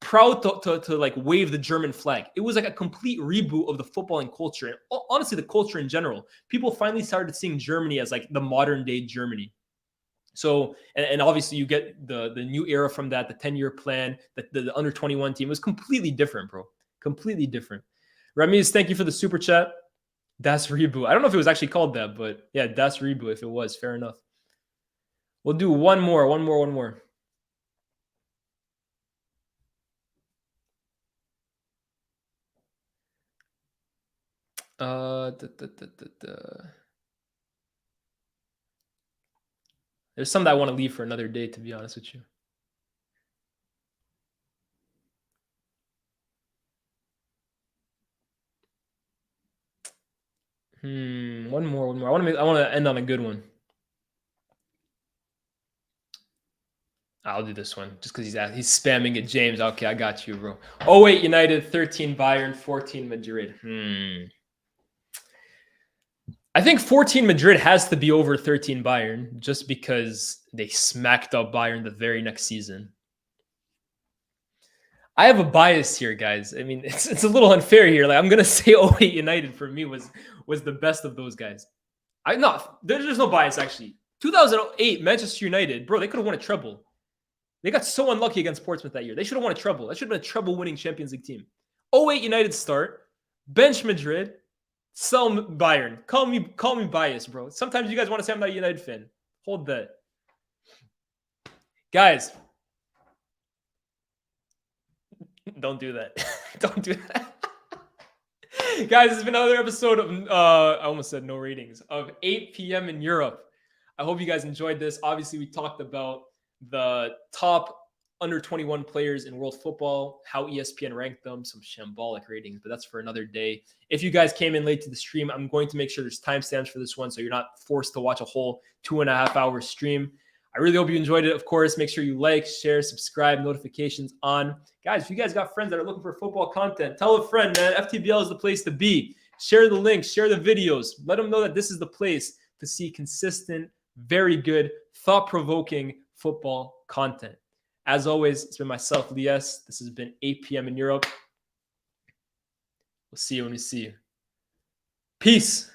Speaker 2: proud to like wave the German flag. It was like a complete reboot of the footballing culture. And honestly, the culture in general. People finally started seeing Germany as like the modern day Germany. So, and obviously you get the new era from that, the 10-year plan, the under-21 team was completely different, bro. Completely different. Remiz, thank you for the super chat. Das Reboot. I don't know if it was actually called that, but yeah, Das Reboot. If it was, fair enough. We'll do one more. There's some that I want to leave for another day, to be honest with you. One more. I want to end on a good one. I'll do this one just because he's spamming it. James, okay, I got you, bro. 08 United, 13 Bayern, 14 Madrid. I think 14 Madrid has to be over 13 Bayern just because they smacked up Bayern the very next season. I have a bias here, guys. I mean, it's a little unfair here. Like I'm gonna say 08 United for me was the best of those guys. There's no bias actually. 2008 Manchester United, bro, they could have won a treble. They got so unlucky against Portsmouth that year. They should have won a treble. That should have been a treble-winning Champions League team. 08 United start, bench Madrid, sell Bayern. Call me biased, bro. Sometimes you guys want to say I'm not a United fan. Hold that. Guys, don't do that. Don't do that. Guys, this has been another episode of, I almost said no ratings, of 8 p.m. in Europe. I hope you guys enjoyed this. Obviously, we talked about the top under-21 players in world football, how ESPN ranked them, some shambolic ratings, but that's for another day. If you guys came in late to the stream, I'm going to make sure there's timestamps for this one so you're not forced to watch a whole 2.5-hour stream. I really hope you enjoyed it. Of course, make sure you like, share, subscribe, notifications on. Guys, if you guys got friends that are looking for football content, tell a friend, man. FTBL is the place to be. Share the links, share the videos. Let them know that this is the place to see consistent, very good, thought-provoking football content. As always, it's been myself, Lies. This has been 8 p.m. in Europe. We'll see you when we see you. Peace.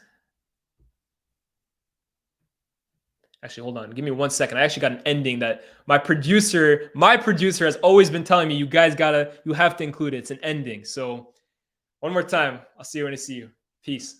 Speaker 2: Actually, hold on. Give me 1 second. I actually got an ending that my producer has always been telling me, you have to include it. It's an ending. So one more time. I'll see you when I see you. Peace.